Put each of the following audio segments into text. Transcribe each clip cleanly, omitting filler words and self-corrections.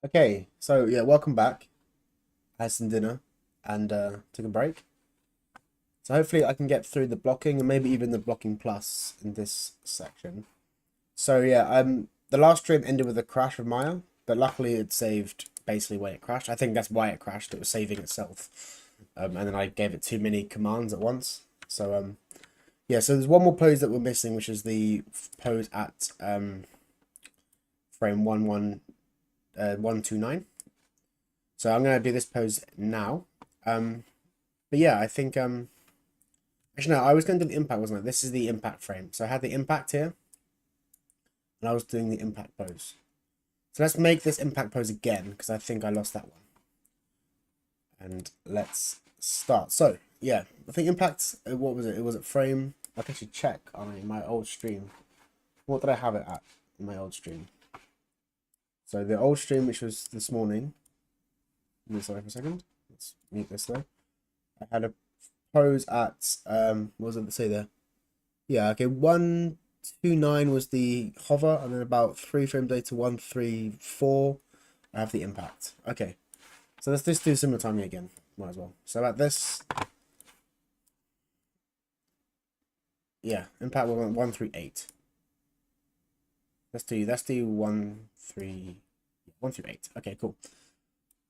Okay, so yeah, welcome back. I had some dinner and took a break. So hopefully I can get through the blocking and maybe even the blocking plus in this section. So yeah, the last stream ended with a crash of Maya, but luckily it saved basically when it crashed. I think that's why it crashed. It was saving itself. And then I gave it too many commands at once. So yeah, so there's one more pose that we're missing, which is the pose at frame 129. So I'm gonna do this pose now. But yeah, I think actually no, I was gonna do the impact, wasn't I? This is the impact frame. So I had the impact here, and I was doing the impact pose. So let's make this impact pose again, because I think I lost that one. And let's start. So yeah, I think impact. What was it? It was at frame. I can actually check on my old stream. What did I have it at in my old stream? So the old stream, which was this morning. Sorry for a second. Let's mute this though. I had a pose at what was it to say there? Yeah, okay, 129 was the hover, and then about 3 frames later, 134, I have the impact. Okay, so let's just do similar timing again. Might as well. So at this, yeah, impact 138. Let's do 138. Okay, cool.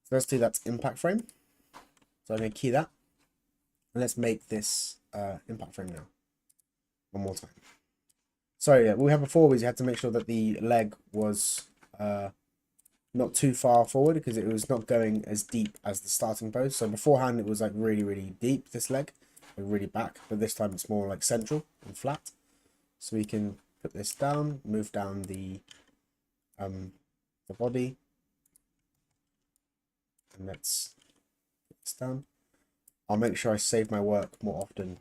So let's do that impact frame. So I'm gonna key that, and let's make this impact frame now. One more time. Sorry, yeah, what we had before was you had to make sure that the leg was not too far forward because it was not going as deep as the starting pose. So beforehand it was like really, really deep, this leg, like really back, but this time it's more like central and flat. So we can put this down, move down the body, and let's put this down. I'll make sure I save my work more often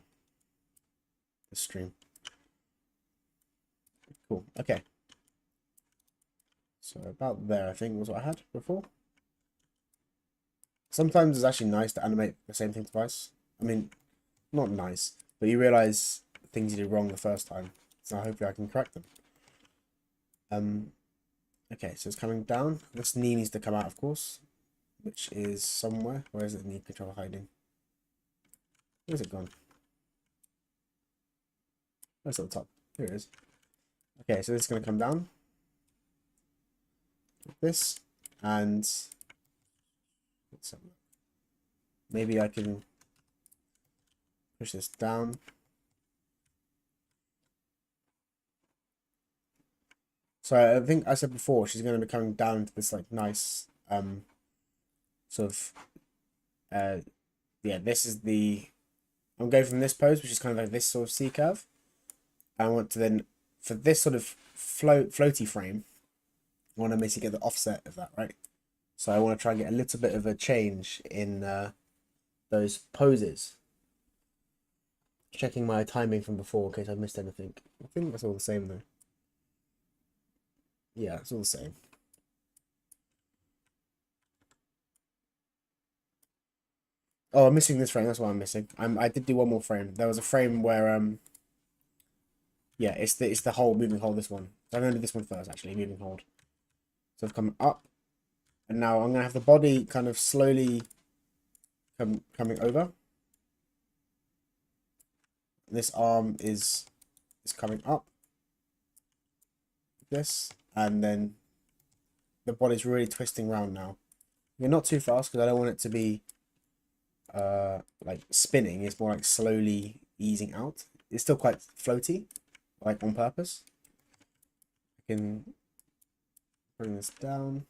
this stream. Cool. Okay. So about there, I think was what I had before. Sometimes it's actually nice to animate the same thing twice. I mean, not nice, but you realize things you did wrong the first time. So hopefully I can correct them. Okay, so it's coming down. This knee needs to come out, of course, which is somewhere. Where is it? Knee control hiding. Where's it gone? Where's it at the top? Here it is. Okay, so this is going to come down. Like this, and let's have a look. Maybe I can push this down. So I think I said before she's going to be coming down to this like nice sort of yeah, this is the I'm going from this pose, which is kind of like this sort of C curve. I want to then for this sort of floaty frame, I want to basically get the offset of that, right? So I want to try and get a little bit of a change in those poses. Checking my timing from before in case I missed anything. I think that's all the same though. Yeah, it's all the same. Oh, I'm missing this frame. That's what I'm missing. I did do one more frame. There was a frame where yeah, it's the whole moving hold. This one. So I'm gonna do this one first. Actually, moving hold. So I've come up, and now I'm gonna have the body kind of slowly coming over. This arm is coming up. This, and then the body's really twisting around now. You're not too fast because I don't want it to be like spinning. It's more like slowly easing out. It's still quite floaty, like on purpose. I can bring this down.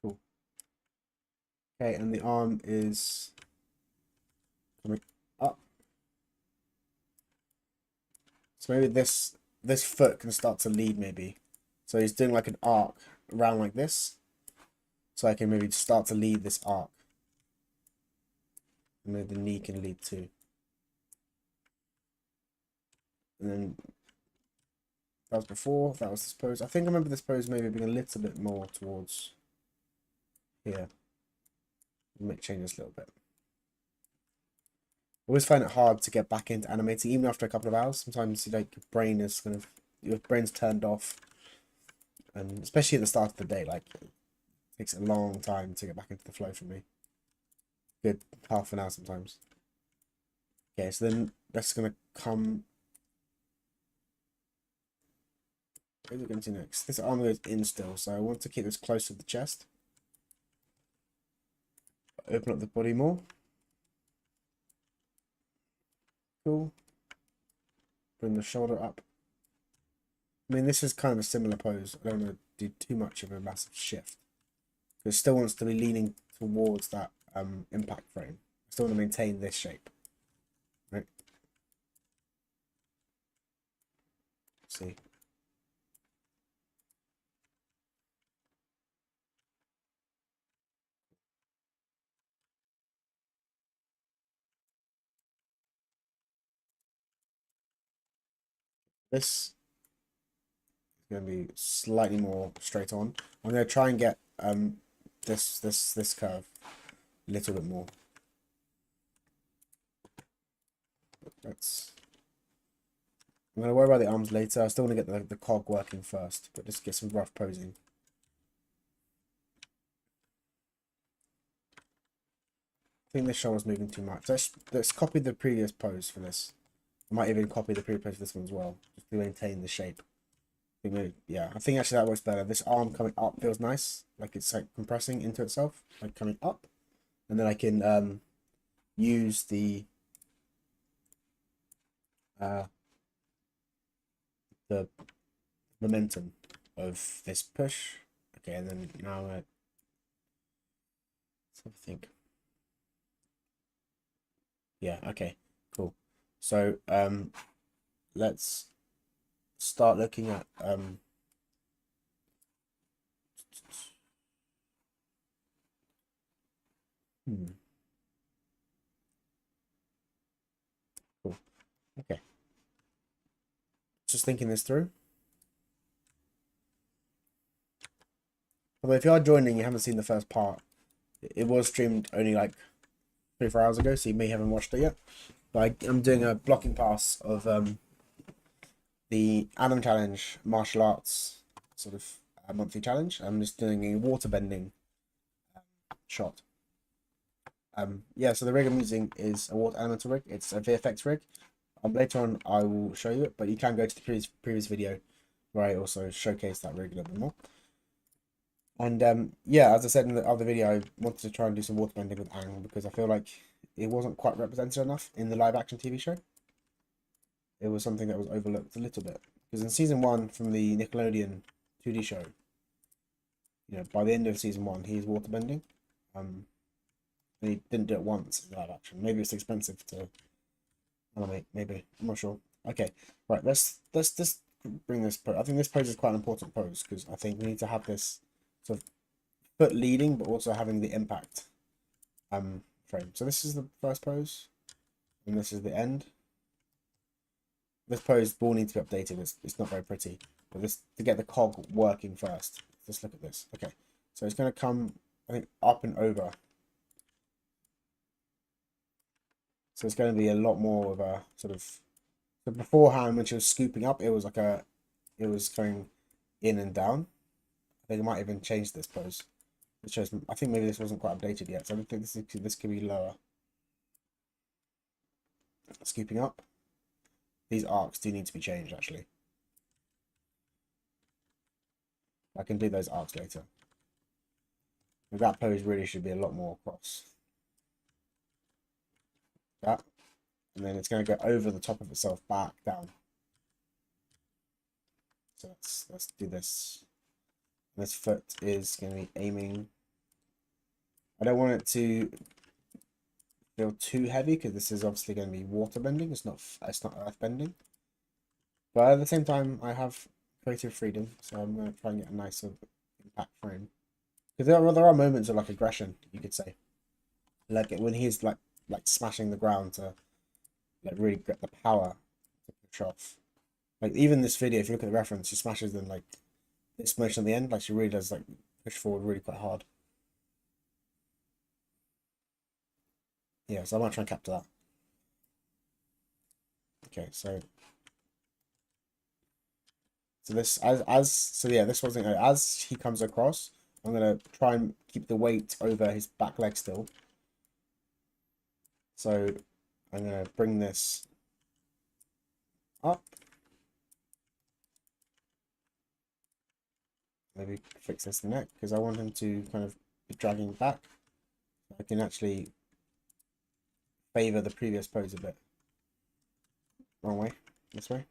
Cool. Okay, and the arm is coming up. So maybe this foot can start to lead maybe. So he's doing like an arc around like this. So I can maybe start to lead this arc. And maybe the knee can lead too. And then that was before, that was this pose. I think I remember this pose maybe being a little bit more towards here. Make changes a little bit. I always find it hard to get back into animating, even after a couple of hours. Sometimes like your brain is kind of your brain's turned off, and especially at the start of the day, like it takes a long time to get back into the flow for me. Good half an hour sometimes. Okay, so then that's gonna come. Where's it going to next? This arm goes in still, so I want to keep this close to the chest. Open up the body more. Cool. Bring the shoulder up. I mean, this is kind of a similar pose. I don't want to do too much of a massive shift. It still wants to be leaning towards that impact frame. I still want to maintain this shape. Right? Let's see. This is going to be slightly more straight on. I'm going to try and get this curve a little bit more. I'm going to worry about the arms later. I still want to get the cog working first, but just get some rough posing. I think this shoulder's moving too much. Let's copy the previous pose for this. I might even copy the previous pose for this one as well, just to maintain the shape. Yeah, I think actually that works better. This arm coming up feels nice, like it's like compressing into itself, like coming up, and then I can use the momentum of this push. Okay, and then now let's have a think. Yeah, okay, cool. So let's start looking at cool. Okay. Just thinking this through. Although if you are joining, you haven't seen the first part. It was streamed only like 3 or 4 hours ago, so you may haven't watched it yet. But I'm doing a blocking pass of the Anim Challenge martial arts sort of monthly challenge. I'm just doing a water bending shot. Yeah, so the rig I'm using is a water elemental rig. It's a VFX rig. Later on, I will show you it, but you can go to the previous video where I also showcase that rig a little bit more. And yeah, as I said in the other video, I wanted to try and do some water bending with Aang because I feel like it wasn't quite represented enough in the live action TV show. It was something that was overlooked a little bit because in season 1 from the Nickelodeon 2D show, you know, by the end of season 1, he's water bending. And he didn't do it once in live action. Maybe it's expensive to animate. Maybe, I'm not sure. Okay, right. Let's just bring this pose. I think this pose is quite an important pose because I think we need to have this sort of foot leading, but also having the impact frame. So this is the first pose, and this is the end. This pose will need to be updated. It's not very pretty, but this to get the cog working first. Let's look at this. Okay, so it's going to come, I think, up and over. So it's going to be a lot more of a sort of. So beforehand, when she was scooping up, it was like it was going in and down. I think I might even change this pose. It shows. I think maybe this wasn't quite updated yet, so I don't think this could be lower. Scooping up. These arcs do need to be changed actually. I can do those arcs later. That pose really should be a lot more across. That. And then it's going to go over the top of itself back down. So let's do this. This foot is going to be aiming. I don't want it to feel too heavy because this is obviously going to be water bending. It's not earth bending. But at the same time, I have creative freedom, so I'm going to try and get a nice sort of impact frame. Because there are moments of like aggression, you could say, like when he's like smashing the ground to like really get the power to push off. Like even this video, if you look at the reference, she smashes them like this motion at the end, like she really does like push forward really quite hard. Yeah, so I might try and capture that. Okay, so So this so yeah, this wasn't as he comes across. I'm gonna try and keep the weight over his back leg still. So I'm gonna bring this up. Maybe fix this neck because I want him to kind of be dragging back. I can actually favor the previous pose a bit. Wrong way. This way.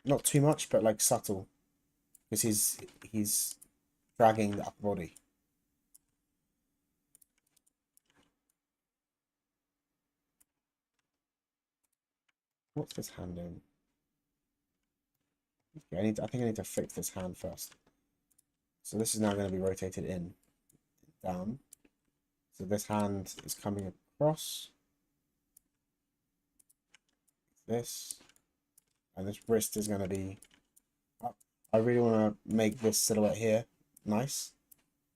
Not too much, but like subtle. Because he's dragging the upper body. What's this hand doing? Okay, I think I need to fix this hand first. So this is now going to be rotated in, down. So this hand is coming across. This. And this wrist is going to be up. I really want to make this silhouette here nice.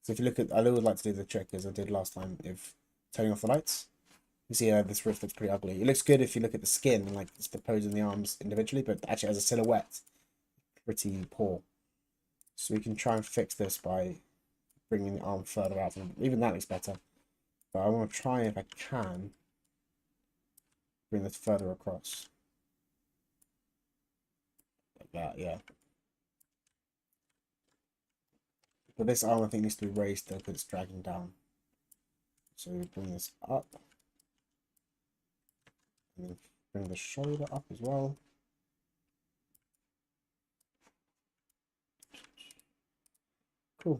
So if you look at, I always like to do the trick as I did last time if turning off the lights. You see this wrist looks pretty ugly. It looks good if you look at the skin, like just the pose in the arms individually, but actually as a silhouette, pretty poor. So we can try and fix this by bringing the arm further out. Even that looks better. But I want to try, if I can, bring this further across. Like that, yeah. But this arm I think needs to be raised though because it's dragging down. So we bring this up. And then bring the shoulder up as well. Cool.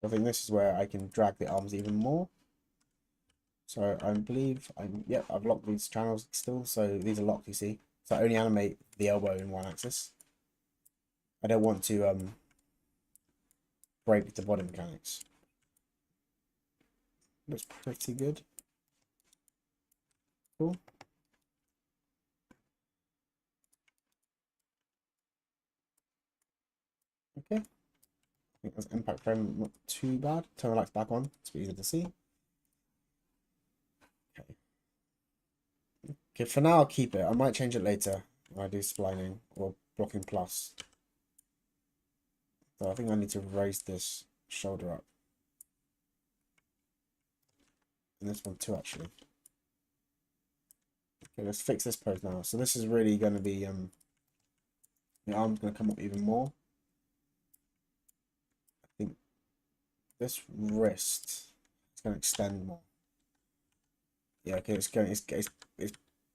I think this is where I can drag the arms even more. So I believe I've locked these channels still, so these are locked, you see. So I only animate the elbow in one axis. I don't want to break the body mechanics. Looks pretty good. Cool. Okay. I think that's impact frame, not too bad. Turn the lights back on, it's easier to see. Okay. Okay, for now I'll keep it. I might change it later when I do splining or blocking plus. So I think I need to raise this shoulder up. And this one too, actually. Okay, let's fix this pose now. So this is really going to be, the arm's going to come up even more. I think this wrist is going to extend more. Yeah, okay, it's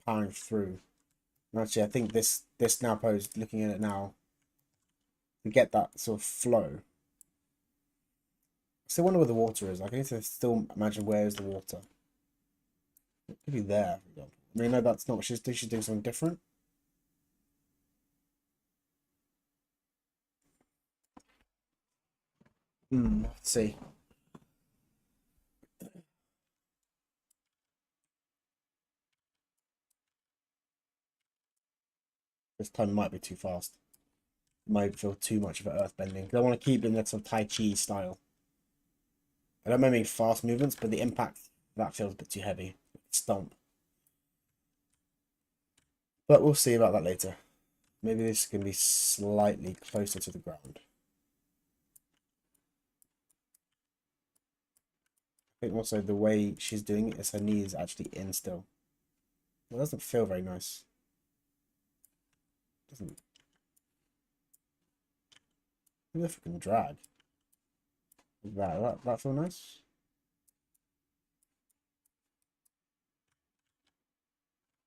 powering through. And actually, I think this now pose, looking at it now, you get that sort of flow. I still wonder where the water is. Like, I need to still imagine where is the water. It could be there, for example. I mean, no, that's not what she's doing. She's doing something different. Let's see. This time might be too fast. Might feel too much of an earth bending. I want to keep in that sort of Tai Chi style. I don't mind making fast movements, but the impact, that feels a bit too heavy. Stomp. But we'll see about that later. Maybe this can be slightly closer to the ground. I think also the way she's doing it is her knee is actually in still. It doesn't feel very nice. Doesn't. Maybe if we can drag. That feel nice?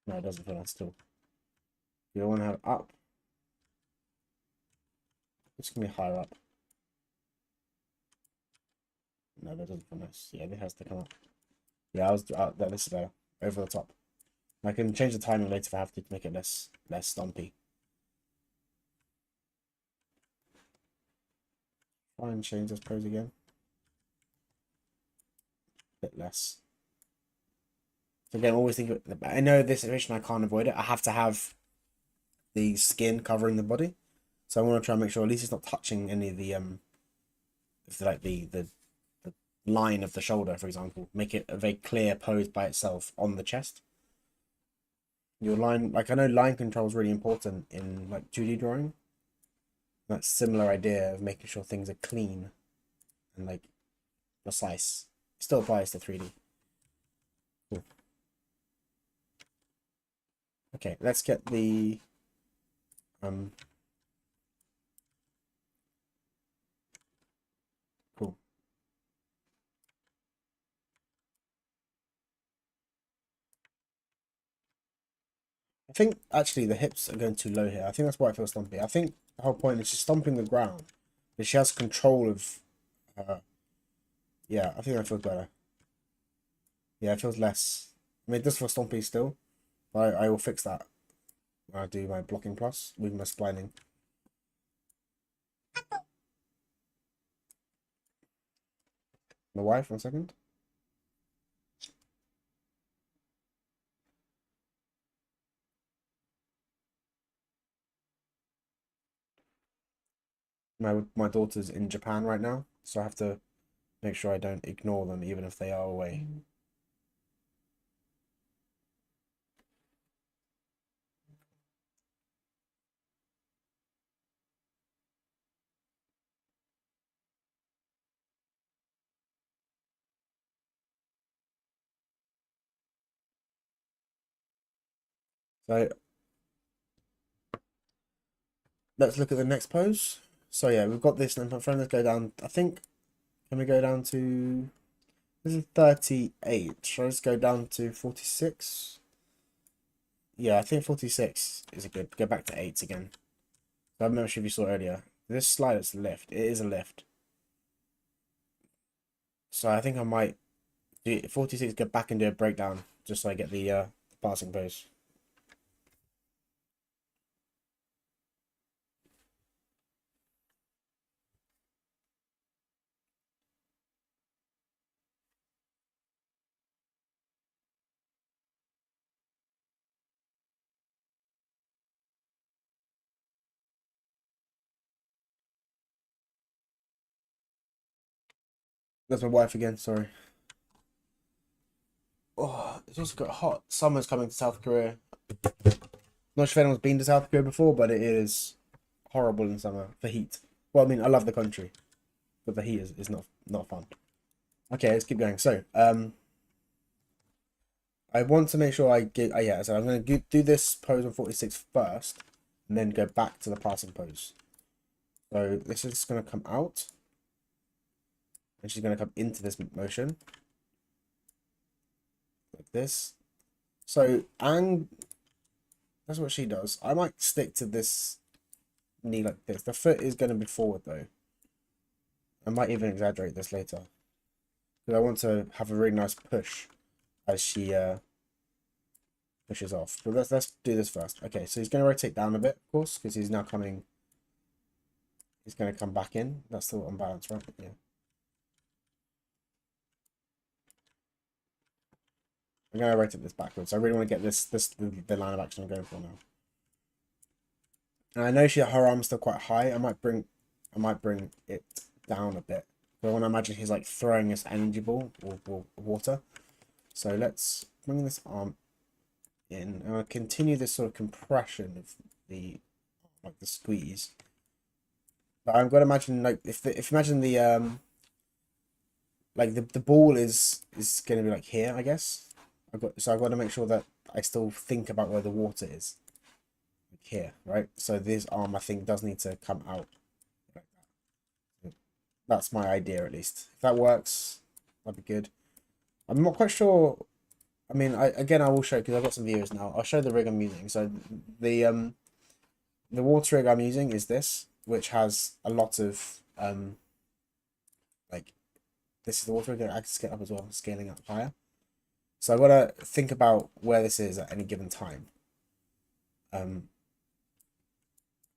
No, it doesn't feel nice still. You don't want to have up. It's gonna be higher up. No, that doesn't feel nice. Yeah, it has to come up. Yeah, this is better. Over the top. I can change the timing later if I have to make it less stompy. Try and change this pose again. A bit less. So again, always think of it. I know this situation I can't avoid it. I have to have the skin covering the body. So I want to try and make sure at least it's not touching any of the like the line of the shoulder, for example. Make it a very clear pose by itself on the chest. Your line, like I know line control is really important in like 2D drawing. That similar idea of making sure things are clean and like precise. Still applies to 3D. Cool. Okay, let's get the cool. I think actually the hips are going too low here. I think that's why I feel stumpy. I think the whole point is she's stomping the ground, but she has control of yeah, I think that feels better. Yeah, it feels less. I mean, it does feel stumpy still, but I will fix that when I do my blocking plus with my splining. My wife, 1 second. My daughter's in Japan right now, so I have to make sure I don't ignore them even if they are away. So let's look at the next pose. So yeah, we've got this. And let's go down. I think, can we go down to, this is 38. Should I just go down to 46? Yeah, I think 46 is a good. Go back to 8s again. So I'm not sure if you saw earlier. This slide is lift. It is a lift. So I think I might do 46, go back and do a breakdown just so I get the passing pose. That's my wife again, sorry. Oh, it's also got hot. Summer's coming to South Korea. Not sure if anyone's been to South Korea before, but it is horrible in summer for heat. Well, I mean, I love the country, but the heat is not fun. Okay, let's keep going. So, I want to make sure I get, yeah, so I'm going to do this pose on 46 first, and then go back to the passing pose. So this is going to come out, and she's going to come into this motion, like this. So Aang, that's what she does. I might stick to this knee like this. The foot is going to be forward though. I might even exaggerate this later, because I want to have a really nice push as she pushes off. But let's do this first. Okay, so he's going to rotate down a bit, of course, because he's now coming. He's going to come back in. That's still unbalanced, right? Yeah. I'm going to rotate this backwards. I really want to get the line of action I'm going for now. And I know her arm's still quite high. I might bring it down a bit. But I want to imagine he's like throwing this energy ball or water. So let's bring this arm in, and I'll continue this sort of compression of the squeeze. But I'm going to imagine like if imagine the like the ball is going to be like here, I guess. I've got to make sure that I still think about where the water is. Like here, right? So this arm I think does need to come out like that. That's my idea at least. If that works, that'd be good. I'm not quite sure. I mean, I will show because I've got some viewers now. I'll show the rig I'm using. So the water rig I'm using is this, which has a lot of like this is the water rig. I can scale up as well, scaling up higher. So I've got to think about where this is at any given time. And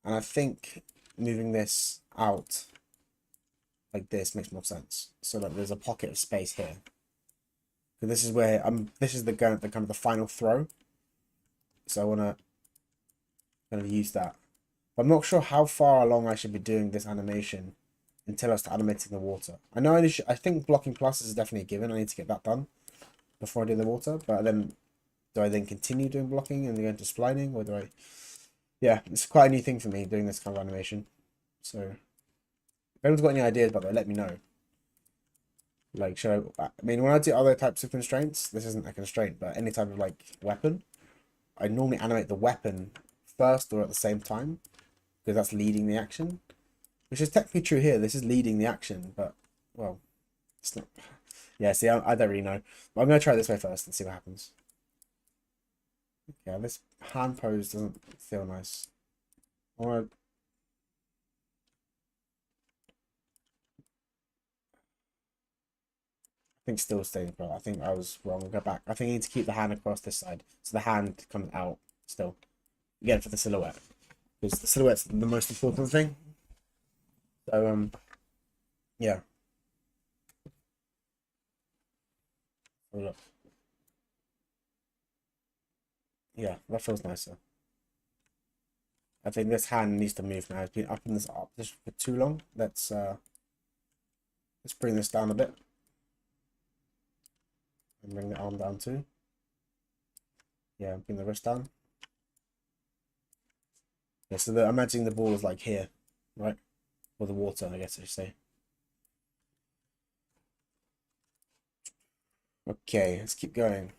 I think moving this out like this makes more sense. So that there's a pocket of space here. So this is where this is the kind of the final throw. So I want to kind of use that. But I'm not sure how far along I should be doing this animation until I start animating the water. I know I think blocking plus is definitely a given. I need to get that done before I do the water. But then, do I then continue doing blocking and go into splining, or do I? Yeah, it's quite a new thing for me doing this kind of animation. So, if anyone's got any ideas about that, let me know. Like, should I mean, when I do other types of constraints, this isn't a constraint, but any type of like weapon, I normally animate the weapon first or at the same time because that's leading the action, which is technically true here. This is leading the action, but well, it's not. Yeah, see, I don't really know. But I'm gonna try it this way first and see what happens. Yeah, this hand pose doesn't feel nice. I wanna I think still staying put. I think I was wrong. I'll go back. I think you need to keep the hand across this side. So the hand comes out still. Again, for the silhouette. Because the silhouette's the most important thing. So, yeah. Oh, look. Yeah, that feels nicer. I think this hand needs to move now. It's been up in this position for too long. Let's bring this down a bit. And bring the arm down too. Yeah, bring the wrist down. Yeah, so I'm imagining the ball is like here, right? Or the water, I guess I should say. Okay, let's keep going.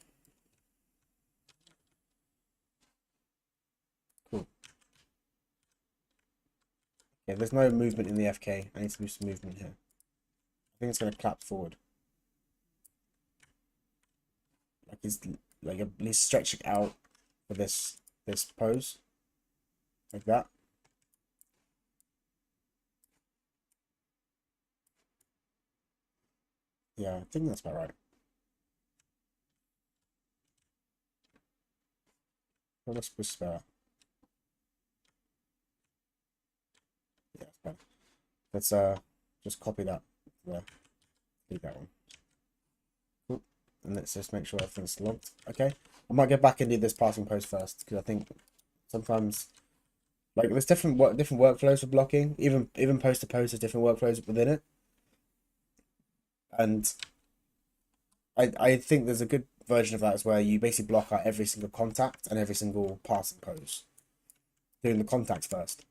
Cool. Yeah, there's no movement in the FK. I need to do some movement here. I think it's going to clap forward. Like he's stretching out for this pose. Like that. Yeah, I think that's about right. Well, let's push better. Yeah, it's better. Let's just copy that there. Leave that one. Cool. And let's just make sure everything's logged. Okay. I might get back and do this passing pose first because I think sometimes like there's different workflows for blocking. Even post to post, there's different workflows within it. And I think there's a good version of that is where you basically block out every single contact and every single passing pose. Doing the contacts first.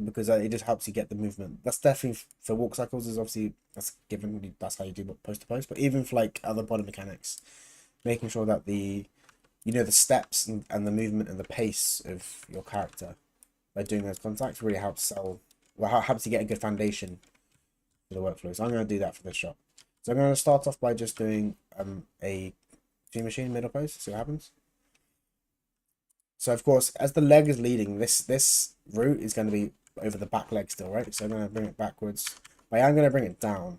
Because it just helps you get the movement. That's definitely for walk cycles is obviously that's given that's how you do post to post. But even for like other body mechanics, making sure that the steps and the movement and the pace of your character by doing those contacts really helps sell. Well, helps you get a good foundation for the workflow. So I'm going to do that for this shot. So I'm going to start off by just doing a G machine middle pose. See what happens. So of course, as the leg is leading, this route is going to be over the back leg still, right? So I'm going to bring it backwards. But I am going to bring it down.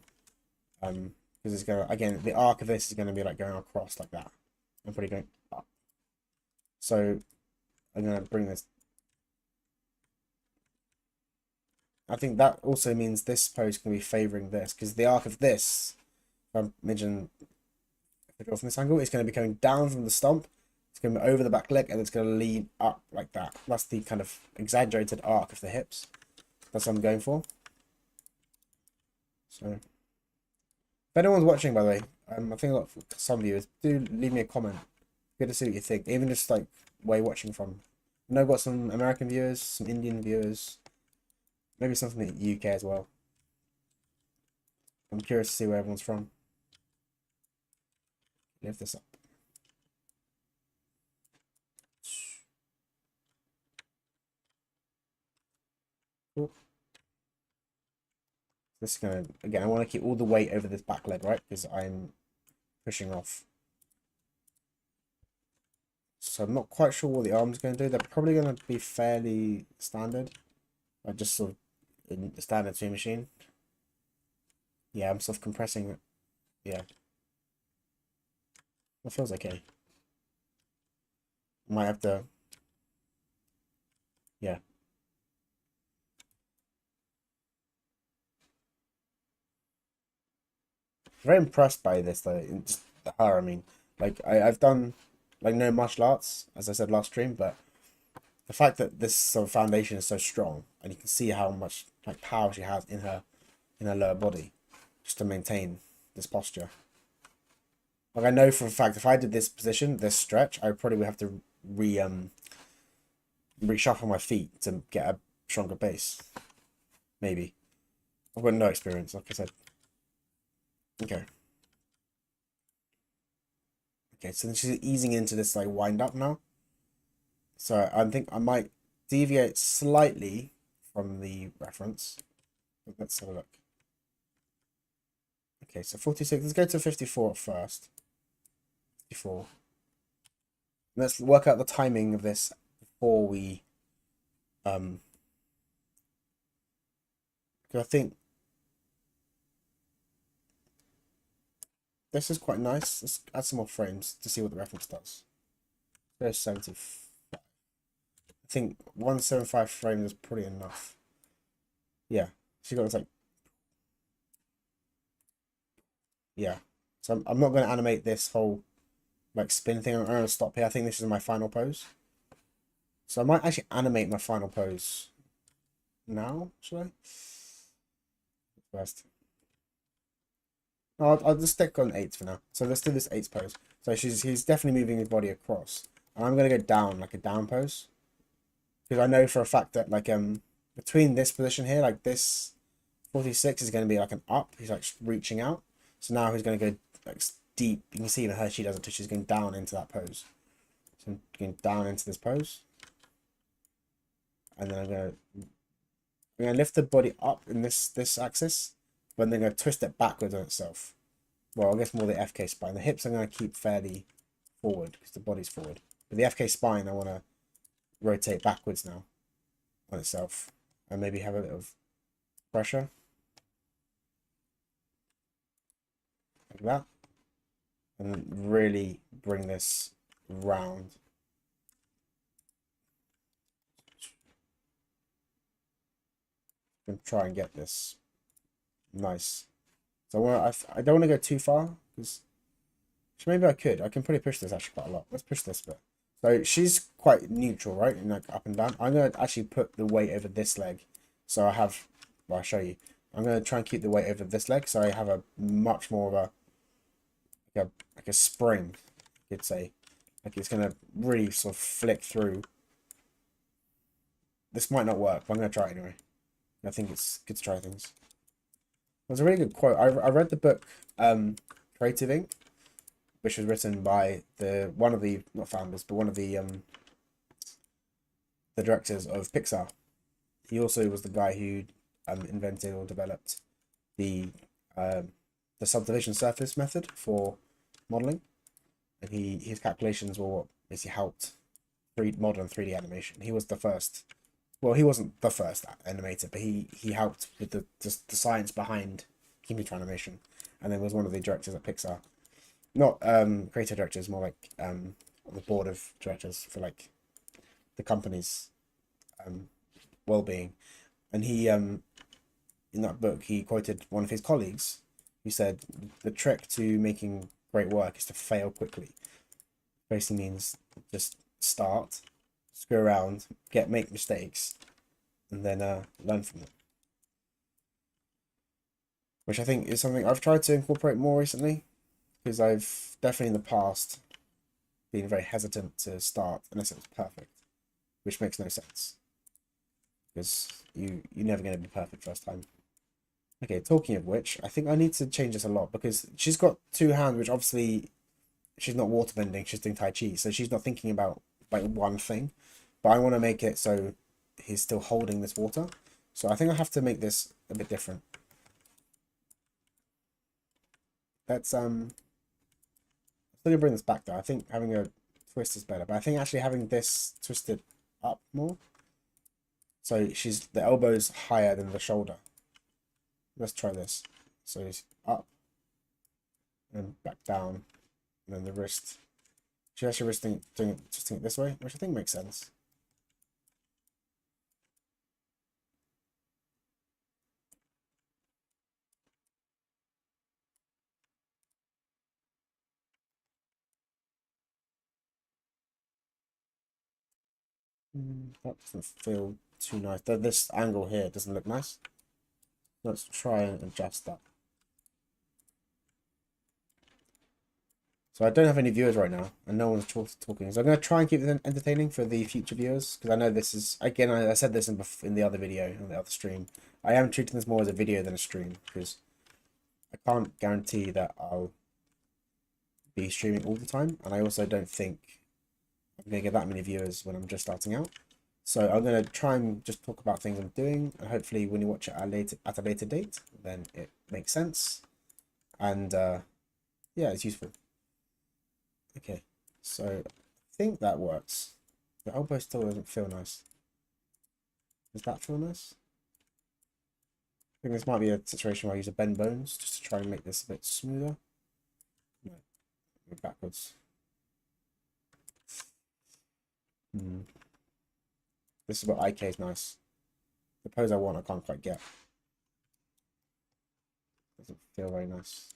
Because it's going to, again, the arc of this is going to be like going across like that. I'm pretty going up. So I'm going to bring this. I think that also means this pose can be favoring this because the arc of this, if I imagine, if I draw from this angle, it's going to be coming down from the stump. It's going to be over the back leg and it's going to lean up like that. That's the kind of exaggerated arc of the hips. That's what I'm going for. So, if anyone's watching, by the way, I think some viewers do leave me a comment. Good to see what you think, even just like where you're watching from. I know I've got some American viewers, some Indian viewers, maybe some from the UK as well. I'm curious to see where everyone's from. Lift this up. Cool. This is gonna, again, I want to keep all the weight over this back leg, right? Because I'm pushing off. So I'm not quite sure what the arm's going to do. They're probably going to be fairly standard. Like just sort of in the standard swing machine. Yeah, I'm sort of compressing it. Yeah. That feels okay. Might have to. Yeah. Very impressed by this though. Just her, I mean. Like I've done like no martial arts, as I said last stream, but the fact that this sort of foundation is so strong and you can see how much like power she has in her in her lower body just to maintain this posture. Like I know for a fact if I did this position, this stretch, I probably would have to reshuffle my feet to get a stronger base. Maybe. I've got no experience, like I said. Okay. Okay, so then she's easing into this like wind up now. So I think I might deviate slightly from the reference. Let's have a look. Okay, so 46. Let's go to 54 at first. 54. Let's work out the timing of this before we because I think this is quite nice. Let's add some more frames to see what the reference does. There's 75. I think 175 frames is pretty enough. Yeah, she got this like, yeah. So I'm not going to animate this whole like spin thing. I'm going to stop here. I think this is my final pose. So I might actually animate my final pose now, should I? First. I'll just stick on 8 for now. So let's do this 8 pose. So he's definitely moving his body across. And I'm going to go down, like a down pose. Because I know for a fact that like between this position here, like this 46 is going to be like an up. He's like reaching out. So now he's going to go like deep. You can see even her, she does it too. She's going down into that pose. So I'm going down into this pose. And then I'm going to lift the body up in this axis. But then I'm going to twist it backwards on itself. Well, I guess more the FK spine. The hips I'm going to keep fairly forward because the body's forward. But the FK spine I want to rotate backwards now on itself. And maybe have a bit of pressure. Like that. And then really bring this round. And try and get this nice. So I don't want to go too far because maybe I could. I can probably push this actually quite a lot. Let's push this bit. So she's quite neutral, right? And like up and down. I'm gonna actually put the weight over this leg. So I have. Well, I'll show you. I'm gonna try and keep the weight over this leg, so I have a much more of like a spring. You could say, like it's gonna really sort of flick through. This might not work, but I'm gonna try it anyway. I think it's good to try things. There's a really good quote. I read the book Creative Inc., which was written by one of the not founders, but one of the directors of Pixar. He also was the guy who invented or developed the subdivision surface method for modeling, and his calculations were what basically helped modern 3D animation. He was the first. Well, he wasn't the first animator, but he helped with the science behind computer animation, and then was one of the directors at Pixar. Not creative directors, more like on the board of directors for like the company's well-being. And he in that book he quoted one of his colleagues who said the trick to making great work is to fail quickly. Basically means just start, screw around, make mistakes, and then learn from them. Which I think is something I've tried to incorporate more recently, because I've definitely in the past been very hesitant to start unless it was perfect, which makes no sense, because you're never going to be perfect first time. Okay, talking of which, I think I need to change this a lot, because she's got two hands, which obviously she's not waterbending, she's doing Tai Chi, so she's not thinking about like one thing, but I want to make it so he's still holding this water. So I think I have to make this a bit different. Let's still gonna bring this back though. I think having a twist is better, but I think actually having this twisted up more. So the elbow's higher than the shoulder. Let's try this. So it's up and back down, and then the wrist. She's actually doing it this way, which I think makes sense. That doesn't feel too nice. This angle here doesn't look nice. Let's try and adjust that. So I don't have any viewers right now, and no one's talking. So I'm going to try and keep it entertaining for the future viewers, because I know this is, again, I said this in the other video, on the other stream. I am treating this more as a video than a stream, because I can't guarantee that I'll be streaming all the time, and I also don't think I'm going to get that many viewers when I'm just starting out. So I'm going to try and just talk about things I'm doing, and hopefully when you watch it at a later date, then it makes sense, and yeah, it's useful. Okay, so I think that works. The elbow still doesn't feel nice. Does that feel nice? I think this might be a situation where I use a bend bones just to try and make this a bit smoother. No, go backwards. This is what IK is nice. The pose I want, I can't quite get. Doesn't feel very nice.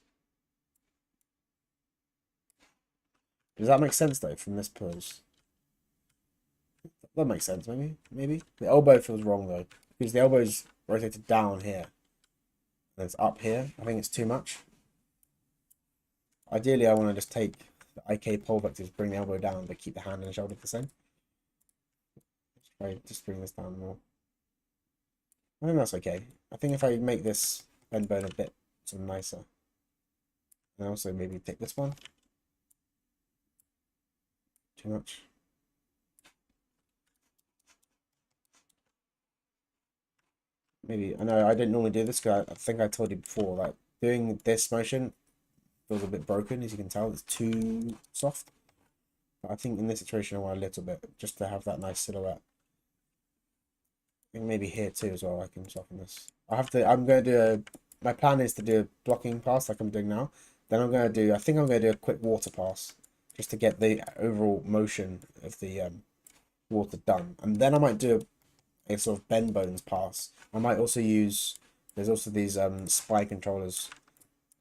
Does that make sense though from this pose? That makes sense, maybe. The elbow feels wrong though, because the elbow's rotated down here. And it's up here. I think it's too much. Ideally, I want to just take the IK pole vectors, bring the elbow down, but keep the hand and the shoulder the same. Let's try just bring this down more. I think that's okay. I think if I make this bend bone a bit sort of nicer, and also maybe take this one. Too much. Maybe, I know I didn't normally do this because I think I told you before that doing this motion feels a bit broken, as you can tell. It's too soft. But I think in this situation I want a little bit, just to have that nice silhouette. I think maybe here too as well I can soften this. I'm going to do my plan is to do a blocking pass like I'm doing now. Then I think I'm going to do a quick water pass, just to get the overall motion of the water done. And then I might do a sort of bend bones pass. I might also use, there's also these spy controllers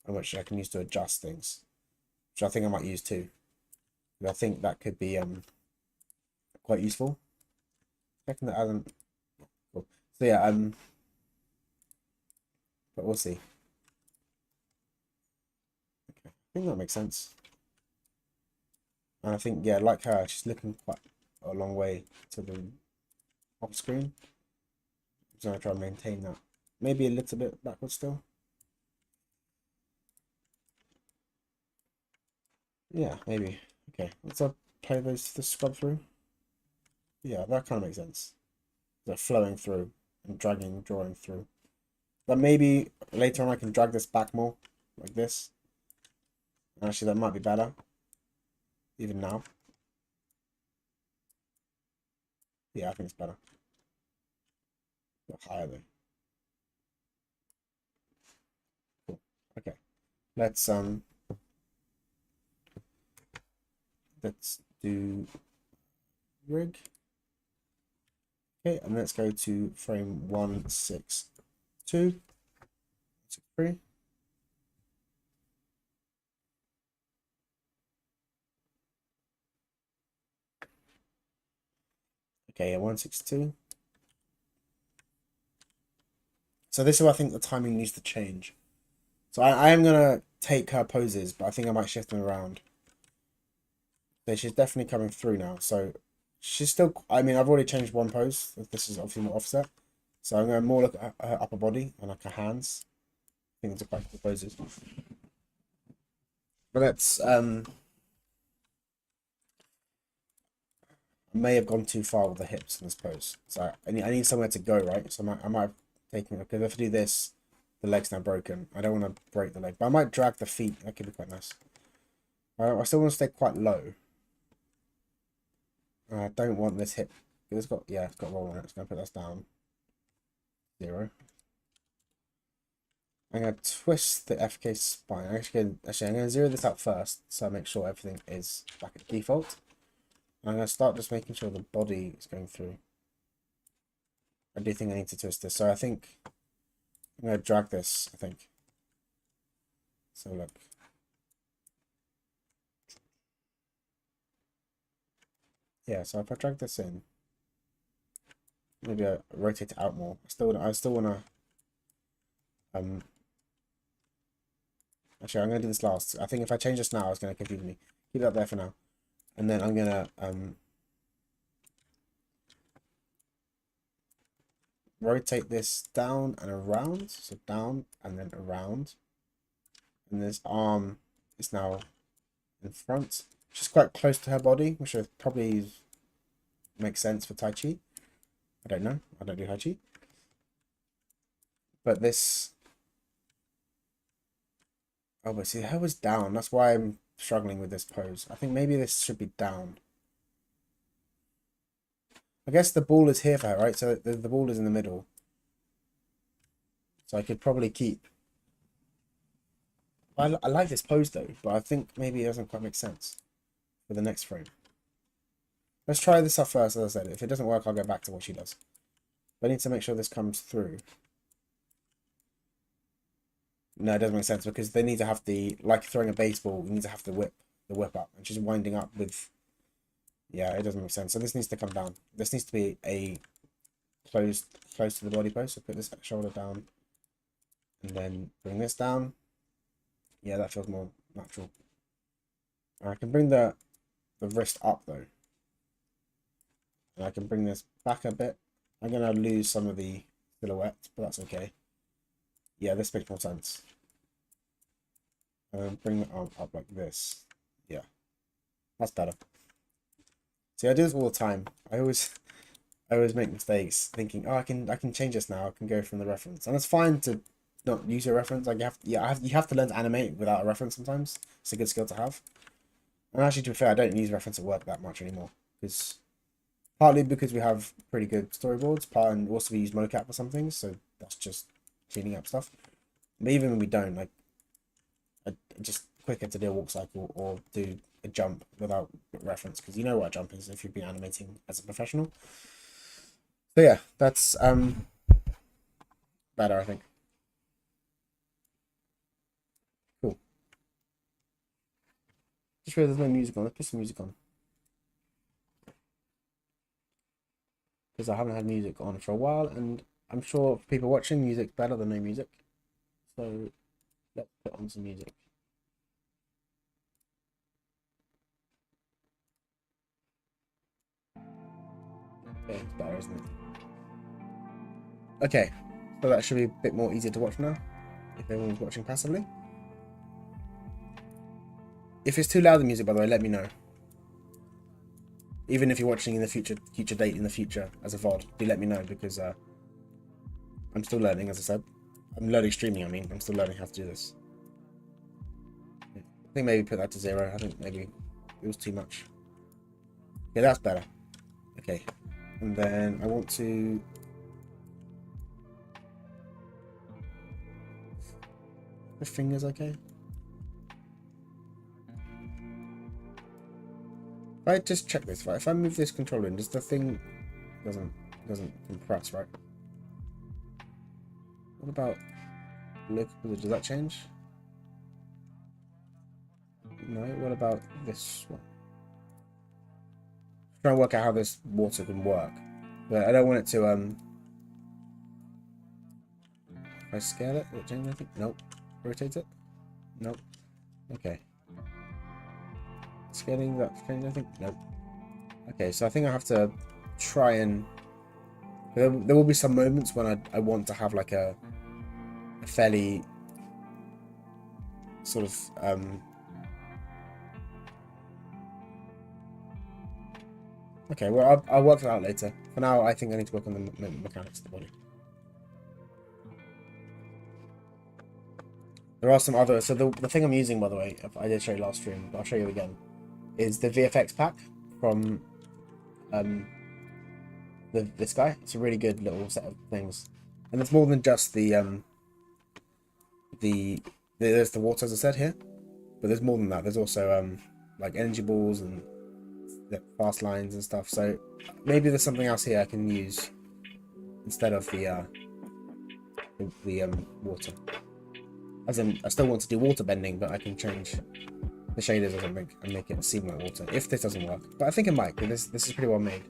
which I can use to adjust things, which I think I might use too. I think that could be quite useful. Checking that hasn't. Cool. So yeah, but we'll see. Okay, I think that makes sense. And I think, yeah, like her, she's looking quite a long way to the off screen. I'm gonna try and maintain that. Maybe a little bit backwards still. Yeah, maybe. Okay, let's play the scrub through. Yeah, that kind of makes sense. They're flowing through and drawing through. But maybe later on I can drag this back more, like this. Actually, that might be better, even now. Yeah, I think it's better. A bit higher though. Cool. Okay. Let's do rig. Okay, and let's go to frame 162. 63. Okay, yeah, 162. So this is where I think the timing needs to change. So I am gonna take her poses, but I think I might shift them around. So she's definitely coming through now. So she's still, I mean, I've already changed one pose. This is obviously more offset. So I'm going to more look at her upper body and like her hands. I think these are quite cool poses. But let's, I may have gone too far with the hips in this pose. So I need somewhere to go, right? So I might have taken, because if I do this, the leg's now broken. I don't want to break the leg, but I might drag the feet. That could be quite nice. I still want to stay quite low. I don't want this hip. It's got roll on it. It's going to put this down. 0. I'm going to twist the FK spine. Actually, I'm going to zero this out first, so I make sure everything is back at default. And I'm going to start just making sure the body is going through. I do think I need to twist this, so I think I'm going to drag this, I think. So look. Yeah, so if I drag this in, maybe I rotate it out more. I still want to Actually, I'm going to do this last. I think if I change this now, it's going to confuse me. Keep that there for now. And then I'm going to rotate this down and around. So down and then around. And this arm is now in front. She's quite close to her body, which probably makes sense for Tai Chi. I don't know. I don't do Tai Chi. But this... Oh, but see, her was down. That's why I'm struggling with this pose. I think maybe this should be down. I guess the ball is here for her, right? So the ball is in the middle. So I could probably keep... I like this pose though, but I think maybe it doesn't quite make sense for the next frame. Let's try this up first, as I said. If it doesn't work, I'll go back to what she does. But I need to make sure this comes through. No, it doesn't make sense because they need to have the, like throwing a baseball, you need to have the whip up. And she's winding up with, yeah, it doesn't make sense. So this needs to come down. This needs to be a close to the body pose. So put this shoulder down and then bring this down. Yeah, that feels more natural. And I can bring the wrist up though. And I can bring this back a bit. I'm going to lose some of the silhouette, but that's okay. Yeah, this makes more sense. And then bring the arm up like this. Yeah, that's better. See, I do this all the time. I always make mistakes thinking, oh, I can change this now. I can go from the reference, and it's fine to not use your reference. Like you have to learn to animate without a reference sometimes. It's a good skill to have. And actually, to be fair, I don't use reference at work that much anymore because partly because we have pretty good storyboards, and also we use mocap for some things, so that's just cleaning up stuff. But even when we don't, like, just quicker to do a walk cycle or do a jump without reference, because you know what a jump is if you've been animating as a professional. So yeah, that's better, I think. Cool. Just realized there's no music on. Let's put some music on. Because I haven't had music on for a while, and I'm sure people watching music's better than no music. So let's put on some music. Okay, it's better, isn't it? Okay, so that should be a bit more easier to watch now, if everyone's watching passively. If it's too loud, the music, by the way, let me know. Even if you're watching in the future date in the future as a VOD, do let me know, because I'm still learning, as I said. I'm learning streaming, I mean. I'm still learning how to do this. I think maybe put that to 0. I think maybe it was too much. Yeah, that's better. Okay. And then I want to... The fingers okay? If I just check this, right? If I move this controller in, does the thing... doesn't compress, right? What about look? Does that change? No. What about this one? I'm trying to work out how this water can work, but I don't want it to If I scale it, will it change anything? Nope. Rotate it? Nope. Okay. Scaling that change anything? Nope. Okay, so I think I have to try and there will be some moments when I want to have like a fairly sort of okay, well I'll work that out later. For now, I think I need to work on the mechanics of the body. There are some other, so the thing I'm using, by the way, I did show you last stream, but I'll show you again, is the VFX pack from this guy. It's a really good little set of things, and it's more than just there's the water, as I said here, but there's more than that. There's also like energy balls and the fast lines and stuff. So maybe there's something else here I can use instead of the water. As in, I still want to do water bending, but I can change the shaders or something and make it seem like water if this doesn't work. But I think it might, because this is pretty well made.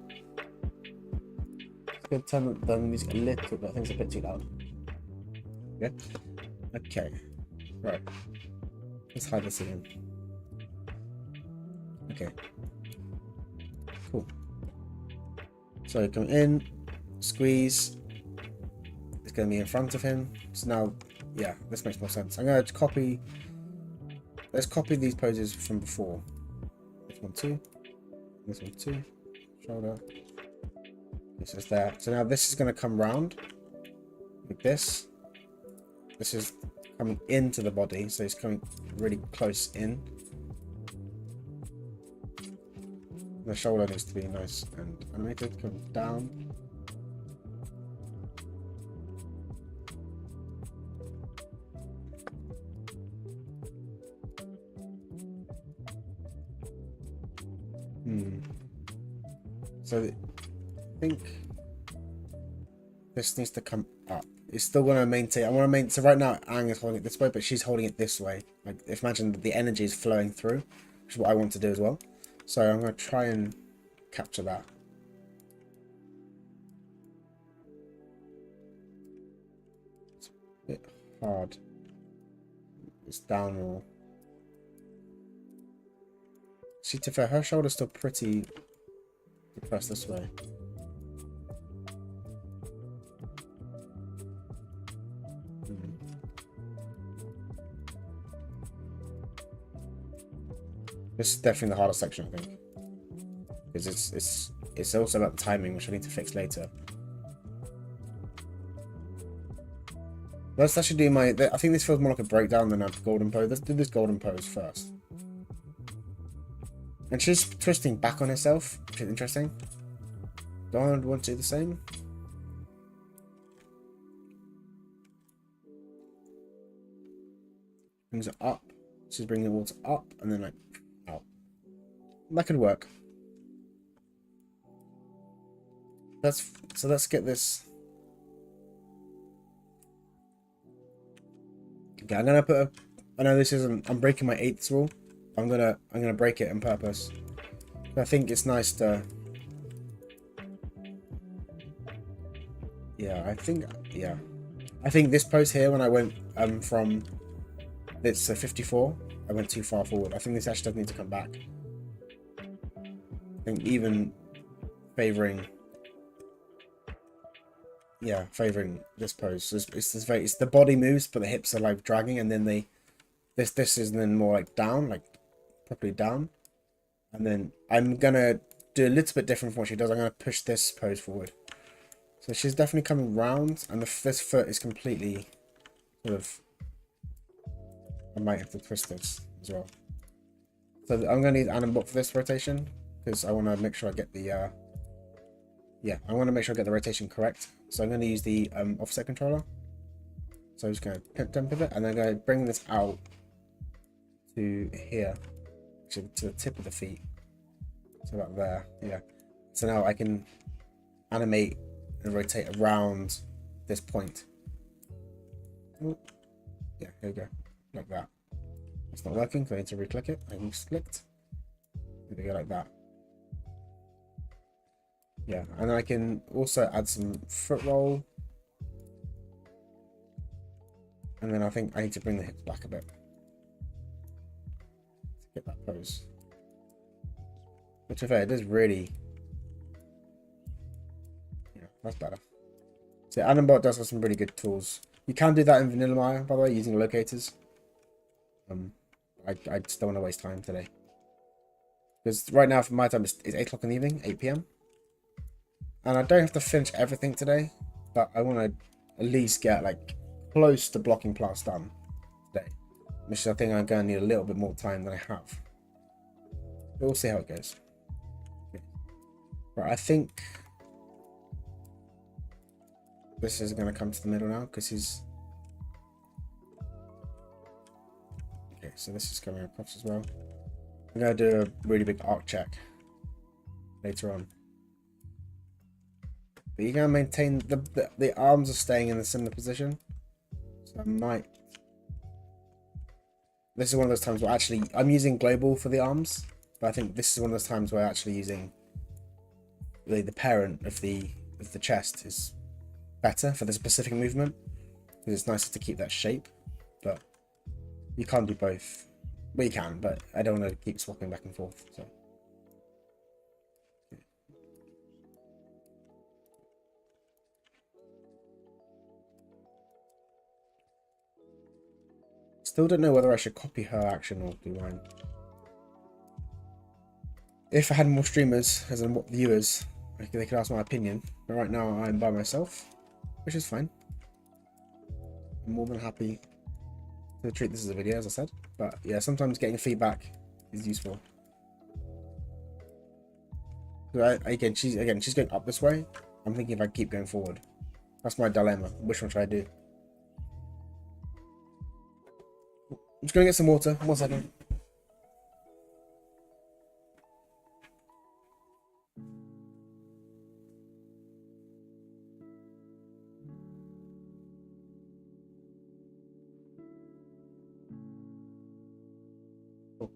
It's going to turn the music a little bit. I think it's a bit too loud. Yeah. Okay, right. Let's hide this again. Okay, cool. So come in, squeeze. It's going to be in front of him. So now, yeah, this makes more sense. I'm going to copy. Let's copy these poses from before. This one too. This one too. Shoulder. This is there. So now this is going to come round like this. This is coming into the body, so it's coming really close in. The shoulder needs to be nice and animated. Come down. So I think this needs to come up. It's still going to maintain. I want to maintain. So right now, Aang is holding it this way, but she's holding it this way. Like, if imagine that the energy is flowing through, which is what I want to do as well. So I'm going to try and capture that. It's a bit hard. It's down more. See, to fair, her shoulder's still pretty depressed this way. This is definitely the hardest section, I think, because it's also about the timing, which I need to fix later. Let's actually do my. I think this feels more like a breakdown than a golden pose. Let's do this golden pose first. And she's twisting back on herself, which is interesting. Do I want to do the same? Brings it up. She's bringing the water up and then like out. That could work. Let's get this. Okay, I'm gonna put a. I know this isn't. I'm breaking my 8th rule. I'm gonna break it on purpose. I think it's nice to. Yeah, I think this pose here, when I went from it's 54, I went too far forward. I think this actually does need to come back. I think even favoring this pose. So it's the body moves, but the hips are like dragging, and then this is then more like down, like properly down. And then I'm gonna do a little bit different from what she does. I'm gonna push this pose forward. So she's definitely coming round, and this foot is completely sort of. I might have to twist this as well. So I'm gonna need Anim for this rotation because I want to make sure I get the. I want to make sure I get the rotation correct. So I'm going to use the offset controller. So I'm just going to temp pivot, and then I'm going to bring this out to here, to the tip of the feet. So about there, yeah. So now I can animate and rotate around this point. Ooh. Yeah, here we go, like that. It's not working, so I need to re-click it. I just clicked. Here we go, like that. Yeah, and I can also add some foot roll. And then I think I need to bring the hips back a bit to get that pose. But to be fair, it is really. Yeah, that's better. So Anim does have some really good tools. You can do that in Vanilla Maya, by the way, using locators. I just don't want to waste time today. Because right now, for my time, it's 8 o'clock in the evening, 8 PM. And I don't have to finish everything today, but I want to at least get like close to blocking plus done today. Which I think I'm going to need a little bit more time than I have. But we'll see how it goes. Okay. Right, I think this is going to come to the middle now because he's. Okay, so this is coming across as well. I'm going to do a really big arc check later on. But you're going to maintain the arms are staying in a similar position. So I might. This is one of those times where actually I'm using global for the arms, but I think this is one of those times where actually using the parent of the chest is better for the specific movement because it's nicer to keep that shape. but you can't do both. Well, you can, but I don't want to keep swapping back and forth. So. Still don't know whether I should copy her action or do mine. If I had more streamers, as in what viewers, they could ask my opinion. But right now I'm by myself, which is fine. I'm more than happy to treat this as a video, as I said. But yeah, sometimes getting feedback is useful. So again, she's going up this way. I'm thinking if I keep going forward. That's my dilemma. Which one should I do? I'm just gonna get some water. 1 second. Oh.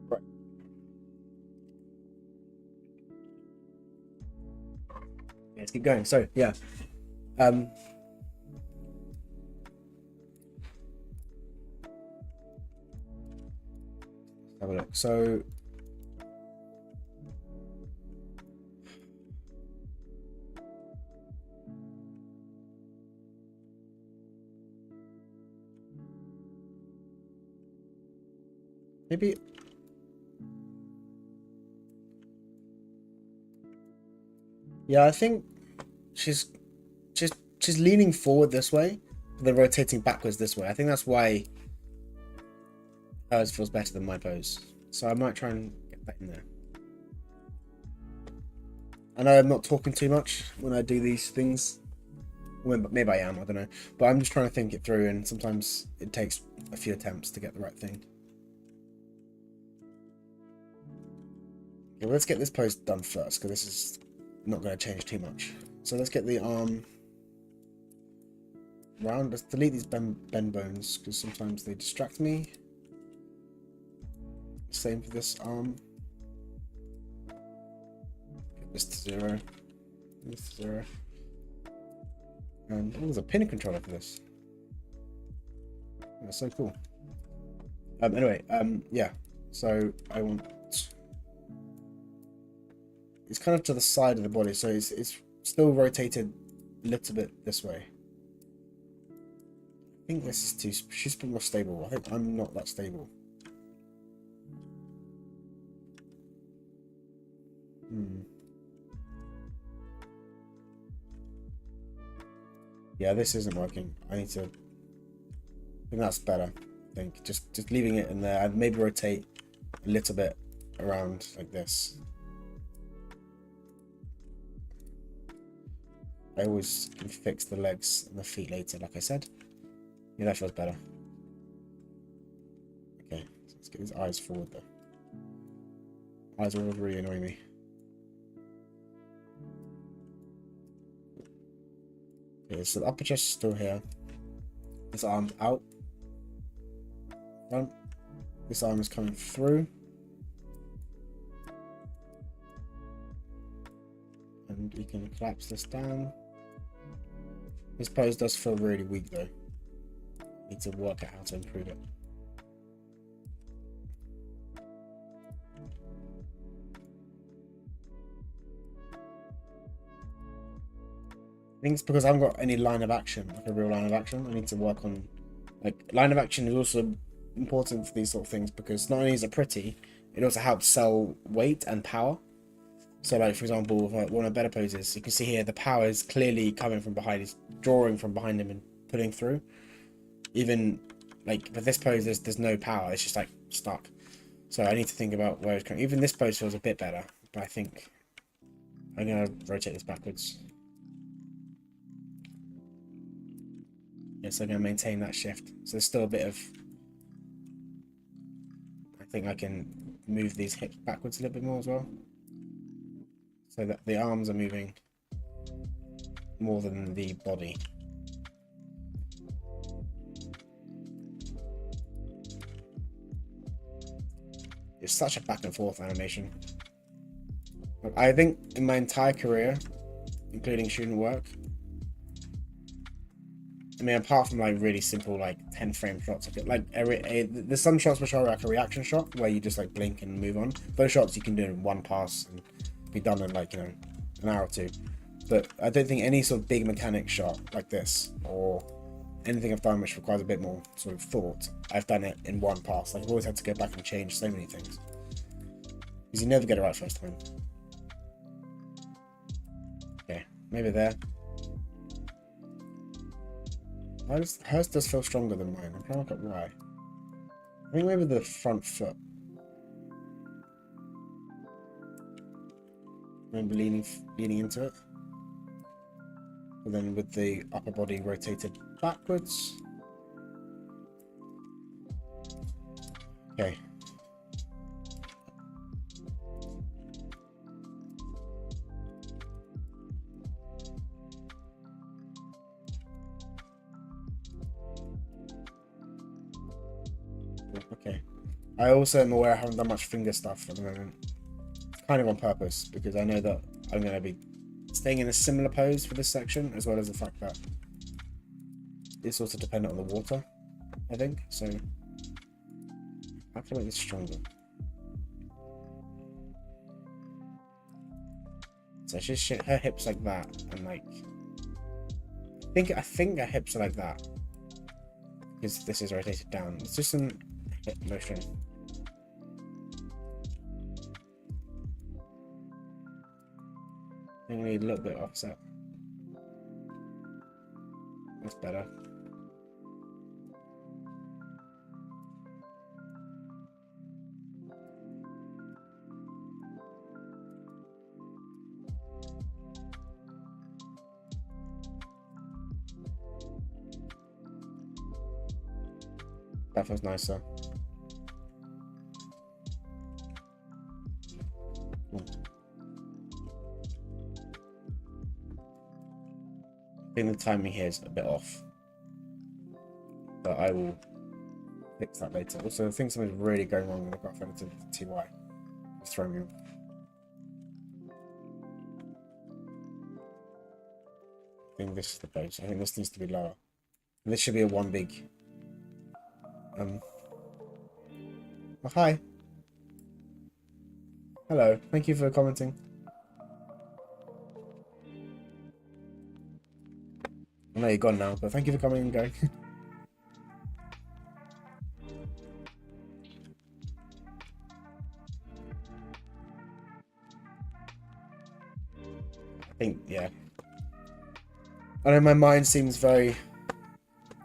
Right. Yeah, let's keep going. So yeah. Have a look. So maybe yeah, I think she's leaning forward this way, but then rotating backwards this way. I think that's why hers feels better than my pose. So I might try and get that in there. I know I'm not talking too much when I do these things. Well, maybe I am, I don't know. But I'm just trying to think it through, and sometimes it takes a few attempts to get the right thing. Okay, well, let's get this pose done first, because this is not going to change too much. So let's get the arm round. Let's delete these bend bones, because sometimes they distract me. Same for this arm. Get this to 0. This to 0. And there's a pin controller for this. That's so cool. Anyway, yeah. So I want. It's kind of to the side of the body, so it's still rotated a little bit this way. I think this is too. She's more stable. I think I'm not that stable. Yeah, this isn't working. I need to. I think that's better. I think just leaving it in there. I'd maybe rotate a little bit around like this. I always can fix the legs and the feet later, like I said. Yeah, that feels better. Okay, so let's get his eyes forward though. Eyes are always really annoying me. Okay, so the upper chest is still here. This arm's out. Front. This arm is coming through. And we can collapse this down. This pose does feel really weak though. Need to work out how to improve it. I think it's because I haven't got any line of action, like a real line of action. I need to work on, like, line of action is also important for these sort of things because not only is it pretty, it also helps sell weight and power. So, like, for example, one of the better poses, you can see here the power is clearly coming from behind. He's drawing from behind him and putting through. Even, like, with this pose, there's no power. It's just, like, stuck. So I need to think about where it's coming. Even this pose feels a bit better, but I think I'm going to rotate this backwards. Yes, I'm going to maintain that shift. So there's still a bit of... I think I can move these hips backwards a little bit more as well. So that the arms are moving more than the body. It's such a back and forth animation. I think in my entire career, including student work, I mean, apart from like really simple like 10 frame shots, there's some shots which are like a reaction shot where you just like blink and move on. Those shots you can do in one pass and be done in like, you know, an hour or two. But I don't think any sort of big mechanic shot like this or anything I've done which requires a bit more sort of thought, I've done it in one pass. Like I've always had to go back and change so many things because you never get it right first time. Okay, maybe there. Hers does feel stronger than mine. I'm trying to look at why. I think maybe the front foot. Maybe leaning into it. But then with the upper body rotated backwards. Okay. Okay. I also am aware I haven't done much finger stuff at the moment. Kind of on purpose, because I know that I'm going to be staying in a similar pose for this section, as well as the fact that it's also dependent on the water, I think. So, how can I make this stronger? So she's her hips like that, and like I think her hips are like that, because this is rotated down. It's just some hip motion. I think we need a little bit of offset. That's better. That feels nicer. I think the timing here is a bit off, but I will fix that later. Also, I think something's really going wrong with the graph editor TY. It's throwing me off. I think this is the pose. I think this needs to be lower. And this should be a one big. Oh, hi. Hello. Thank you for commenting. I know you're gone now, but thank you for coming and going. I think, yeah. I know my mind seems very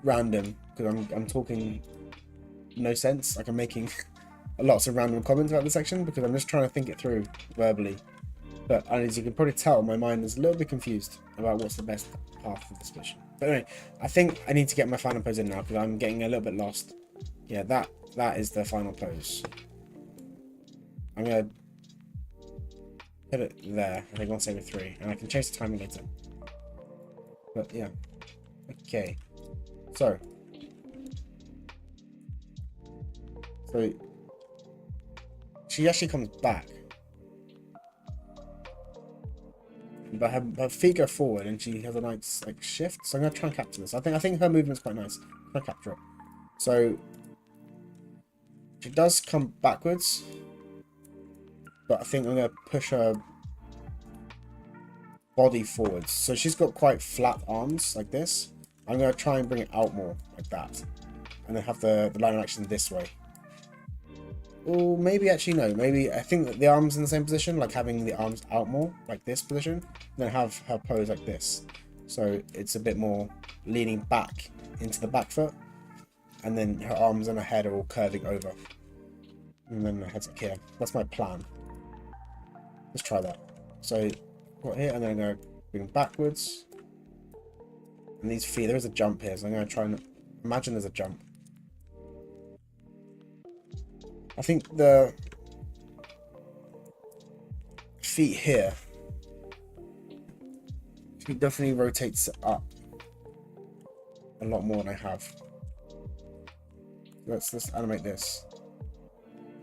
random because I'm talking no sense. Like I'm making lots of random comments about the section because I'm just trying to think it through verbally. But as you can probably tell, my mind is a little bit confused about what's the best path for this mission. But anyway, I think I need to get my final pose in now because I'm getting a little bit lost. Yeah, that is the final pose. I'm gonna put it there. I think I'll save it 3, and I can change the timing later. But yeah, okay. So she actually comes back. But her feet go forward and she has a nice like shift. So I'm gonna try and capture this. I think her movement's quite nice. I'm gonna capture it. So she does come backwards, but I think I'm gonna push her body forwards. So she's got quite flat arms like this. I'm gonna try and bring it out more like that, and then have the line of action this way. Or maybe actually no, maybe I think that the arms in the same position, like having the arms out more, like this position, then have her pose like this. So it's a bit more leaning back into the back foot, and then her arms and her head are all curving over. And then her head's like here. That's my plan. Let's try that. So got here, and then I'm gonna bring them backwards. And these feet, there is a jump here, so I'm gonna try and imagine there's a jump. I think the feet here, she definitely rotates it up a lot more than I have. Let's animate this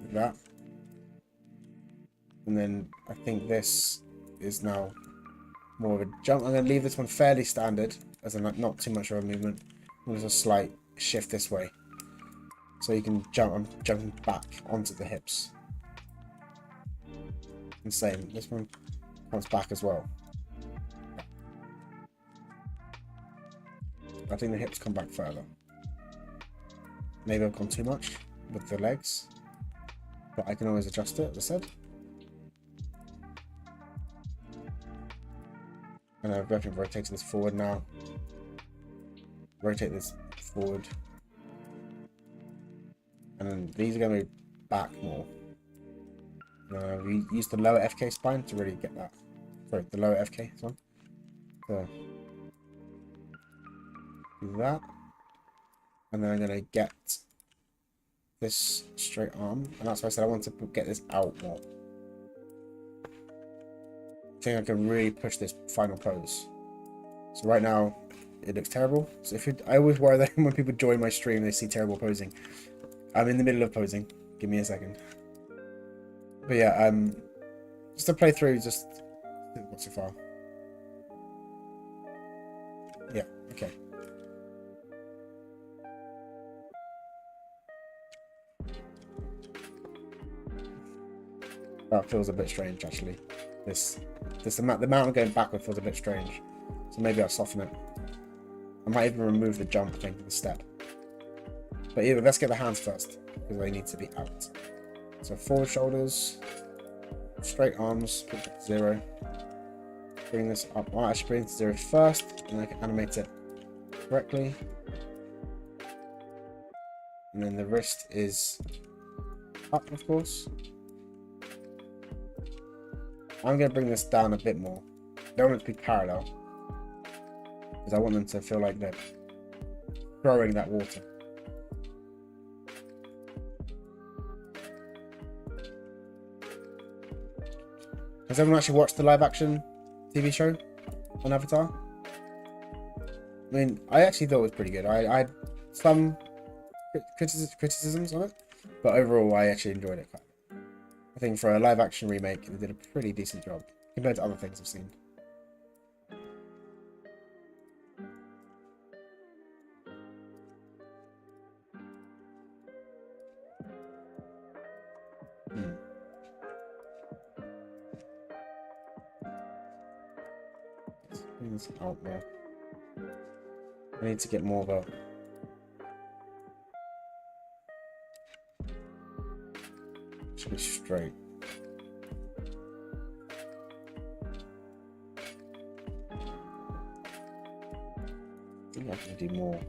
like that, and then I think this is now more of a jump. I'm going to leave this one fairly standard, as in like not too much of a movement, There's a slight shift this way. So you can jump, I'm jumping back onto the hips. And same, this one comes back as well. I think the hips come back further. Maybe I've gone too much with the legs, but I can always adjust it, as I said. And I've definitely rotated this forward now. Rotate this forward. And then these are going to move back more. We use the lower FK spine to really get that. Sorry, the lower FK, this one. So, do that. And then I'm going to get this straight arm. And that's why I said I want to get this out more. I think I can really push this final pose. So right now, it looks terrible. So I always worry that when people join my stream, they see terrible posing. I'm in the middle of posing. Give me a second. But yeah, just to play through, just what so far. Yeah, okay. That feels a bit strange, actually. The amount of going backward feels a bit strange. So maybe I'll soften it. I might even remove the jump, I think, the step. But either let's get the hands first, because they need to be out. So forward shoulders, straight arms, put it to 0. Bring this up. Well, I should bring it to 0 first, and I can animate it correctly. And then the wrist is up, of course. I'm going to bring this down a bit more. I don't want it to be parallel, because I want them to feel like they're throwing that water. Has everyone actually watched the live action TV show on Avatar? I mean, I actually thought it was pretty good. I had some criticisms on it, but overall I actually enjoyed it quite a bit. I think for a live action remake, they did a pretty decent job compared to other things I've seen. Bring this out more. I need to get more of a should be straight. I think I can do more.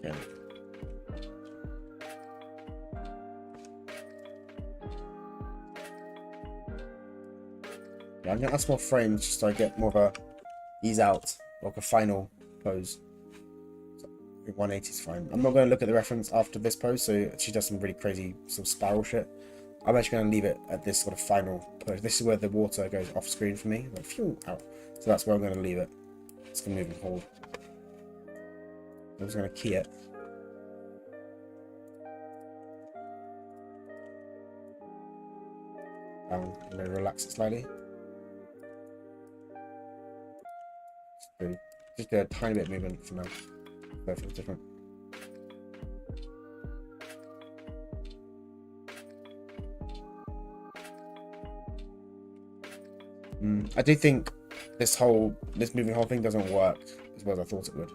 Okay. Yeah, I'm gonna add some more frames just so I get more of a ease out, like a final pose. So I think 180 is fine. I'm not going to look at the reference after this pose, so she does some really crazy sort of spiral shit. I'm actually going to leave it at this sort of final pose. This is where the water goes off screen for me, like phew, out. So that's where I'm going to leave it. It's going to move and hold. I'm just going to key it. I'm going to relax it slightly. Just do a tiny bit of movement for now. So it feels different. I do think this moving whole thing doesn't work as well as I thought it would.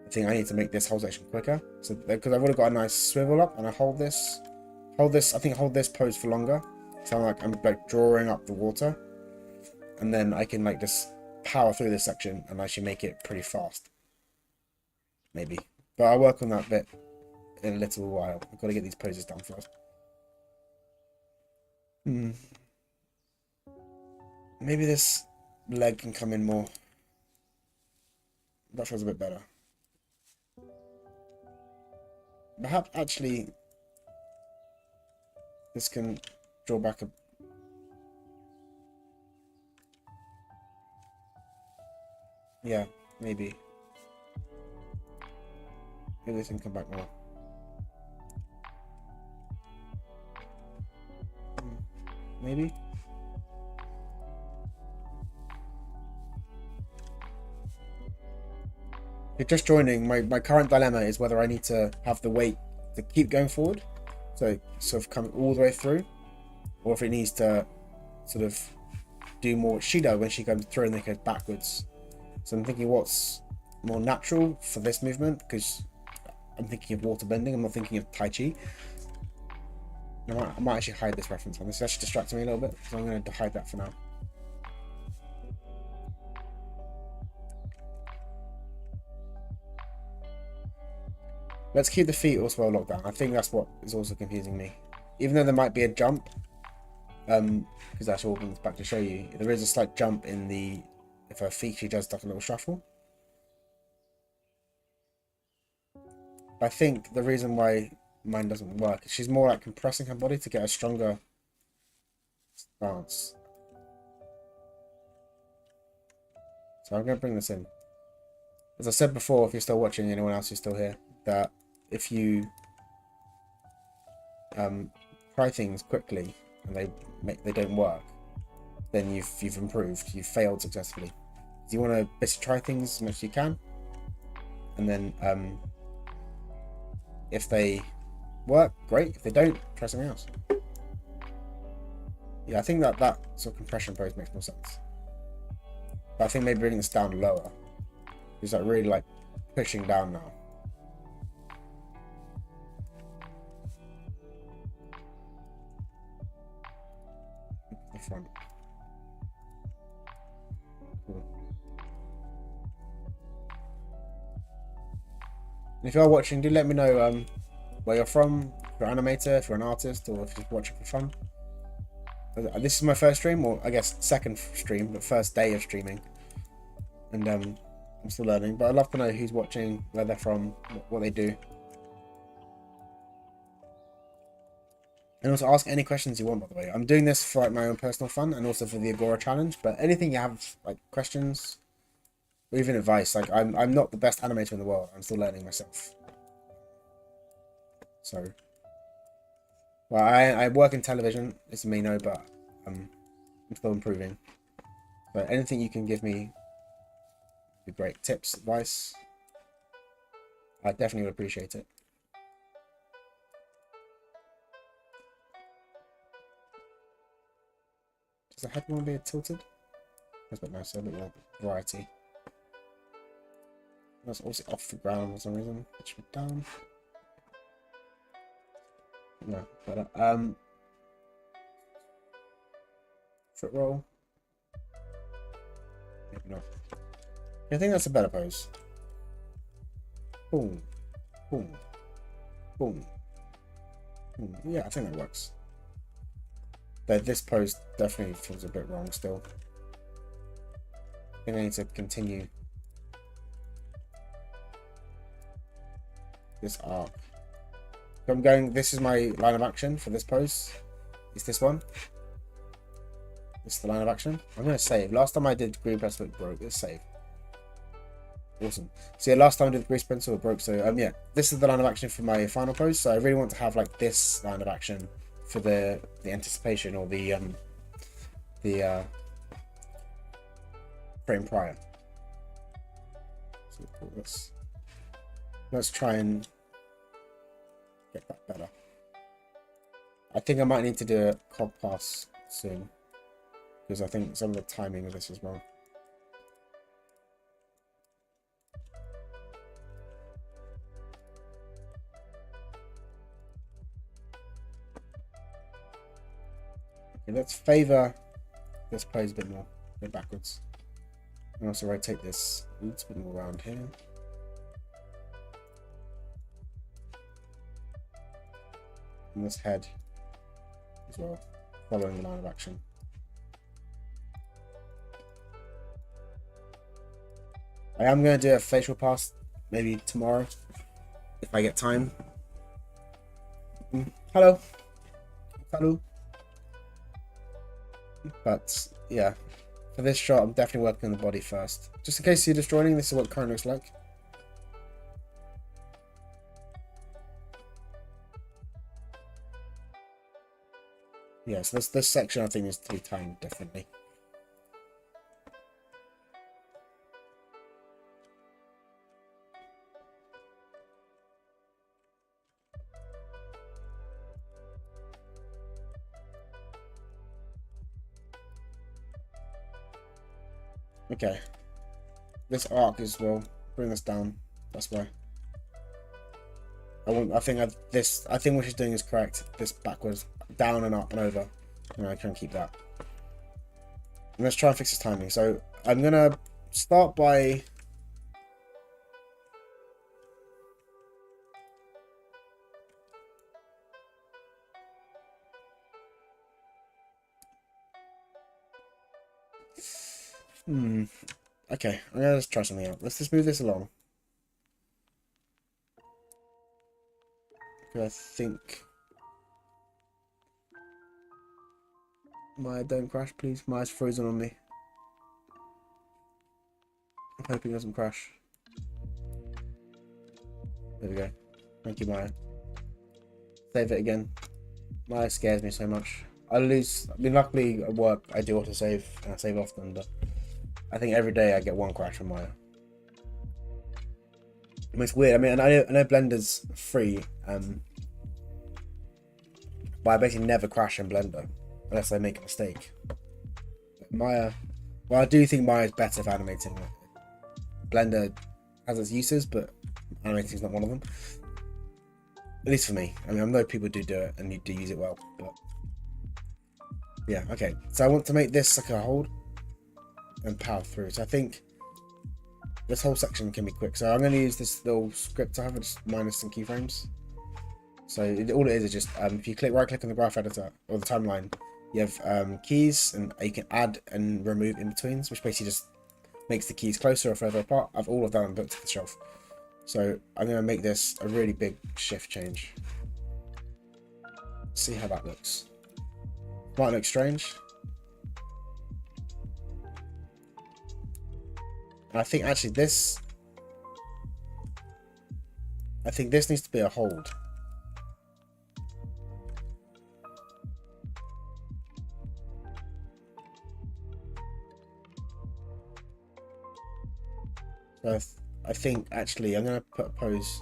I think I need to make this whole section quicker. So because I've already got a nice swivel up and I hold this, I think hold this pose for longer. So I'm like drawing up the water, and then I can like just power through this section and actually make it pretty fast. Maybe. But I'll work on that bit in a little while. I've got to get these poses done first. Maybe this leg can come in more. That feels a bit better. Perhaps actually this can draw back a... Yeah, maybe. Maybe this can come back more. Maybe. you're just joining, my current dilemma is whether I need to have the weight to keep going forward, so sort of come all the way through, or if it needs to sort of do more what she does when she comes through and then goes backwards. So I'm thinking what's more natural for this movement, because I'm thinking of water bending, I'm not thinking of Tai Chi. I might actually hide this reference on this. Is actually distracting me a little bit, so I'm going to hide that for now. Let's keep the feet also well locked down. I think that's what is also confusing me. Even though there might be a jump, because that's all back to show you, there is a slight jump in the, if her feet, she does like a little shuffle. I think the reason why mine doesn't work is she's more like compressing her body to get a stronger stance. So I'm going to bring this in. As I said before, if you're still watching, anyone else who's still here, that if you try things quickly and they don't work, then you've improved, you've failed successfully. So you want to basically try things as much as you can, and then if they work, great. If they don't, try something else. Yeah, I think that sort of compression pose makes more sense. But I think maybe bringing this down lower is like really like pushing down now. The front. Cool. And if you are watching, do let me know where you're from, if you're an animator, if you're an artist, or if you're watching for fun. This is my first stream, or I guess second stream, but first day of streaming. And I'm still learning, but I'd love to know who's watching, where they're from, what they do. And also ask any questions you want, by the way. I'm doing this for like my own personal fun and also for the Agora challenge, but anything you have, like questions or even advice, like I'm not the best animator in the world. I'm still learning myself. So, well, I work in television, as you may know, but I'm still improving. But anything you can give me would be great. Tips, advice, I definitely would appreciate it. Does the head want to be tilted? That's a bit nicer, a bit more variety. That's also off the ground for some reason. It should be down. No, better. Foot roll. Maybe not. I think that's a better pose. Boom, boom, boom, boom. Yeah, I think that works. But this pose definitely feels a bit wrong still. I think I need to continue this arc. So I'm going, this is my line of action for this pose. It's this one. This is the line of action. I'm going to save. Last time I did green press foot broke. Let's save. Awesome. So yeah, last time I did the grease pencil it broke. So yeah, this is the line of action for my final pose. So I really want to have like this line of action for the anticipation or the frame prior. So we'll call this. Let's try and get that better. I think I might need to do a cog pass soon because I think some of the timing of this is wrong. Okay, let's favor this pose a bit more, go backwards, and also rotate this a little bit more around here. And this head as well, following the line of action. I am going to do a facial pass maybe tomorrow if I get time. Hello. Hello. But yeah, for this shot, I'm definitely working on the body first. Just in case you're just joining, this is what it currently looks like. Yeah, so this section I think needs to be timed differently. Okay. This arc is, well, bring this down. That's why. I think what she's doing is correct. This backwards, down and up and over. And I can keep that. And let's try and fix this timing. So I'm gonna start by okay, I'm gonna just try something out. Let's just move this along. I think Maya, don't crash, please. Maya's frozen on me. I'm hoping it doesn't crash. There we go. Thank you, Maya. Save it again. Maya scares me so much. I lose. I mean, luckily at work I do autosave and I save often, but I think every day I get one crash from Maya. I mean, it's weird. I mean, I know Blender's free, but I basically never crash in Blender unless I make a mistake. Maya, well, I do think Maya's better for animating. Blender has its uses, but animating is not one of them. At least for me. I mean, I know people do it and you do use it well, but yeah, okay. So I want to make this like a hold and power through. So I think this whole section can be quick. So I'm going to use this little script I have, just minus some keyframes. So all it is just if you right click on the graph editor or the timeline, you have keys, and you can add and remove in betweens, which basically just makes the keys closer or further apart. I've all of that on booked to the shelf. So I'm going to make this a really big shift change. See how that looks. Might look strange. And I think actually this needs to be a hold. So I think actually I'm going to put a pose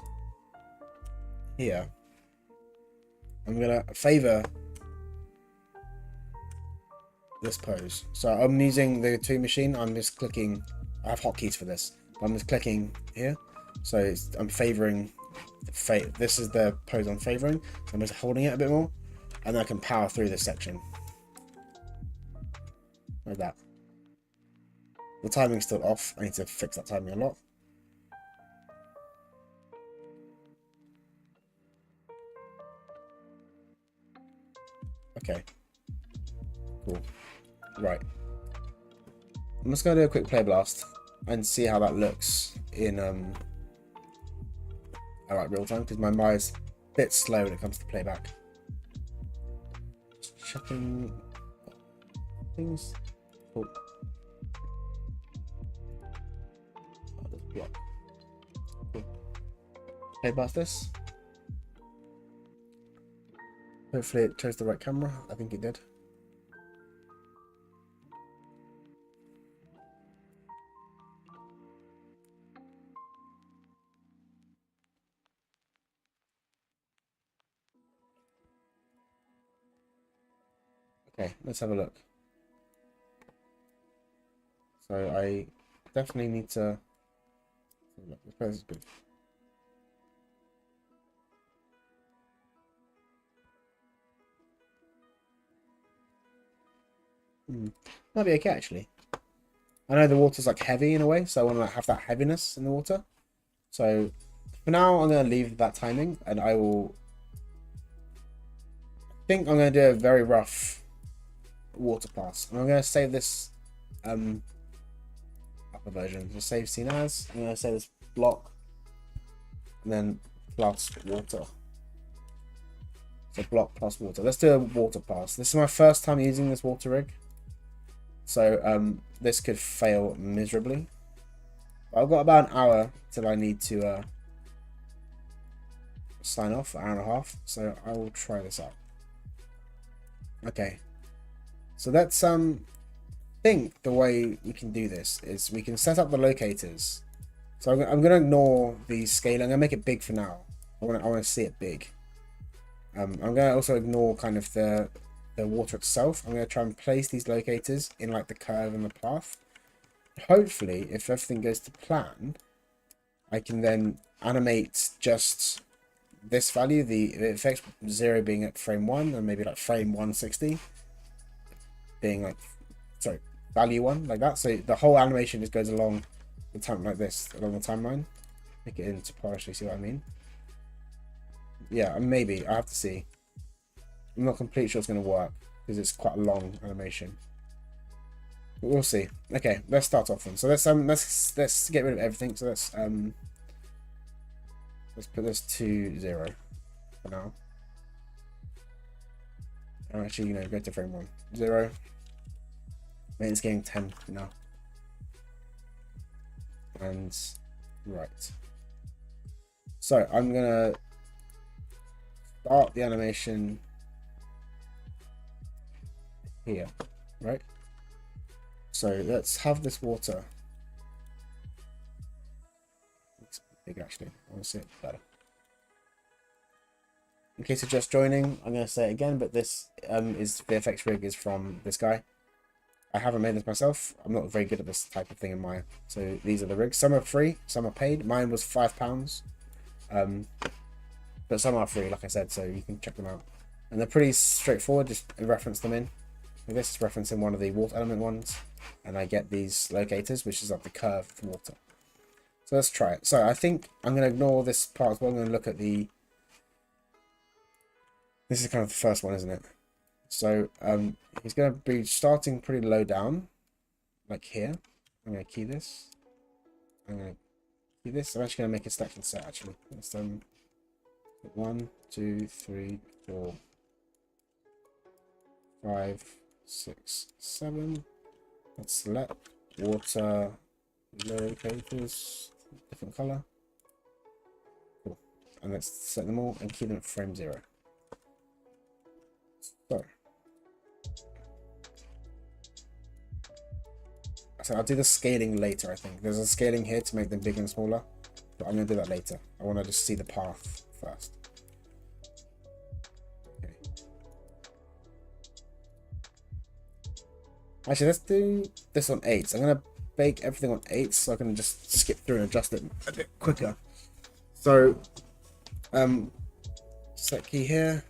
here. I'm going to favor this pose. So I'm using the 2 machine. I'm just clicking. I have hotkeys for this. But I'm just clicking here. So I'm favoring. This is the pose I'm favoring. So I'm just holding it a bit more, and then I can power through this section like that. The timing's still off. I need to fix that timing a lot. Okay. Cool. Right. I'm just going to do a quick play blast and see how that looks in real time, because my Maya's a bit slow when it comes to playback. Just checking things. Oh. Block. Cool. Play blast this. Hopefully it chose the right camera. I think it did. Okay, let's have a look. So I definitely need to. This is good. Might be okay actually. I know the water's like heavy in a way, so I want to have that heaviness in the water. So for now, I'm going to leave that timing, and I think I'm going to do a very rough water pass. And I'm going to save this upper version. Just save scene as. I'm going to save this block, and then plus water. So block plus water. Let's do a water pass. This is my first time using this water rig, so this could fail miserably. I've got about an hour till I need to sign off, an hour and a half, so I will try this out. Okay, so that's think the way we can do this is we can set up the locators. So I'm going to ignore the scaling. I'm going to make it big for now. I want to see it big. I'm going to also ignore kind of the water itself. I'm going to try and place these locators in like the curve and the path. hopefully, if everything goes to plan, I can then animate just this value, the effects 0 being at frame 1, and maybe like frame 160 being like, sorry, value 1, like that. So the whole animation just goes along the time like this, along the timeline. Make it into partially, see what I mean? Yeah, maybe. I have to see. I'm not completely sure it's going to work because it's quite a long animation. But we'll see. Okay, let's start off then. So let's get rid of everything. So let's put this to 0 for now. And actually, go to frame 1. 0. Maintenance getting 10 for now. And right. So I'm gonna start the animation here, right? So let's have this water. It's big actually. I want to see it better. In case you're just joining, I'm going to say it again, but this is the FX rig is from this guy. I haven't made this myself. I'm not very good at this type of thing in Maya. So these are the rigs. Some are free, some are paid. Mine was £5. But some are free, like I said, so you can check them out. And they're pretty straightforward, just reference them in. This is referencing one of the water element ones. And I get these locators, which is like the curved water. So let's try it. So I think I'm going to ignore this part as well. I'm going to look at the... This is kind of the first one, isn't it? So he's going to be starting pretty low down, like here. I'm going to key this. I'm going to key this. I'm actually going to make a stacking set, actually. Let's 1, 2, 3, 4, 5, 6, 7. Let's select water locators, different color. Cool. And let's set them all and key them at frame 0. So I'll do the scaling later, I think. There's a scaling here to make them bigger and smaller, but I'm going to do that later. I want to just see the path first. Okay. Actually, let's do this on 8. So I'm going to bake everything on 8 so I can just skip through and adjust it a bit quicker. So, set key here,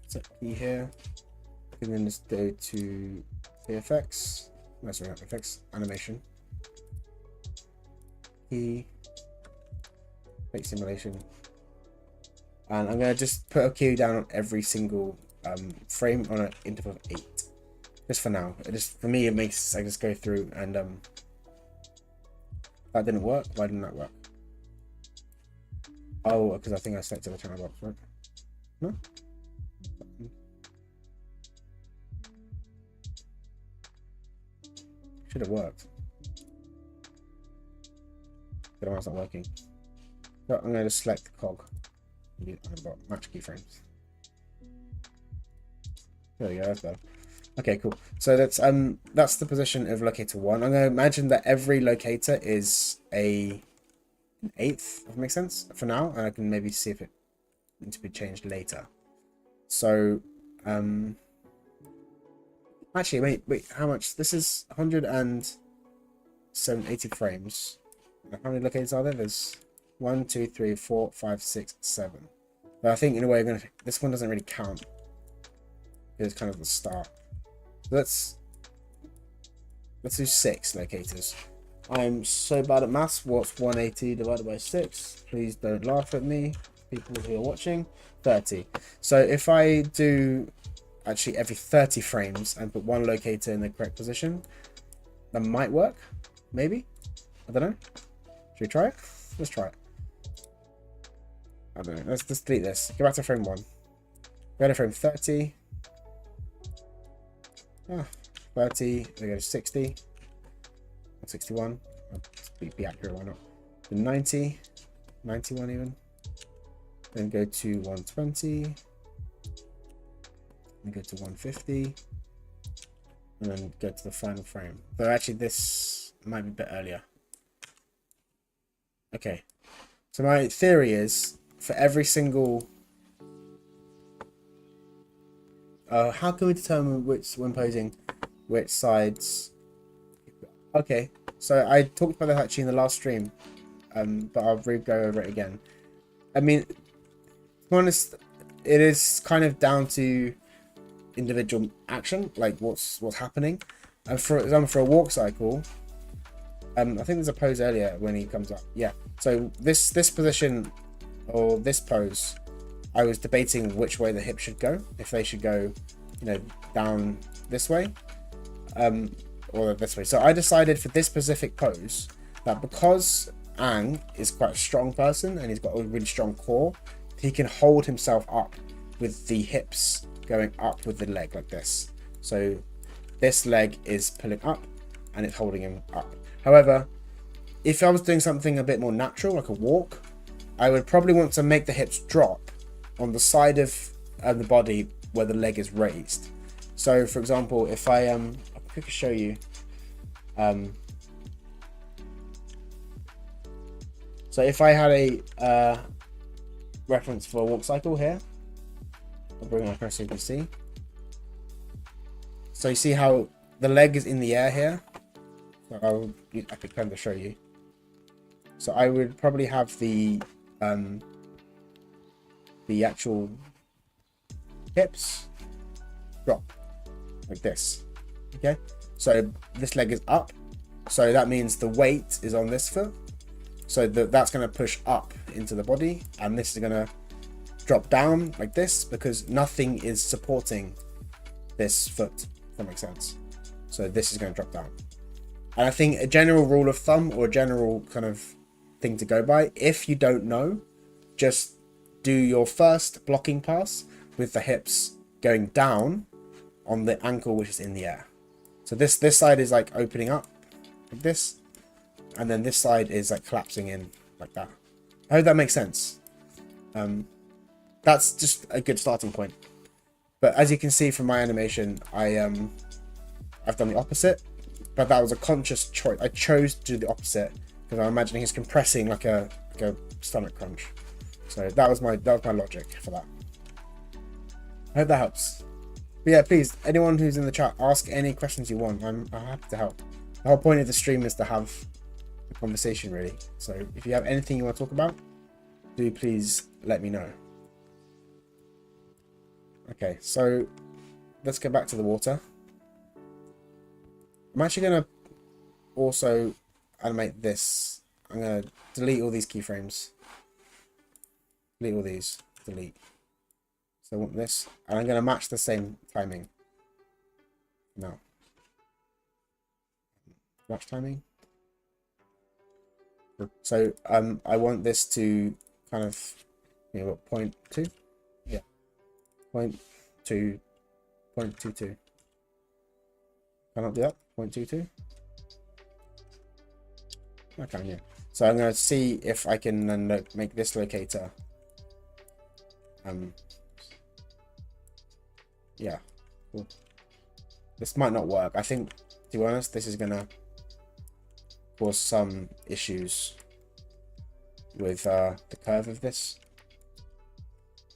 set key here, and then just go to VFX. No, sorry, not VFX, animation. Key, bake simulation. And I'm going to just put a key down on every single frame on an interval of 8. Just for now. For me, it makes, I just go through and that didn't work. Why didn't that work? Oh, because I think I selected the channel box, right? No? Should have worked. But it's not working. So I'm going to select the cog. I've got match keyframes. There we go, that's better. Okay, cool. So that's the position of locator 1. I'm going to imagine that every locator is an 8th, if that makes sense, for now, and I can maybe see if it needs to be changed later. So, actually, wait, how much? This is 180 frames. How many locators are there? There's 1, 2, 3, 4, 5, 6, 7. But I think in a way, this one doesn't really count. It's kind of the start. So let's do 6 locators. I'm so bad at maths. What's 180 divided by 6? Please don't laugh at me, people who are watching. 30. So if I do actually every 30 frames and put one locator in the correct position, that might work. Maybe. I don't know. Should we try it? Let's try it. I don't know. Let's just delete this. Go back to frame 1. Go to frame 30. 30. We go to 60. 61. Be accurate, why not? 90. 91 even. Then go to 120. And go to 150. And then go to the final frame. Though actually this might be a bit earlier. Okay. So my theory is for every single how can we determine which when posing which sides? Okay, So I talked about that actually in the last stream, but I'll go over it again. I mean, to be honest, it is kind of down to individual action, like what's happening. And for example, for a walk cycle, I think there's a pose earlier when he comes up. Yeah. So this position or this pose, I was debating which way the hips should go. If they should go, you know, down this way, or this way. So I decided for this specific pose that because Aang is quite a strong person and he's got a really strong core, he can hold himself up with the hips going up with the leg like this. So this leg is pulling up and it's holding him up. However, if I was doing something a bit more natural, like a walk, I would probably want to make the hips drop on the side of the body where the leg is raised. So for example, if I'll quickly show you. So if I had a reference for a walk cycle here, I'll bring it across so you can see. So you see how the leg is in the air here. So I could kind of show you. So I would probably have the actual hips drop like this. Okay, so this leg is up, so that means the weight is on this foot, so that's going to push up into the body, and this is going to drop down like this because nothing is supporting this foot, if that makes sense. So this is going to drop down. And I think a general rule of thumb, or a general kind of thing to go by, if you don't know, just do your first blocking pass with the hips going down on the ankle which is in the air. So this side is like opening up like this, and then this side is like collapsing in like that. I hope that makes sense. That's just a good starting point. But as you can see from my animation, I've done the opposite, but that was a conscious choice. I chose to do the opposite because I'm imagining he's compressing like a stomach crunch. So that was my logic for that. I hope that helps. But yeah, please, anyone who's in the chat, ask any questions you want. I'm happy to help. The whole point of the stream is to have a conversation, really. So if you have anything you want to talk about, do please let me know. Okay, so let's go back to the water. I'm actually going to also animate this. I'm going to delete all these keyframes. Delete all these. Delete. So I want this, and I'm going to match the same timing. No. Match timing. So I want this to kind of, you know, what, 0.2? Yeah. 0.2, 0.22. Can I do that? 0.22? I can, yeah. So I'm going to see if I can then make this locator. Yeah, cool. This might not work. I think, to be honest, this is gonna cause some issues with the curve of this.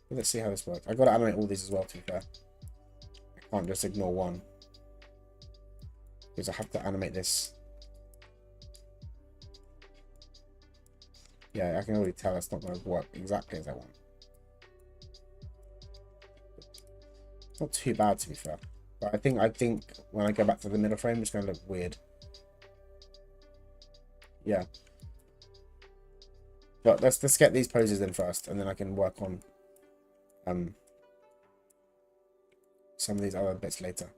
But let's see how this works. I gotta animate all these as well, to be fair. I can't just ignore one, because I have to animate this. Yeah, I can already tell it's not gonna work exactly as I want. Not too bad, to be fair, but I think when I go back to the middle frame, it's going to look weird. Yeah, but let's get these poses in first, and then I can work on some of these other bits later.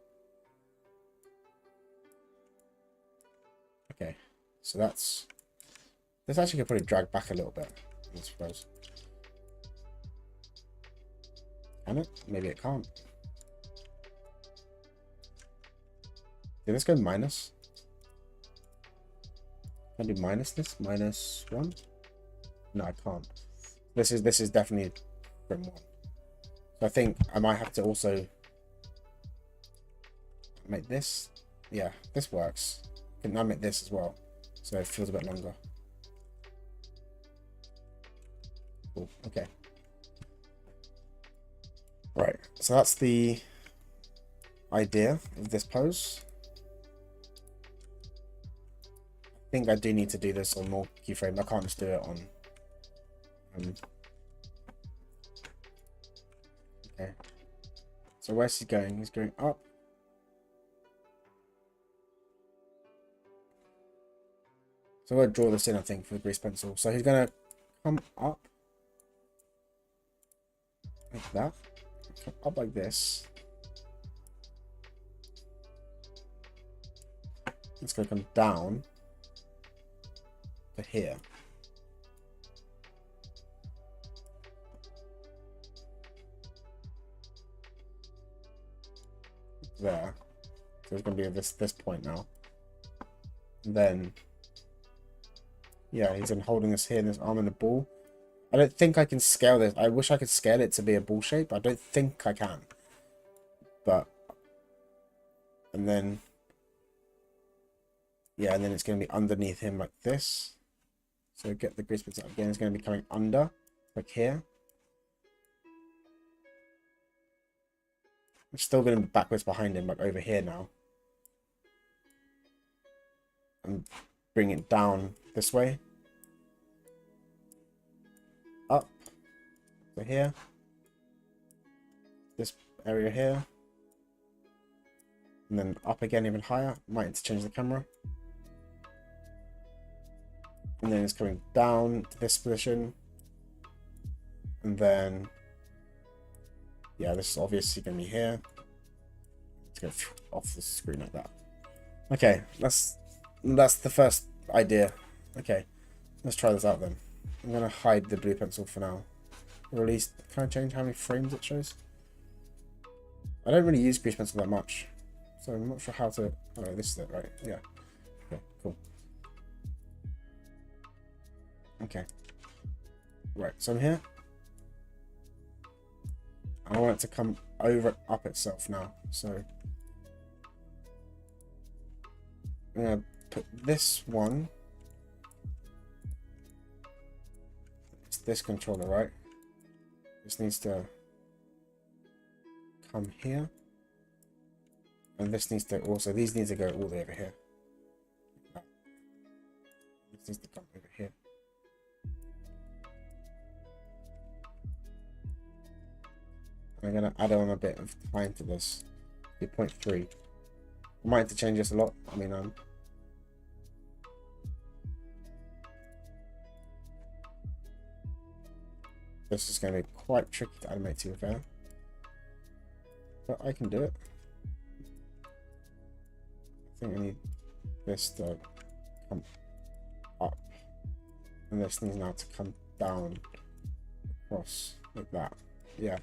Okay, so this actually could probably drag back a little bit, I suppose. Can it? Maybe it can't. Did this go minus? Can I do minus this? -1? No, I can't. This is definitely from 1. So I think I might have to also make this. Yeah, this works. I can animate this as well, so it feels a bit longer. Cool. Okay. Right. So that's the idea of this pose. I think I do need to do this on more keyframe. I can't just do it on. Okay. So where's he going? He's going up. So I'm going to draw this in, I think, for the grease pencil. So he's going to come up like that. Come up like this. It's going to come down to here. There. So it's going to be at this point now. And then, yeah, he's then holding this here in his arm and the ball. I don't think I can scale this. I wish I could scale it to be a ball shape. I don't think I can. But, and then, yeah, and then it's going to be underneath him like this. So get the grease bits up again. It's going to be coming under, like here. It's still going to be backwards behind him, like over here now. And bring it down this way. Up to here. This area here. And then up again even higher. Might interchange the camera. And then it's coming down to this position. And then, yeah, this is obviously going to be here. Let's go off the screen like that. Okay, that's the first idea. Okay, let's try this out then. I'm going to hide the blue pencil for now. Or at least, can I change how many frames it shows? I don't really use grease pencil that much. So I'm not sure how to... Oh, no, this is it, right? Yeah. Okay, cool. Okay. Right, so I'm here. I want it to come over up itself now. So I'm going to put this one. It's this controller, right? This needs to come here. And this needs to also, these need to go all the way over here. This needs to come over here. I'm going to add on a bit of time to this. 0.3. I might have to change this a lot. I mean, this is going to be quite tricky to animate, to be fair. But I can do it. I think I need this to come up. And this needs now to come down across like that. Yeah.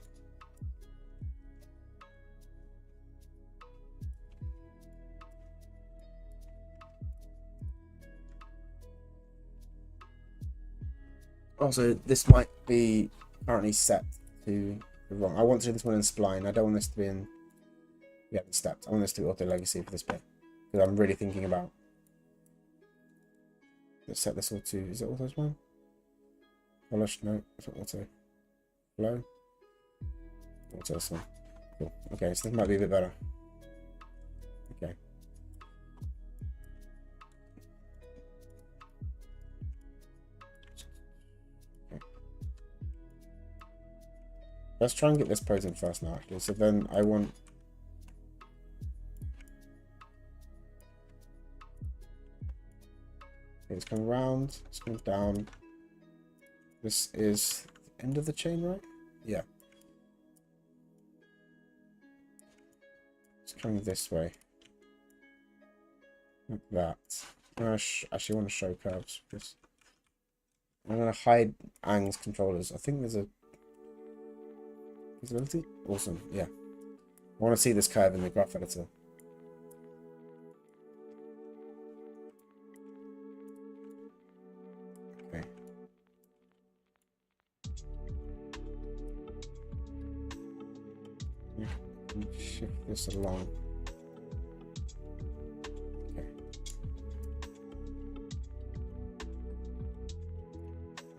Also, this might be currently set to the wrong. I want to do this one in spline. I don't want this to be in the steps. I want this to be auto legacy for this bit. Because I'm really thinking about. Let's set this all to. Is it auto spline? Polish? No, it's not auto. Flow? Auto spline. Cool. Okay, so this might be a bit better. Okay. Let's try and get this pose in first now, actually. So then I want... Okay, it's coming around, it's coming down. This is the end of the chain, right? Yeah. It's coming this way. Like that. I actually want to show curves. Because I'm going to hide Aang's controllers. I think there's a... Visibility? Awesome, yeah. I want to see this curve in the graph editor. Okay. Shift this along. Okay.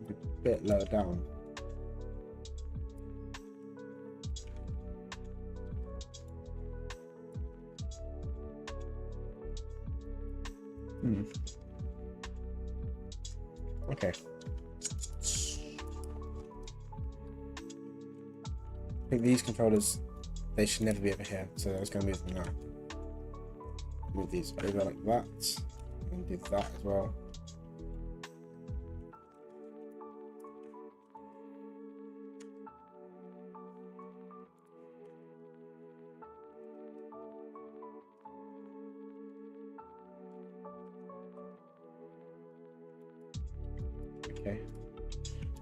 A bit lower down. Okay. I think these controllers, they should never be over here, so I was going to move them now. Move these over like that, and do that as well. Okay.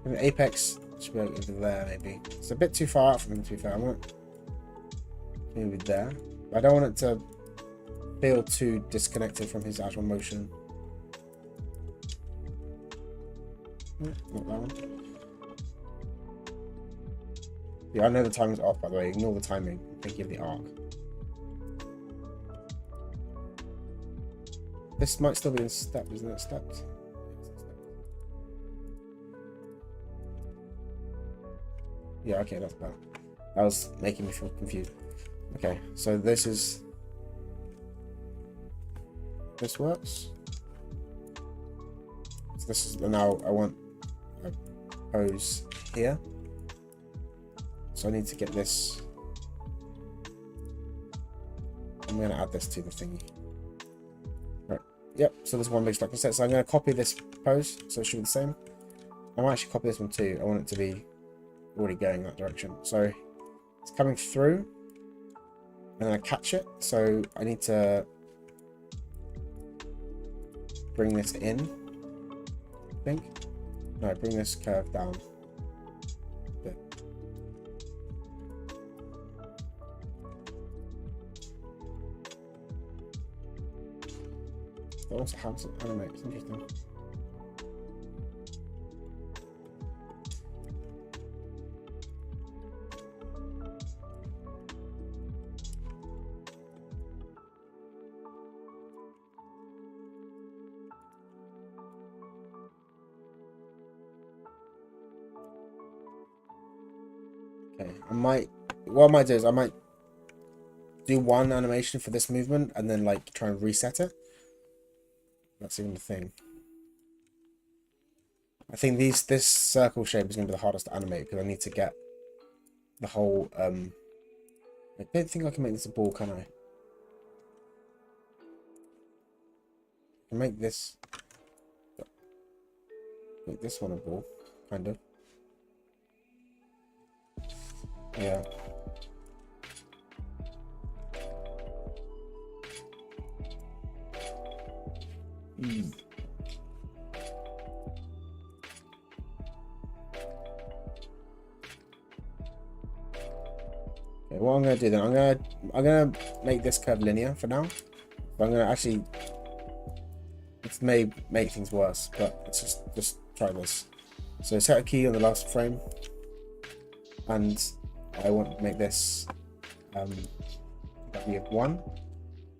And the apex should be over there, maybe. It's a bit too far out from them, to be fair. I want maybe there. But I don't want it to feel too disconnected from his actual motion. Not that one. Yeah, I know the timing's off, by the way. Ignore the timing. I'm thinking of the arc. This might still be in step, isn't it? Stepped. Yeah, okay, that's better. That was making me feel confused. Okay, so this works. So this is now I want a pose here. So I need to get this. I'm gonna add this to the thingy. Right. Yep, so there's one big structure set. So I'm gonna copy this pose so it should be the same. I might actually copy this one too. I want it to be already going that direction. So it's coming through and then I catch it. So I need to bring this in, I think. No, bring this curve down a bit. It also has an animate. It's interesting. Okay, what I might do is I might do one animation for this movement and then like try and reset it. That's even the thing. I think this circle shape is going to be the hardest to animate because I need to get the whole I don't think I can make this a ball, can I? I can make this one a ball, kind of. Yeah. Okay, what I'm gonna do then, I'm gonna make this curve linear for now. But I'm gonna actually, this may make things worse, but let's just try this. So set a key on the last frame, and I want to make this be 1.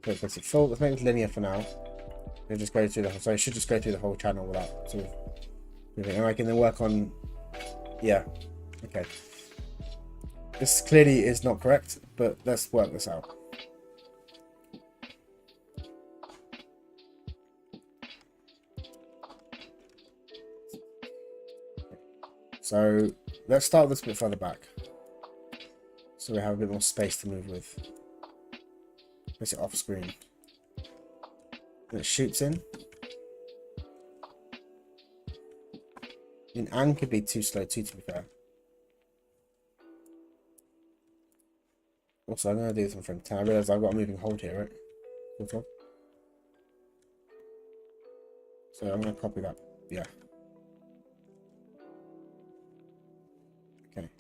So it's basically full. Let's make it linear for now. It'll just go through the whole, so I should just go through the whole channel without sort of moving. And I can then work on, yeah, okay. This clearly is not correct, but let's work this out. So let's start this a bit further back, so we have a bit more space to move with. Place it off screen. And it shoots in. I mean, Aang could be too slow too, to be fair. Also, I'm going to do this in front of 10. I realise I've got a moving hold here, right? Sort of. So I'm going to copy that. Yeah. Okay.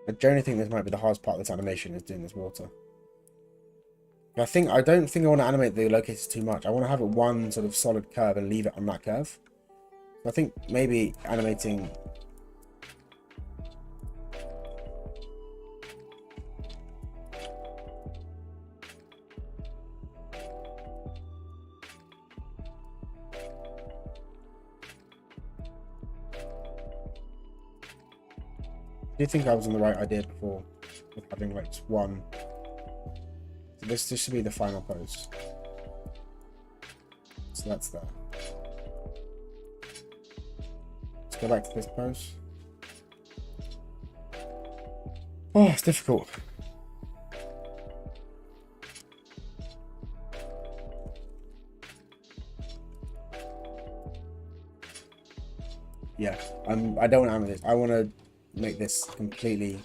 I generally think this might be the hardest part of this animation, is doing this water. I don't think I want to animate the locators too much. I want to have it one sort of solid curve and leave it on that curve. I think maybe animating I do think I was on the right idea before with having like one This should be the final pose. So that's there. Let's go back to this pose. Oh, it's difficult. Yeah, I don't want to animate this. I want to make this completely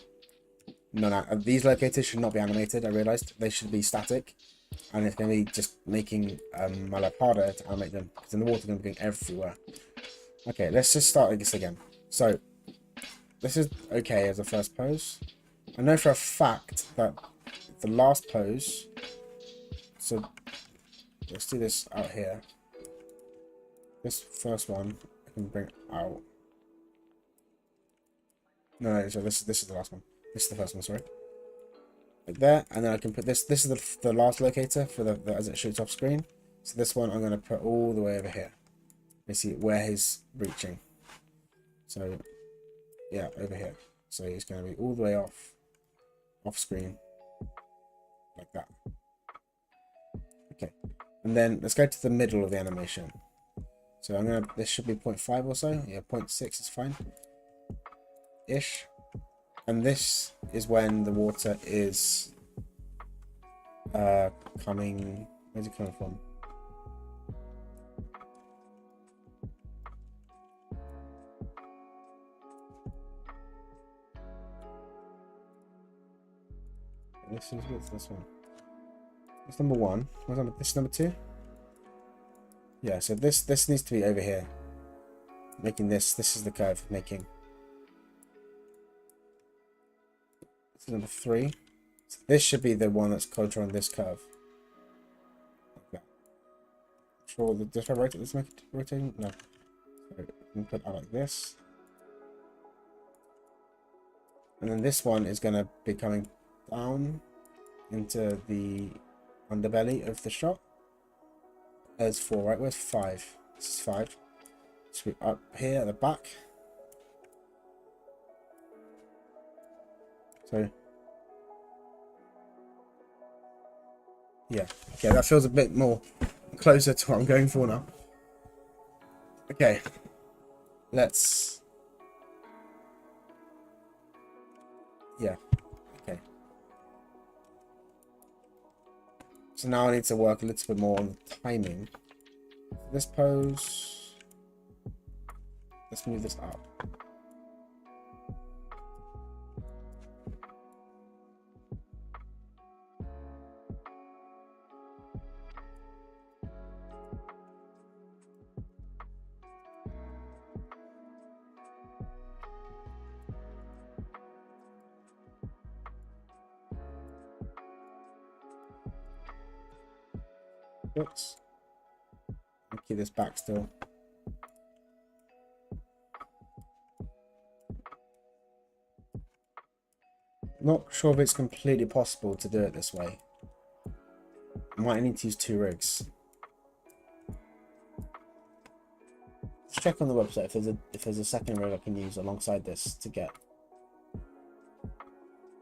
these locators should not be animated. I realized they should be static, and it's going to be just making my life harder to animate them because then the water's going to be going everywhere. Okay, let's just start this again. So this is okay as a first pose. I know for a fact that the last pose. So let's do this out here. This first one I can bring out. No, so this is the last one. This is the first one, sorry. Like there, and then I can put this. This is the last locator for the as it shoots off screen. So this one I'm going to put all the way over here. Let's see where he's reaching. So yeah, over here. So he's going to be all the way off screen, like that. Okay, and then let's go to the middle of the animation. So I'm gonna. This should be 0.5 or so. Yeah, 0.6 is fine. Ish. And this is when the water is coming. Where's it coming from? What's this one? It's number one. This is number two. Yeah, so this needs to be over here. Making this. This is the curve making. Number three. So this should be the one that's controlling this curve. Like that. Sure, if I rotate this, make it rotating? No. So we can put it out like this. And then this one is going to be coming down into the underbelly of the shot. There's 4, right? Where's 5? This is 5. So we're up here at the back. So yeah, okay, that feels a bit more closer to what I'm going for now. Okay, let's, yeah, okay. So now I need to work a little bit more on the timing. This pose, let's move this up. Oops. I'll keep this back still. Not sure if it's completely possible to do it this way. I might need to use 2 rigs. Let's check on the website if there's a second rig I can use alongside this to get.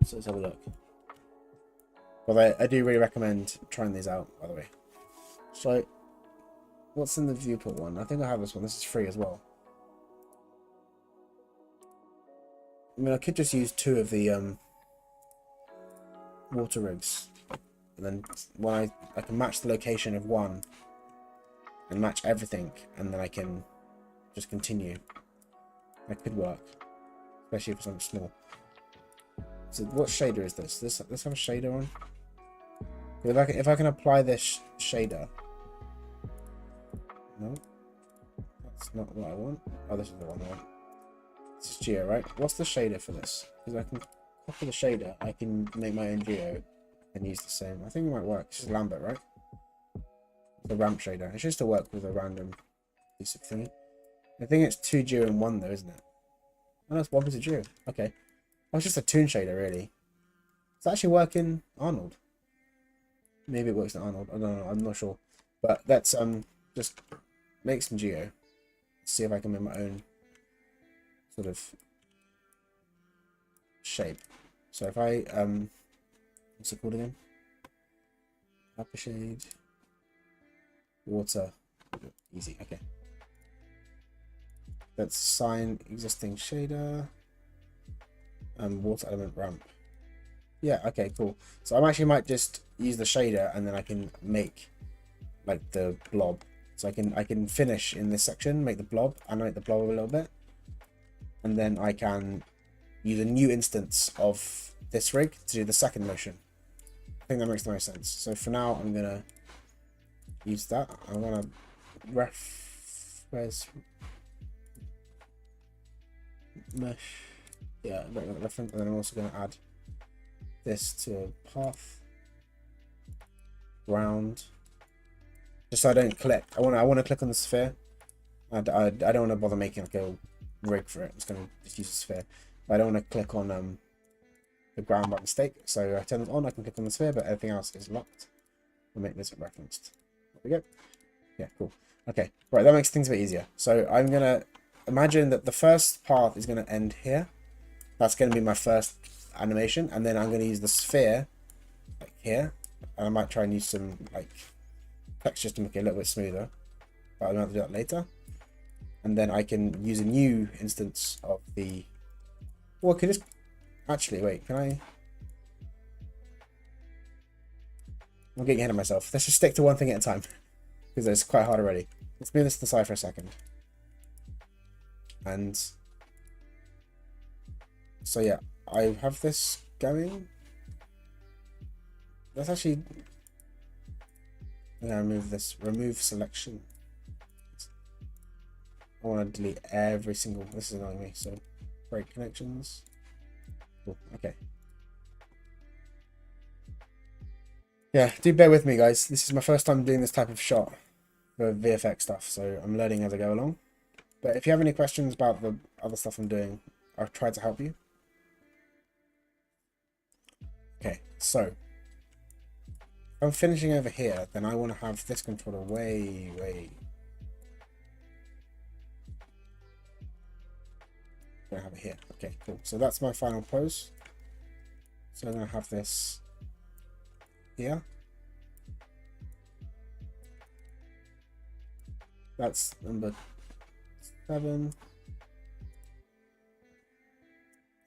So let's have a look. But I do really recommend trying these out, by the way. So, what's in the viewport one? I think I have this one. This is free as well. I mean, I could just use 2 of the water rigs, and then when I can match the location of one and match everything, and then I can just continue. That could work, especially for something small. So, what shader is this? Let's have a shader on. If I can apply this shader. No, that's not what I want. Oh, this is the one I want. This is geo, right? What's the shader for this? Because I can copy the shader, I can make my own geo and use the same. I think it might work. This is Lambert, right? The ramp shader. It's just to work with a random piece of thingy. I think it's 2 geo and 1 though, isn't it? Oh, that's 1 piece of geo. Okay. Oh, it's just a toon shader, really. Does it actually work in Arnold? Maybe it works in Arnold. I don't know. I'm not sure. But that's just make some geo. See if I can make my own sort of shape. So if I what's it called again? Upper shade. Water. Easy. Okay. Let's assign existing shader. Water element ramp. Yeah, okay, cool. So I actually might just use the shader and then I can make like the blob. So I can finish in this section, make the blob, animate the blob a little bit. And then I can use a new instance of this rig to do the second motion. I think that makes the most sense. So for now I'm gonna use that. I'm gonna where's mesh? Yeah, reference, and then I'm also gonna add this to path ground, just so I don't click. I want to click on the sphere. I don't want to bother making like a rig for it. I'm just gonna just use the sphere. But I don't want to click on the ground by mistake. So I turn it on. I can click on the sphere, but everything else is locked. We'll make this referenced. There we go. Yeah, cool. Okay, right. That makes things a bit easier. So I'm gonna imagine that the first path is gonna end here. That's gonna be my first animation, and then I'm going to use the sphere like here, and I might try and use some like textures to make it a little bit smoother, but I'm going to have to do that later. And then I can use a new instance of the, well, I could just actually wait, can I? I'm getting ahead of myself. Let's just stick to one thing at a time because it's quite hard already. Let's move this to the side for a second. And so yeah, I have this going. Let's actually, I'm gonna remove this. Remove selection. I want to delete every single. This is annoying me. So break connections. Cool. Okay. Yeah, do bear with me, guys. This is my first time doing this type of shot for VFX stuff, so I'm learning as I go along. But if you have any questions about the other stuff I'm doing, I'll try to help you. Okay, so if I'm finishing over here, then I want to have this controller way. I'm gonna have it here. Okay, cool. So that's my final pose. So I'm gonna have this here. That's number 7.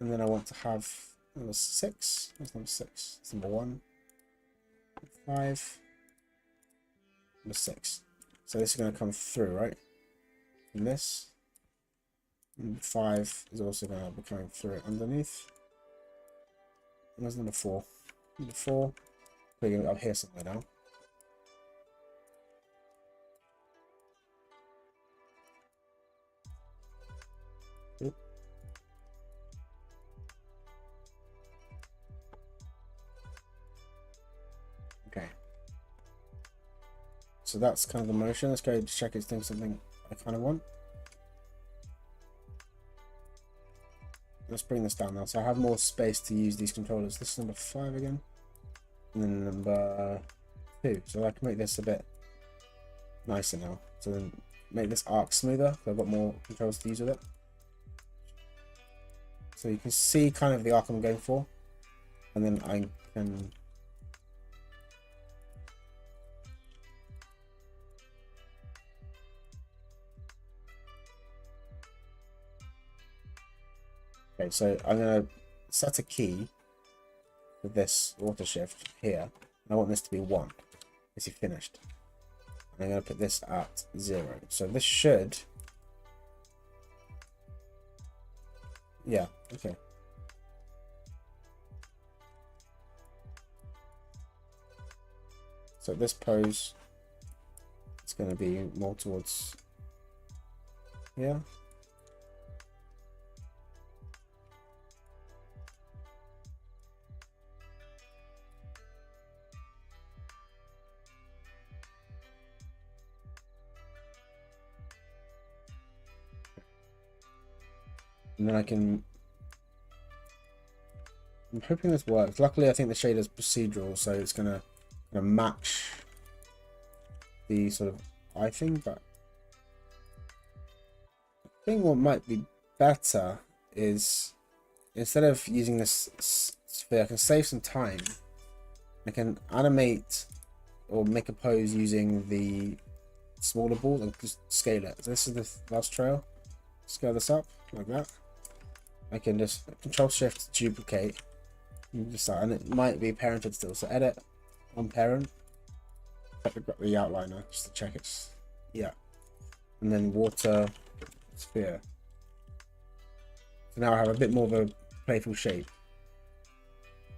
And then I want to have number 6. That's number 6. That's number 1. 5. Number 6. So this is going to come through, right? And this. Number 5 is also going to be coming through underneath. And there's number 4. Number 4. We're going up here somewhere now. Oop. Okay. So that's kind of the motion. Let's go check it's doing something I kind of want. Let's bring this down now. So I have more space to use these controllers. This is number 5 again. And then number 2. So I can make this a bit nicer now. So then make this arc smoother. So I've got more controls to use with it. So you can see kind of the arc I'm going for. And then I can... Okay, so I'm going to set a key with this auto shift here. And I want this to be 1. This is finished. And I'm going to put this at 0. So this should... Yeah, okay. So this pose, it's going to be more towards here. And then I'm hoping this works. Luckily, I think the shader's procedural, so it's gonna match the sort of eye thing. But I think what might be better is instead of using this sphere, I can save some time. I can animate or make a pose using the smaller ball and just scale it. So this is the last trail. Scale this up like that. I can just Control Shift duplicate and just that, and it might be parented still. So edit on parent. I've got the outliner just to check it's and then water sphere. So now I have a bit more of a playful shape.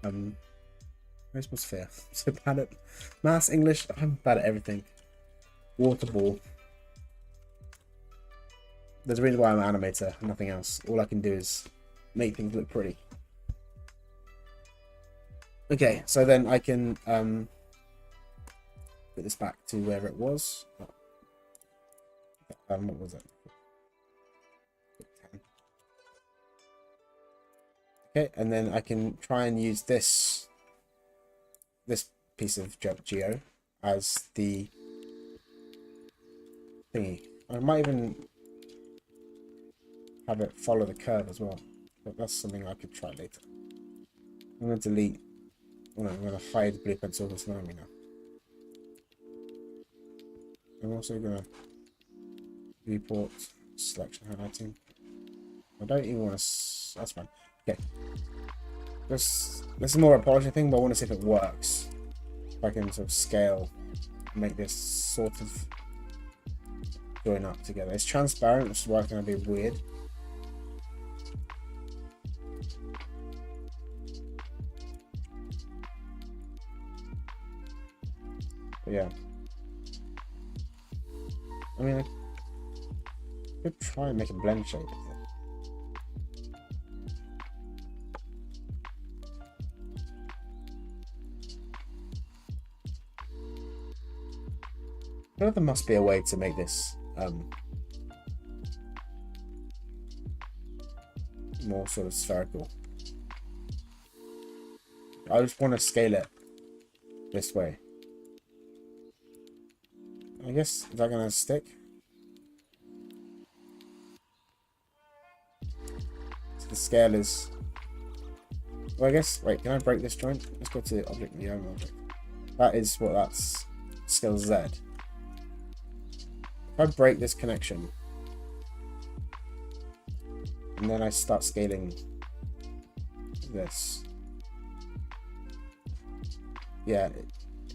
Where's my sphere? So bad at maths, English. I'm bad at everything. Water ball. There's a reason why I'm an animator, nothing else. All I can do is make things look pretty. Okay, so then I can put this back to where it was. What was it? Okay, and then I can try and use this piece of geo as the thingy. I might even have it follow the curve as well, but that's something I could try later. I'm going to delete. Oh no, I'm going to hide blue pencil this now. I'm also going to viewport selection highlighting. I don't even want to. That's fine. Okay. This is more a polishing thing, but I want to see if it works. If I can sort of scale, make this sort of join up together. It's transparent, which is why it's going to be weird. But yeah. I mean, I could try and make a blend shape. I know there must be a way to make this more sort of spherical. I just want to scale it this way. I guess, is that going to stick? So the scale is... Well, I guess... Wait, can I break this joint? Let's go to the object, the own object. That is what that's... Scale Z. If I break this connection, and then I start scaling this, yeah,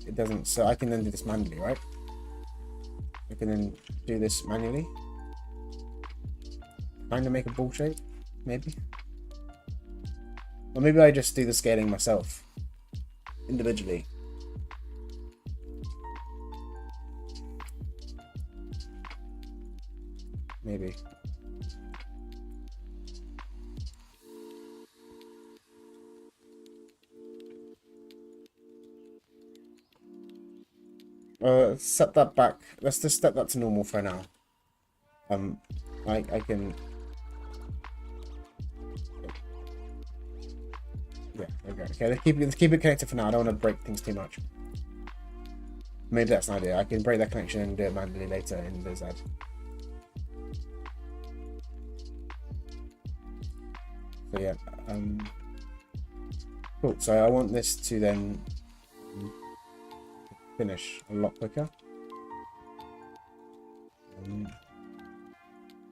it doesn't. So I can then do this manually, right? I can then do this manually. Kind of make a ball shape, maybe. Or maybe I just do the scaling myself, individually. Maybe. Set that back. Let's just set that to normal for now. I can. Yeah. Okay. Okay. Let's keep it connected for now. I don't want to break things too much. Maybe that's an idea. I can break that connection and do it manually later in the Z. So yeah, cool. So I want this to then finish a lot quicker.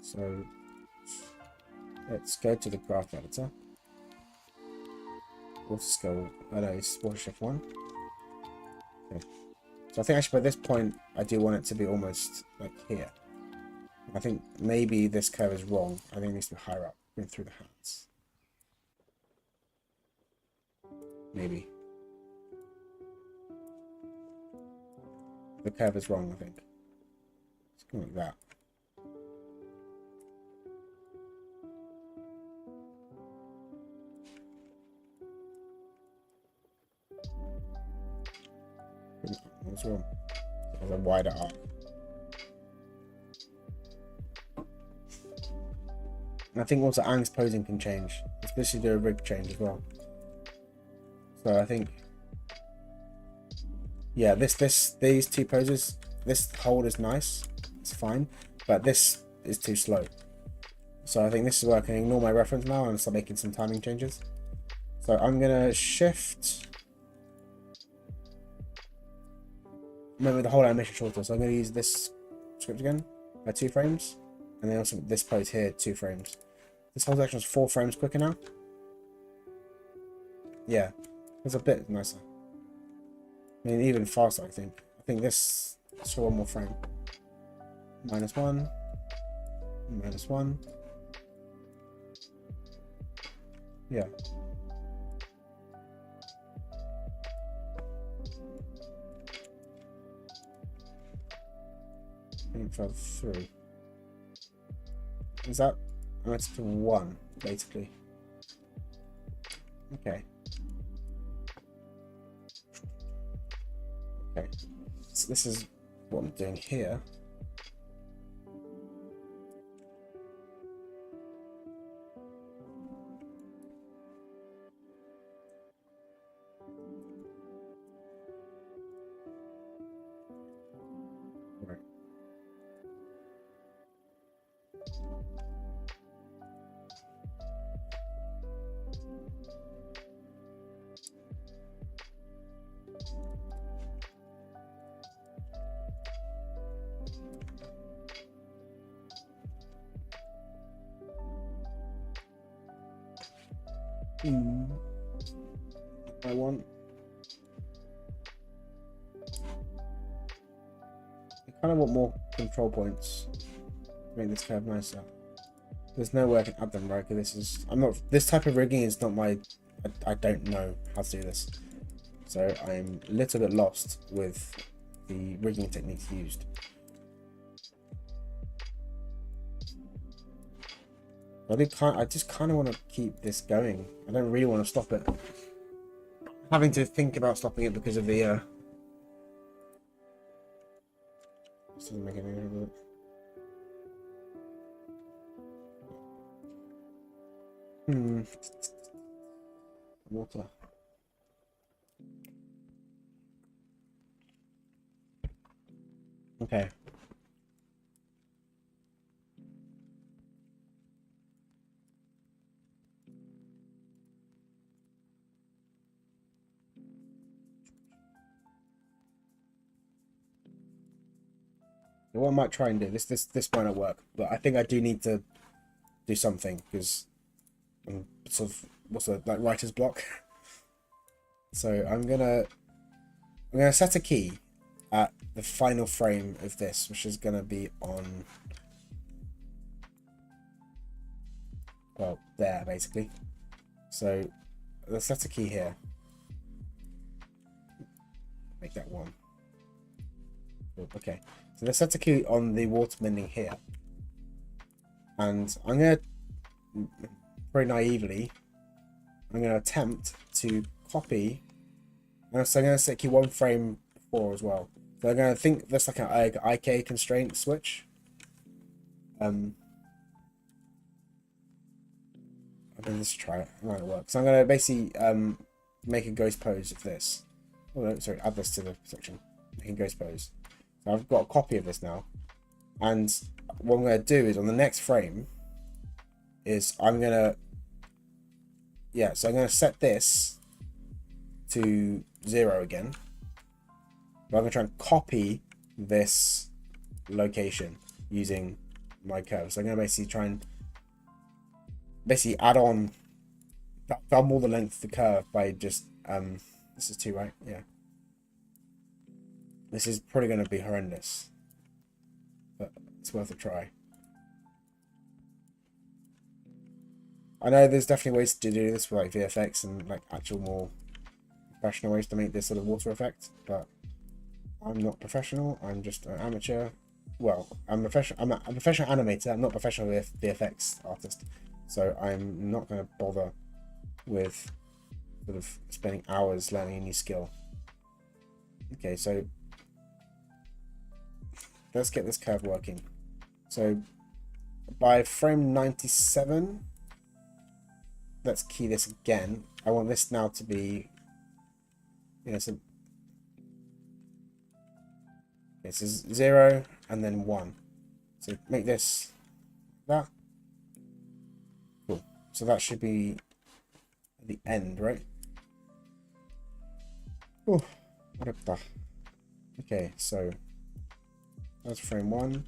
So let's go to the graph editor. Water scale. Oh no, it's water shift 1. Okay. So I think actually by this point I do want it to be almost like here. I think maybe this curve is wrong. I think it needs to be higher up, going through the hands. Maybe. The curve is wrong, I think. Something like that. What's wrong? It has a wider arc. And I think also Aang's posing can change. Let's literally do a rig change as well. So I think, yeah, these two poses, this hold is nice, it's fine, but this is too slow. So I think this is where I can ignore my reference now and start making some timing changes. So I'm gonna shift remember the whole animation shorter. So I'm going to use this script again by 2 frames, and then also this pose here 2 frames. This whole section is 4 frames quicker now. Yeah, it's a bit nicer. I mean, even faster, I think. I think this is for 1 more frame. -1, -1. Yeah. I think further through. Is that? Oh, it's to 1, basically. Okay. Okay. So this is what I'm doing here. Right. I want. I kind of want more control points to make this curve nicer. There's no way I can add them, right? Because this is. I'm not. This type of rigging is not my. I don't know how to do this, so I'm a little bit lost with the rigging techniques used. I just kind of want to keep this going. I don't really want to stop it. Having to think about stopping it because of the this doesn't make any sense. Water. Okay. What I might try and do this might not work, but I think I do need to do something because I'm sort of like writer's block. So I'm gonna set a key at the final frame of this, which is gonna be on, well, there basically. So let's set a key here. Make that 1. Cool. Okay. So let's set a key on the water mending here, and I'm gonna very naively, I'm gonna attempt to copy. So I'm gonna set key 1 frame before as well. So I'm gonna think that's like an IK constraint switch. I'm gonna just try it. It might work. So I'm gonna basically make a ghost pose of this. Oh no, sorry, add this to the section. Make a ghost pose. So I've got a copy of this now, and what I'm going to do is on the next frame is I'm going to set this to 0 again, but I'm going to try and copy this location using my curve. So I'm going to basically try and add on double the length of the curve by just this is 2, right? Yeah. This is probably going to be horrendous, but it's worth a try. I know there's definitely ways to do this with like VFX and like actual more professional ways to make this sort of water effect, but I'm not professional. I'm just an amateur. Well, I'm a professional animator. I'm not a professional VFX artist, so I'm not going to bother with sort of spending hours learning a new skill. Okay, so let's get this curve working. So by frame 97, let's key this again. I want this now to be, so this is 0 and then 1. So make this that. Cool. So that should be at the end, right? Oh, what a Okay, so that's frame 1.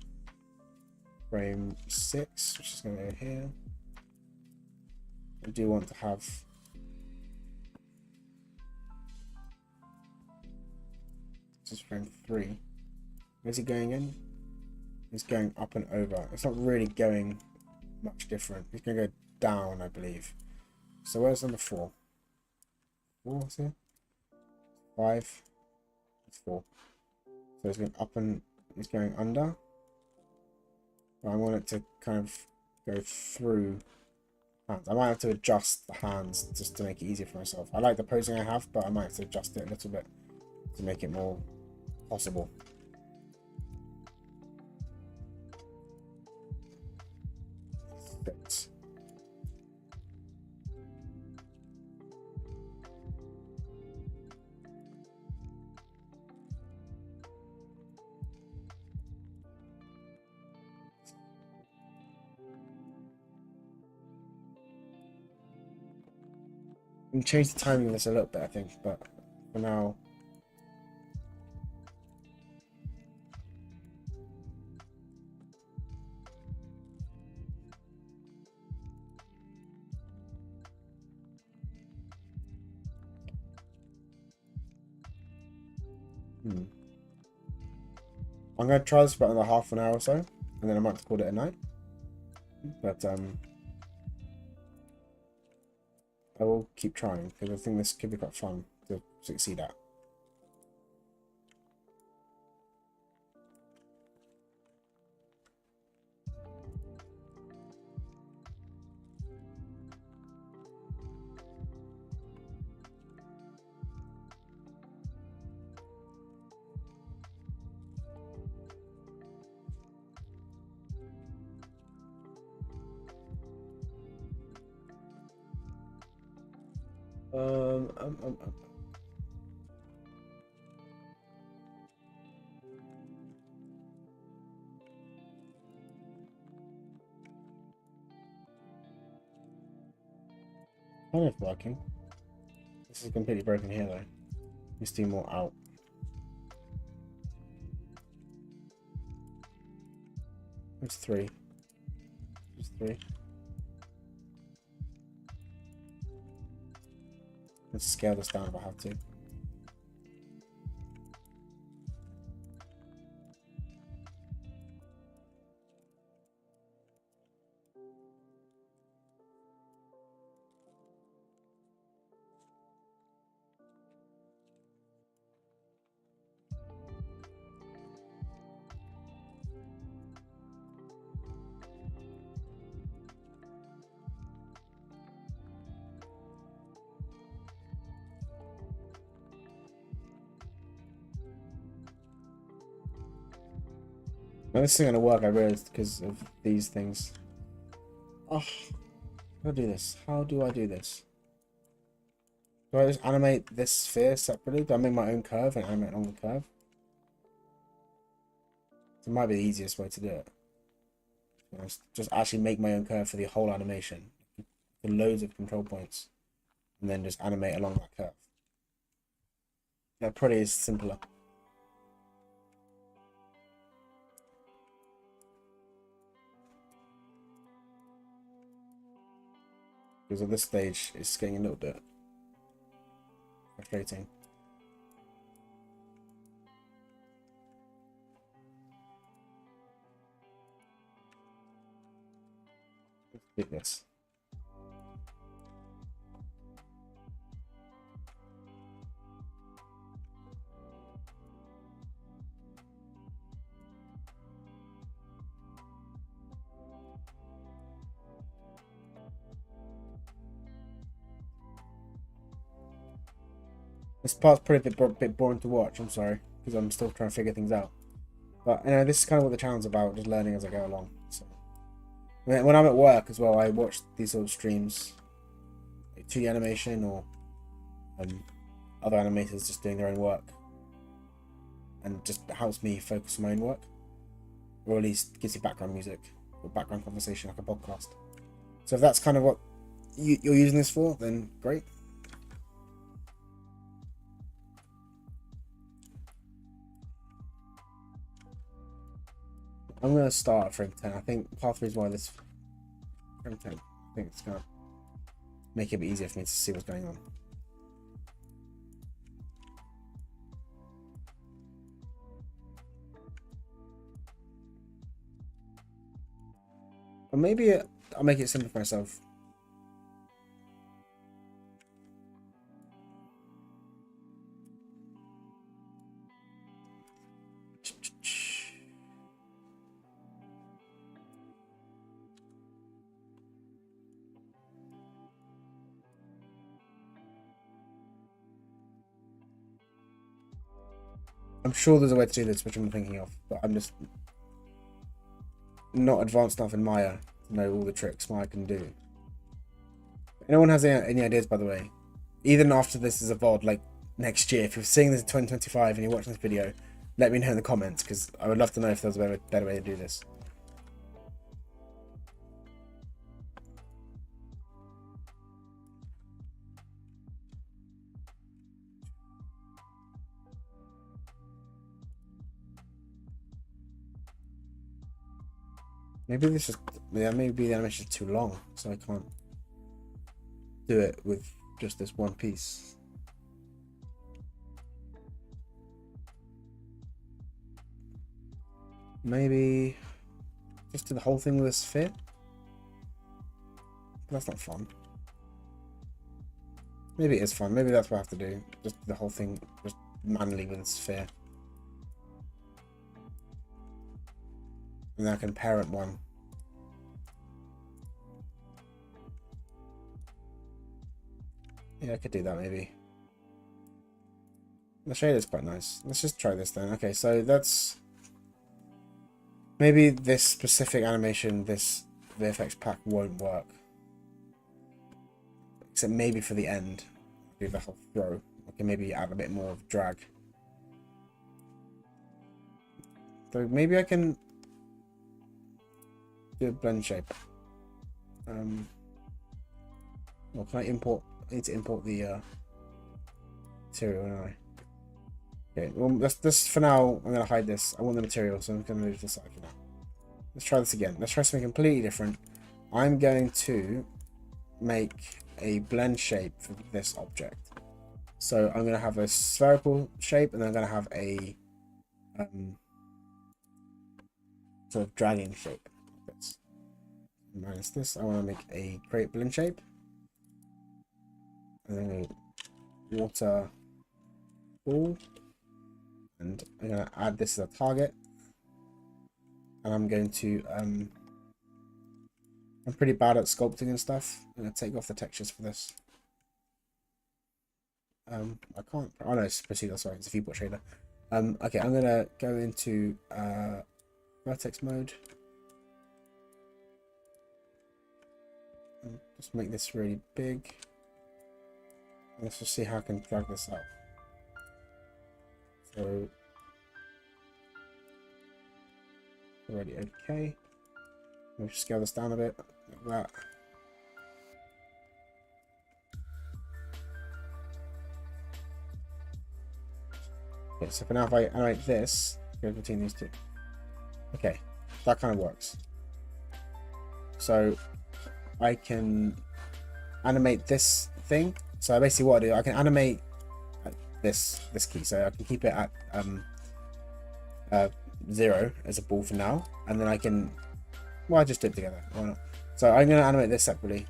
Frame 6, which is going to go here. I do want to have this is frame 3. Where's he going in? He's going up and over. It's not really going much different. He's going to go down, I believe. So where's number 4? 4 is here? 5. It's 4. So he's going up and he's going under. But I want it to kind of go through hands. I might have to adjust the hands just to make it easier for myself. I like the posing I have, but I might have to adjust it a little bit to make it more possible. Six. I can change the timing of this a little bit, I think, but for now. I'm going to try this for about half an hour or so, and then I might have to call it a night. But I will keep trying, because I think this could be quite fun to succeed at. Um, um, um, um. Kind of working. This is completely broken here though. Let's do more out. It's 3. It's 3. Let's scale this down if I have to. Now this isn't gonna work, I realized, because of these things. Oh, how do I do this? How do I do this? Do I just animate this sphere separately? Do I make my own curve and animate on the curve? It might be the easiest way to do it. Just actually make my own curve for the whole animation. For loads of control points. And then just animate along that curve. That probably is simpler. Because at this stage, it's getting a little bit frustrating. Let's do this. This part's probably a bit boring to watch, I'm sorry, because I'm still trying to figure things out. But, you know, this is kind of what the channel's about, just learning as I go along. So, when I'm at work as well, I watch these sort of streams, like 2D animation or other animators just doing their own work. And just helps me focus on my own work. Or at least gives you background music, or background conversation like a podcast. So if that's kind of what you're using this for, then great. I'm going to start at frame 10. I think part of the reason why this frame 10, I think it's going to make it a bit easier for me to see what's going on. Or maybe I'll make it simple for myself. I'm sure there's a way to do this, which I'm thinking of, but I'm just not advanced enough in Maya to know all the tricks Maya can do. If anyone has any ideas, by the way, even after this is evolved, like next year, if you're seeing this in 2025 and you're watching this video, let me know in the comments, because I would love to know if there's a better way to do this. Maybe this is, yeah, maybe the animation is too long, so I can't do it with just this one piece. Maybe just do the whole thing with a sphere. That's not fun. Maybe it is fun. Maybe that's what I have to do. Just do the whole thing just manually with a sphere. And then I can parent one. Yeah, I could do that maybe. The shade is quite nice. Let's just try this then. Okay, so that's... Maybe this specific animation, this VFX pack won't work. Except maybe for the end. Do the whole throw. I can maybe add a bit more of drag. So maybe I can do a blend shape. Well, can I import? I need to import the material, don't I? Okay, well, this for now. I'm gonna hide this. I want the material, so I'm gonna move this out for now. Let's try this again. Let's try something completely different. I'm going to make a blend shape for this object. So I'm gonna have a spherical shape, and then I'm gonna have a sort of dragging shape. This. Minus this, I want to make a create blend shape, and then a water ball, and I'm going to add this as a target, and I'm going to I'm pretty bad at sculpting and stuff. I'm going to take off the textures for this. I can't, oh no, it's proceed, sorry, it's a viewport shader. Okay, I'm going to go into vertex mode. Just make this really big. Let's just see how I can drag this up. So already okay. We'll just scale this down a bit like that. Okay, so for now, if I animate this, go between these two. Okay, that kind of works. So I can animate this thing. So basically what I do, I can animate this key. So I can keep it at 0 as a ball for now. And then I can, well, I just do it together. Why not? So I'm going to animate this separately.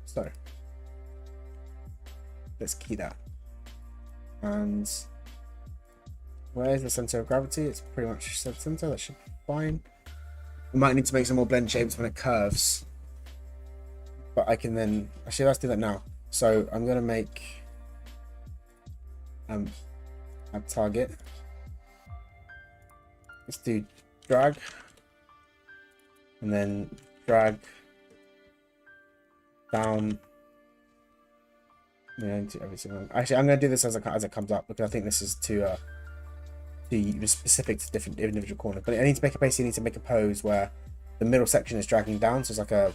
So let's key that. And where's the center of gravity? It's pretty much center. That should be fine. We might need to make some more blend shapes when it curves. But I can then, actually let's do that now. So I'm gonna make a target. Let's do drag, and then drag down. Every single. Actually, I'm gonna do this as it comes up because I think this is too specific to different individual corners. But I need to make a pose where the middle section is dragging down, so it's like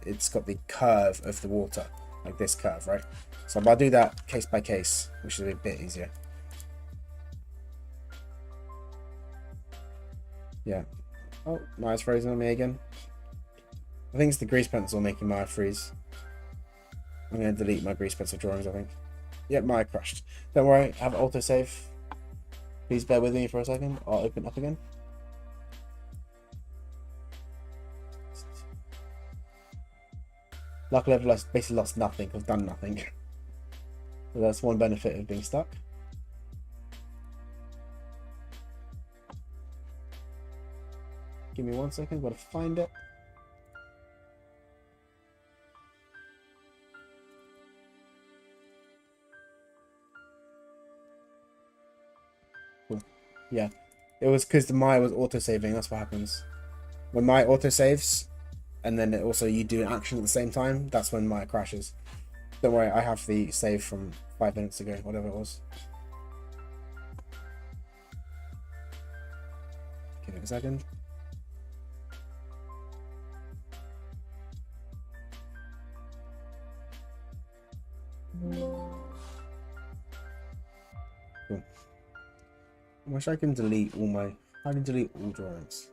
it's got the curve of the water, like this curve, right? So I'll do that case by case, which is a bit easier. Yeah, Oh, Maya's frozen on me again. I think it's the grease pencil making Maya freeze. I'm going to delete my grease pencil drawings, I think. Yep, Maya crashed. Don't worry, I have autosave. Please bear with me for a second. I'll open up again. Luckily, I've basically lost nothing. I've done nothing. So that's one benefit of being stuck. Give me 1 second, gotta find it. Cool. Yeah, it was because the Maya was auto-saving. That's what happens. When Maya auto-saves, and then also you do an action at the same time, that's when Maya crashes. Don't worry, I have the save from 5 minutes ago, whatever it was. Give it a second. Cool. I wish I can delete all my... How do you delete all drawings?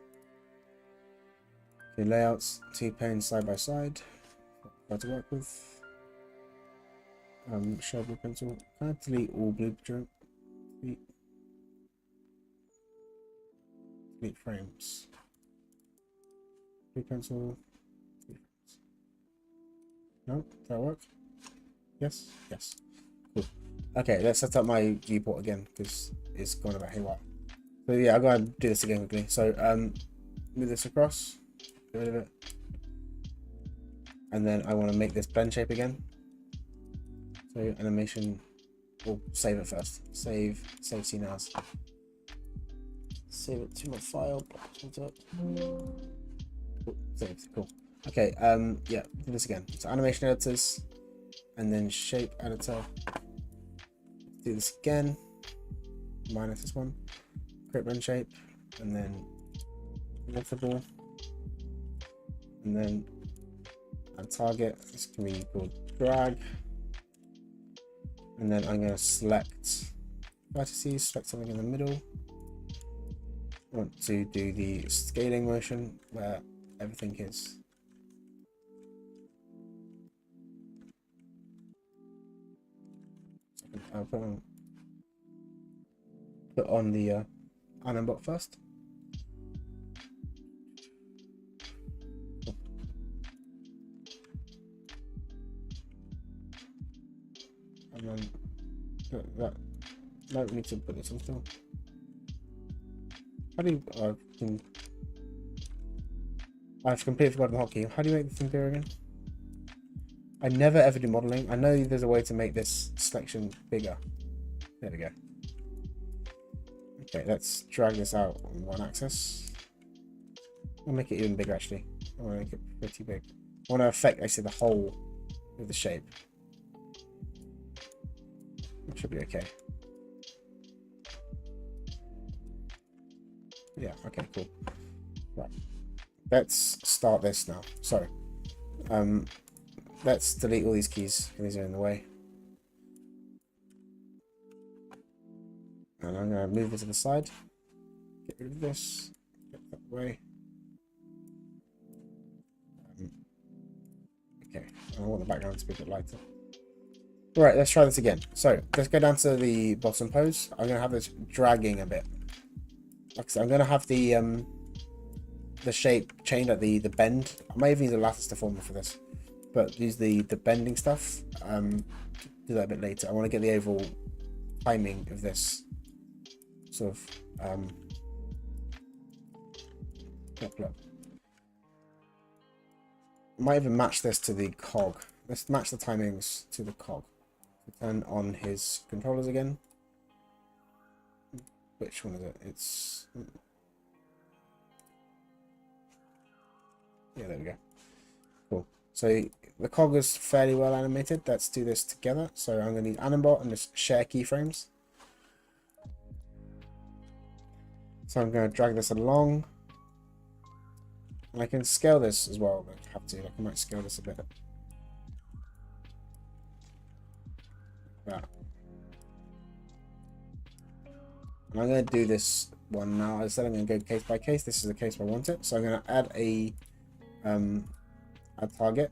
Okay, layouts, 2 panes side by side. Hard to work with. Shell blue pencil. Can I delete all blue drawings? Delete frames. Blue pencil. No, does that work? Yes, yes. Cool. Okay, let's set up my viewport again because it's gone about haywire. So yeah, I'm going to do this again quickly. So move this across, get rid of it, and then I want to make this blend shape again. So animation, we'll save it first. Save scene as. Save it to my file. Cool. Saved. Cool. Okay. Yeah. Do this again. So animation editors, and then shape editor. Do this again. Minus this one. Create blend shape, and then multiple, and then add target. This can be called drag, and then I'm going to select vertices. Select something in the middle. I want to do the scaling motion where everything is. I'll put on the Anim bot first. And then no, we need to put this on still. How do you I've completely forgotten the hotkey. How do you make the thing appear again? I never ever do modeling. I know there's a way to make this selection bigger. There we go. Okay, let's drag this out on one axis. I'll make it even bigger actually. I want to make it pretty big. I want to affect actually the whole of the shape. It should be okay. Yeah, okay, cool. Right. Let's start this now. Sorry. Let's delete all these keys. These are in the way. And I'm going to move this to the side. Get rid of this. Get that away. Okay. I want the background to be a bit lighter. Right, let's try this again. So let's go down to the bottom pose. I'm going to have this dragging a bit. Like I said, I'm going to have the shape chained at the bend. I might even use a lattice deformer for this, but use the bending stuff. Do that a bit later. I want to get the overall timing of this sort of look. I might even match this to the cog. Let's match the timings to the cog. Turn on his controllers again. Which one is it? It's... yeah, there we go. Cool. So the cog is fairly well animated. Let's do this together. So I'm going to need Animbot and just share keyframes. So I'm going to drag this along. And I can scale this as well, but I have to. I might scale this a bit. Like that. And I'm going to do this one now. As I said, I'm going to go case by case. This is the case where I want it. So I'm going to add a target.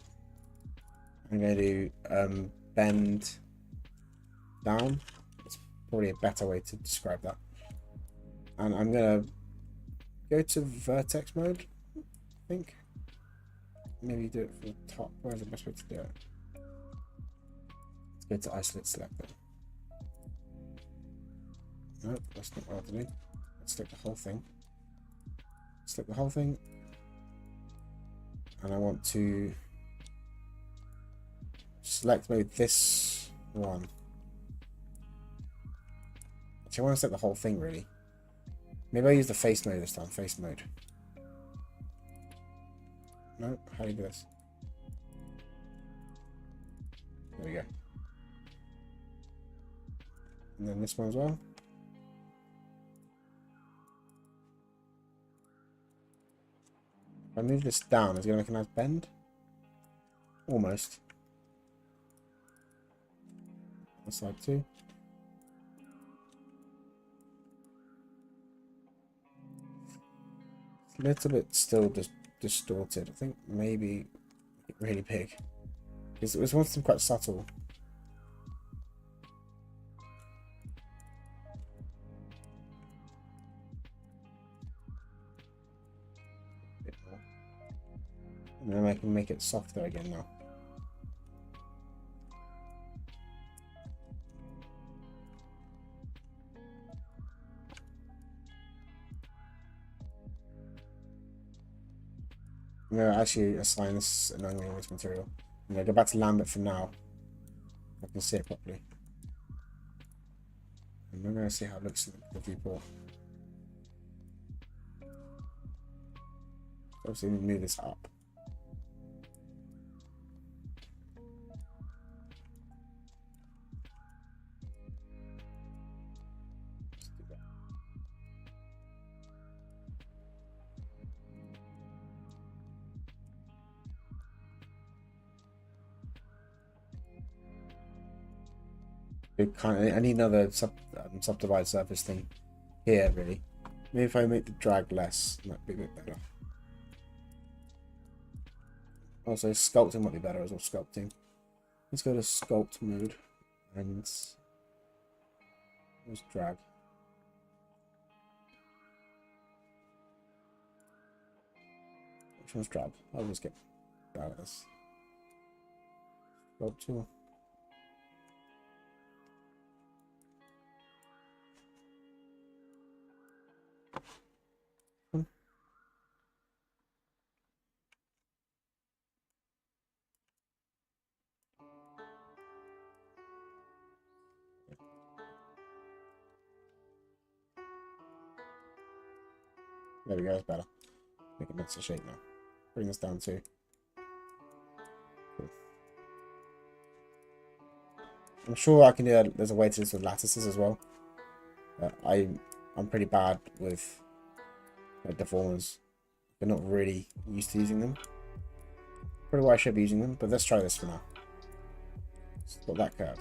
I'm going to do bend down. It's probably a better way to describe that. And I'm going to go to vertex mode, I think. Maybe do it from the top. Where's the best way to do it? Let's go to isolate selector. Nope, that's not what I have to do. Let's select the whole thing. Select the whole thing. And I want to select maybe this one. Actually, I want to select the whole thing, really. Maybe I'll use the face mode this time. Face mode. No, how do you do this? There we go. And then this one as well. If I move this down, is it going to make a nice bend? Almost. This side too. It's a little bit still just distorted. I think maybe really big. Because it was once quite subtle. And then I can make it softer again now. I'm going to actually assign this an unused material. I'm going to go back to Lambert for now. I can see it properly. And we're going to see how it looks in the viewport. Obviously, we move this up. I need another subdivide surface thing here, really. Maybe if I make the drag less, it might be a bit better. Also, sculpting might be better as well. Sculpting. Let's go to sculpt mode and let's drag. Which one's drag? I'll just get that as sculpt tool. There we go, that's better. Make it nicer shape now. Bring this down too. Cool. I'm sure I can do that. There's a way to do this with lattices as well. I'm pretty bad with deformers. They're not really used to using them. Pretty well I should be using them, but let's try this for now. Let's put that curve.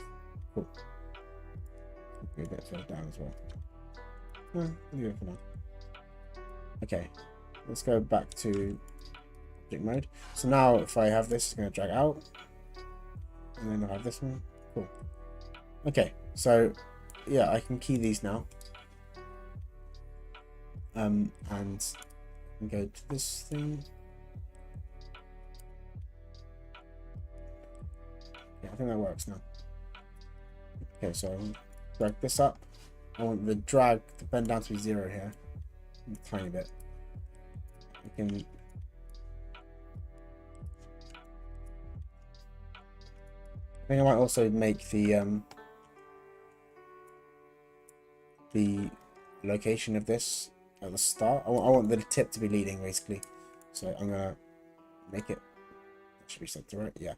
Cool. Be a bit further down as well. We'll do it for now. Okay, let's go back to object mode. So now if I have this, it's going to drag out. And then I'll have this one. Cool. Okay, so yeah, I can key these now. And I can go to this thing. Yeah, I think that works now. Okay, so I'll drag this up. I want the drag to bend down to be 0 here. A tiny bit. I can I think I might also make the location of this at the start. I want the tip to be leading basically. So I'm gonna make it, that should be set to right, yeah.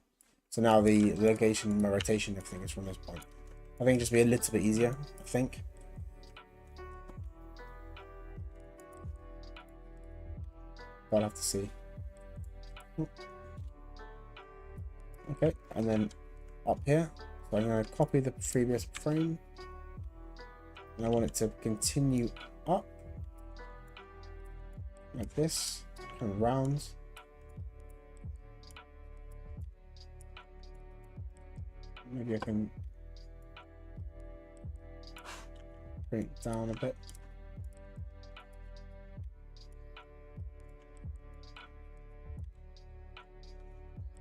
So now the location, my rotation, everything is from this point. I think just be a little bit easier, I think. I'll have to see. Okay, and then up here, so I'm going to copy the previous frame and I want it to continue up like this, kind of rounds. Maybe I can bring it down a bit.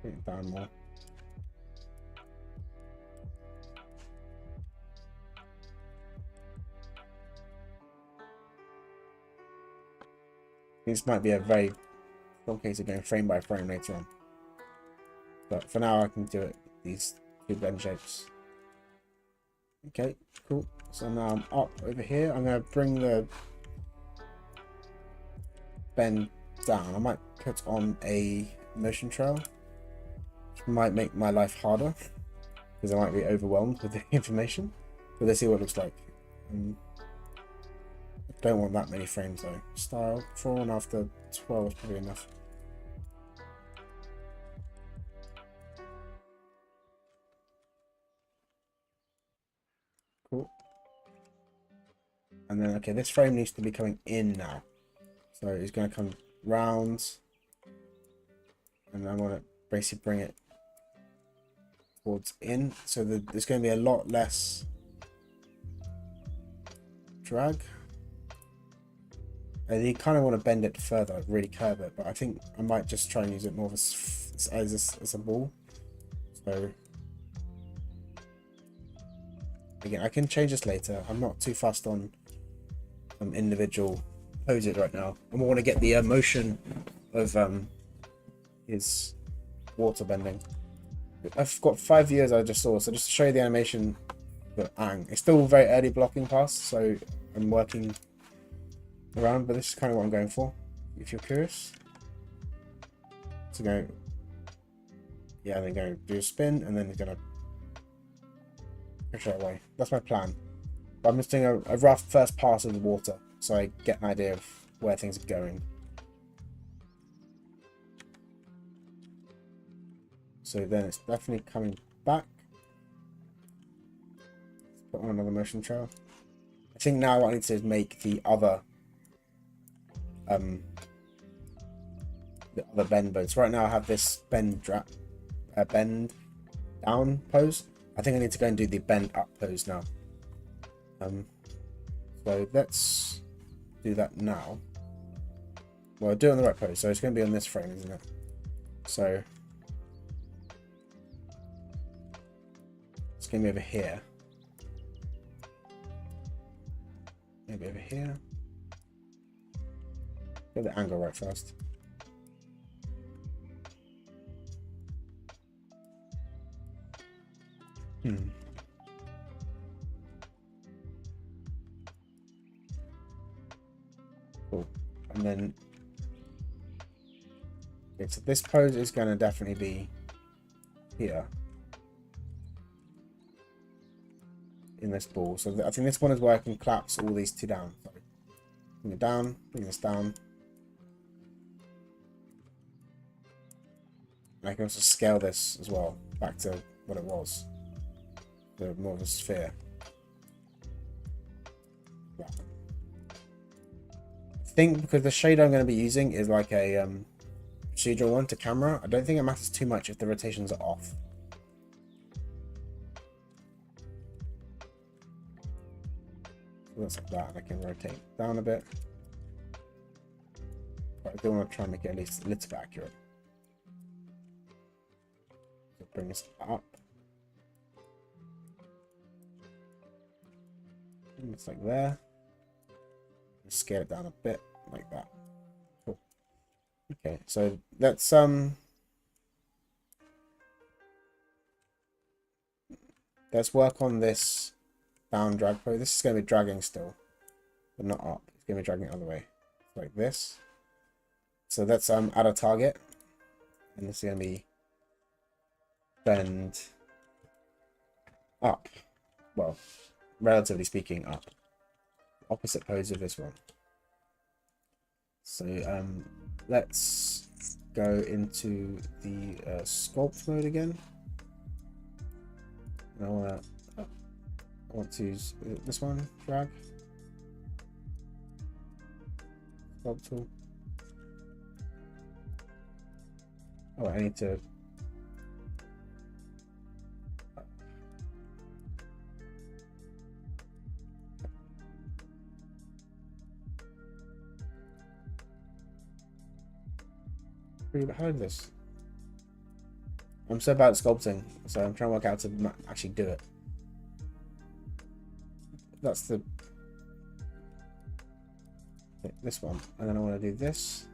Bring it down more. This might be a very strong case of going frame by frame later on. But for now I can do it these two bend shapes. Okay, cool. So now I'm up over here. I'm going to bring the bend down. I might put on a motion trail, which might make my life harder because I might be overwhelmed with the information. But let's see what it looks like. I don't want that many frames though. Style, before and after 12 is probably enough. Cool. And then, okay, this frame needs to be coming in now. So it's going to come round. And I want to basically bring it towards in. So there's going to be a lot less drag. You kind of want to bend it further, really curve it, but I think I might just try and use it more as a ball. So again, I can change this later. I'm not too fussed on individual poses right now. I want to get the motion of his water bending. I've got 5 views I just saw, so just to show you the animation for Aang. It's still very early blocking pass, so I'm working around, but this is kind of what I'm going for, if you're curious. So go, yeah, and then go do a spin, and then he's gonna push it away. That's my plan. But I'm just doing a rough first pass of the water, so I get an idea of where things are going. So then it's definitely coming back. Let's put on another motion trail. I think now what I need to do is make the other bend boats. Right now I have this bend down pose. I think I need to go and do the bend up pose now. So let's do that now. Well, I'll do it on the right pose, so it's going to be on this frame, isn't it? So it's going to be over here. Maybe over here. Get the angle right first. Cool. And then, okay, so this pose is going to definitely be here in this ball. So I think this one is where I can collapse all these two down. So bring it down, bring this down. And I can also scale this as well back to what it was, the more of a sphere. Yeah. I think because the shade I'm going to be using is like a procedural one to camera, I don't think it matters too much if the rotations are off. So that's like that, and I can rotate down a bit. But I do want to try and make it at least a little bit accurate. So bring this up. And it's like there. Scale it down a bit like that. Cool. Okay, so let's work on this down drag pose. This is going to be dragging still, but not up. It's going to be dragging the other way, like this. So let's add a target, and this is going to be bend up. Well, relatively speaking, up. Opposite pose of this one. So let's go into the sculpt mode again. And I want to I want to use this one, drag. Sculpt tool. Oh, I need to. Pretty behind this. I'm so bad at sculpting, so I'm trying to work out to actually do it. That's the this one, and then I want to do this.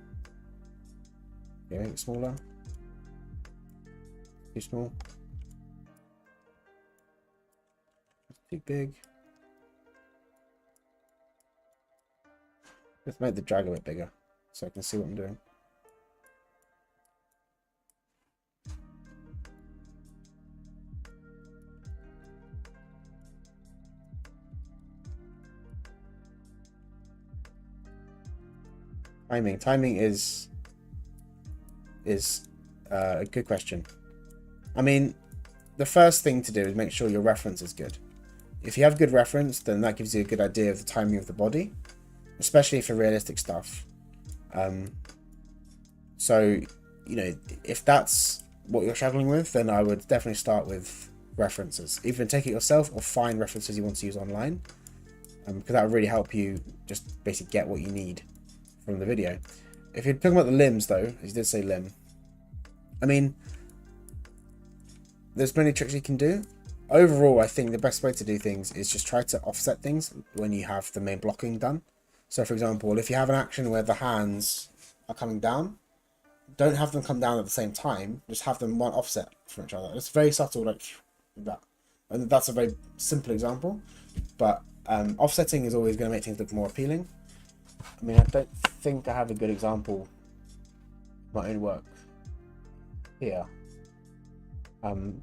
Okay, make it smaller. Too small. That's too big. Let's make the drag a bit bigger so I can see what I'm doing. Timing is a good question. I mean, the first thing to do is make sure your reference is good. If you have good reference, then that gives you a good idea of the timing of the body, especially for realistic stuff. So, you know, if that's what you're struggling with, then I would definitely start with references. Either take it yourself or find references you want to use online, because that would really help you just basically get what you need from the video. If you're talking about the limbs, though, as you did say limb, I mean, there's many tricks you can do. Overall, I think the best way to do things is just try to offset things when you have the main blocking done. So, for example, if you have an action where the hands are coming down, don't have them come down at the same time. Just have them one offset from each other. It's very subtle, like that. And that's a very simple example, but offsetting is always going to make things look more appealing. I mean, I don't think I have a good example of my own work here.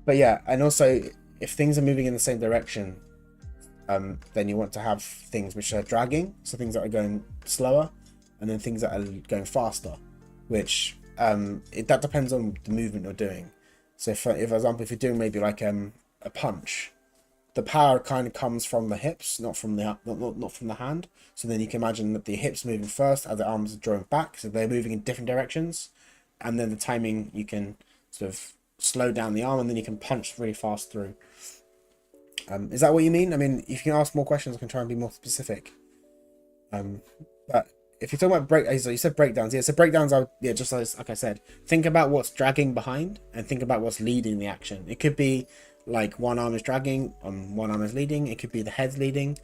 But yeah, and also if things are moving in the same direction, then you want to have things which are dragging, so things that are going slower, and then things that are going faster, which that depends on the movement you're doing. So if for example, if you're doing maybe like a punch, the power kind of comes from the hips, not from the hand. So then you can imagine that the hips moving first as the arms are drawing back, so they're moving in different directions, and then the timing, you can sort of slow down the arm, and then you can punch really fast through. Is that what you mean? I mean, if you can ask more questions, I can try and be more specific. But if you're talking about you said breakdowns, yeah. So breakdowns are, yeah, just like I said, think about what's dragging behind and think about what's leading the action. It could be like one arm is dragging, one arm is leading. It could be the head's leading.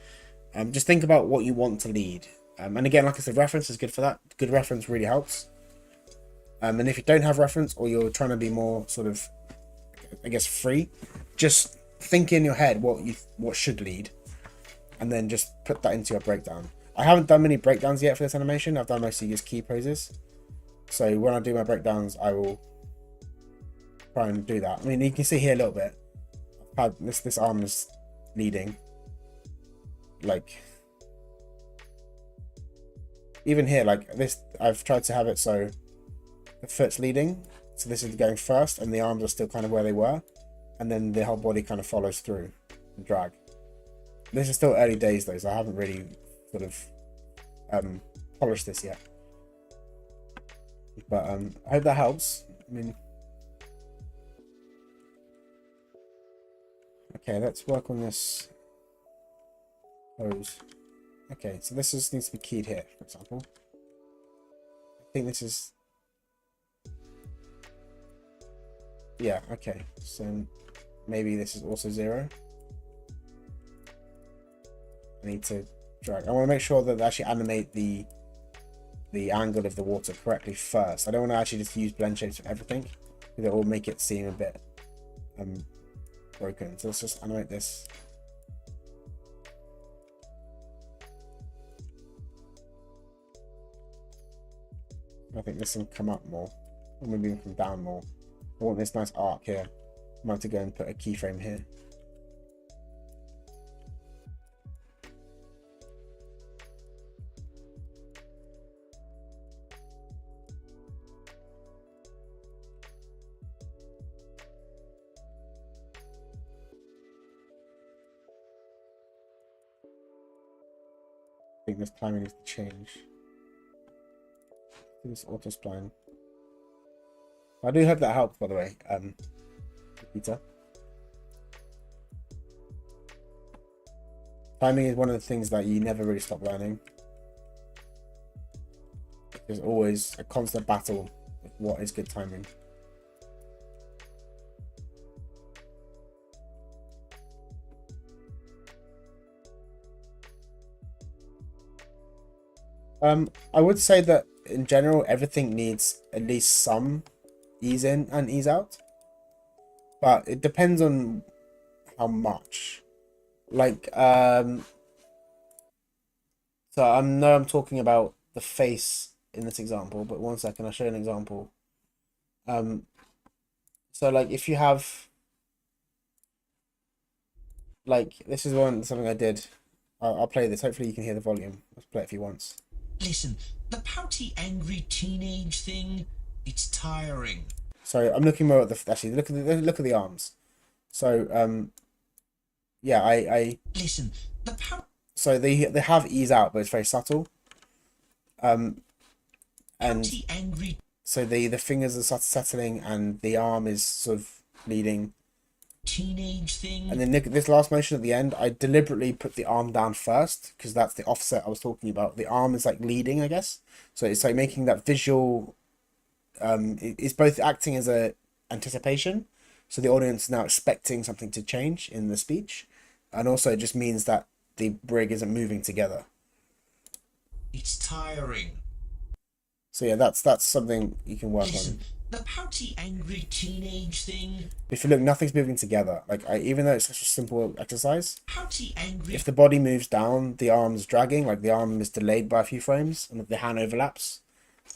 Just think about what you want to lead. And again, like I said, reference is good for that. Good reference really helps. And if you don't have reference, or you're trying to be more sort of, I guess, free, just think in your head what should lead, and then just put that into your breakdown. I haven't done many breakdowns yet for this animation. I've done mostly just key poses. So when I do my breakdowns, I will try and do that. I mean, you can see here a little bit. This arm is leading. Like, even here, like this, I've tried to have it so the foot's leading. So this is going first, and the arms are still kind of where they were. And then the whole body kind of follows through and drag. This is still early days though, so I haven't really sort of polished this yet. But I hope that helps. I mean, okay, let's work on this pose. Okay, so this needs to be keyed here, for example. I think this is, yeah, okay, so maybe this is also 0. I need to drag. I want to make sure that they actually animate the angle of the water correctly first. I don't want to actually just use blend shapes for everything, because it will make it seem a bit broken. So let's just animate this. I think this can come up more, or maybe even come down more. I want this nice arc here. I might have to go and put a keyframe here. think this timing needs to change. I think it's auto spline. I do hope that helps, by the way, Peter. Timing is one of the things that you never really stop learning. There's always a constant battle with what is good timing. I would say that in general, everything needs at least some ease in and ease out, but it depends on how much. Like, so I'm talking about the face in this example, but one second, I'll show you an example. So like if you have, like, this is something I did. I'll play this. Hopefully you can hear the volume. Let's play it a few once. Listen, the pouty, angry teenage thing, it's tiring. So I'm looking more at the, actually look at the arms. So yeah, I listen, so they have ease out, but it's very subtle. And pouty, angry, so the fingers are settling and the arm is sort of leading. Teenage thing. And then this last motion at the end, I deliberately put the arm down first because that's the offset I was talking about. The arm is like leading, I guess. So it's like making that visual. It's both acting as a anticipation, so the audience is now expecting something to change in the speech, and also it just means that the brig isn't moving together. It's tiring. So yeah, that's something you can work on. The pouty, angry teenage thing. If you look, nothing's moving together. Like even though it's such a simple exercise, pouty, angry. If the body moves down, the arm's dragging. Like the arm is delayed by a few frames, and the hand overlaps.